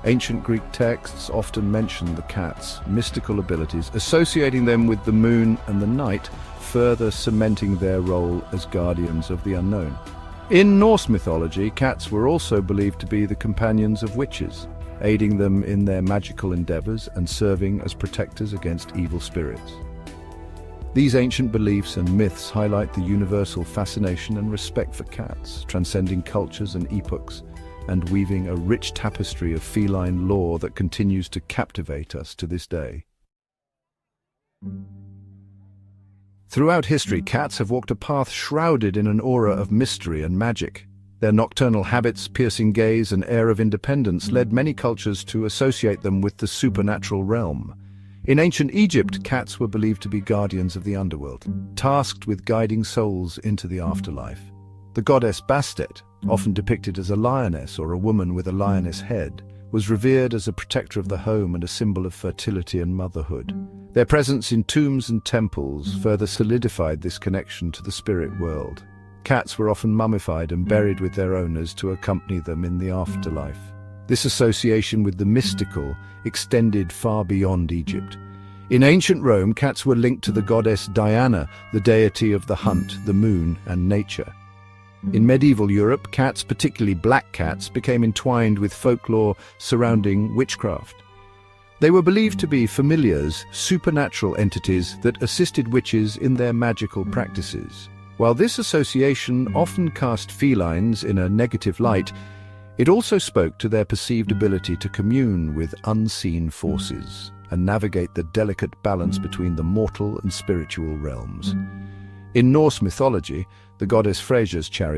Ancient Greek texts often mention the cat's mystical abilities, associating them with the moon and the night, further cementing their role as guardians of the unknown. In Norse mythology, cats were also believed to be the companions of witches, aiding them in their magical endeavors and serving as protectors against evil spirits. These ancient beliefs and myths highlight the universal fascination and respect for cats, transcending cultures and epochs, and weaving a rich tapestry of feline lore that continues to captivate us to this day. Throughout history, cats have walked a path shrouded in an aura of mystery and magic. Their nocturnal habits, piercing gaze, and air of independence led many cultures to associate them with the supernatural realm. In ancient Egypt, cats were believed to be guardians of the underworld, tasked with guiding souls into the afterlife. The goddess Bastet, often depicted as a lioness or a woman with a lioness head, was revered as a protector of the home and a symbol of fertility and motherhood. Their presence in tombs and temples further solidified this connection to the spirit world. Cats were often mummified and buried with their owners to accompany them in the afterlife. This association with the mystical extended far beyond Egypt. In ancient Rome, cats were linked to the goddess Diana, the deity of the hunt, the moon, and nature. In medieval Europe, cats, particularly black cats, became entwined with folklore surrounding witchcraft. They were believed to be familiars, supernatural entities that assisted witches in their magical practices. While this association often cast felines in a negative light, it also spoke to their perceived ability to commune with unseen forces and navigate the delicate balance between the mortal and spiritual realms. In Norse mythology, the goddess Freyja's chariot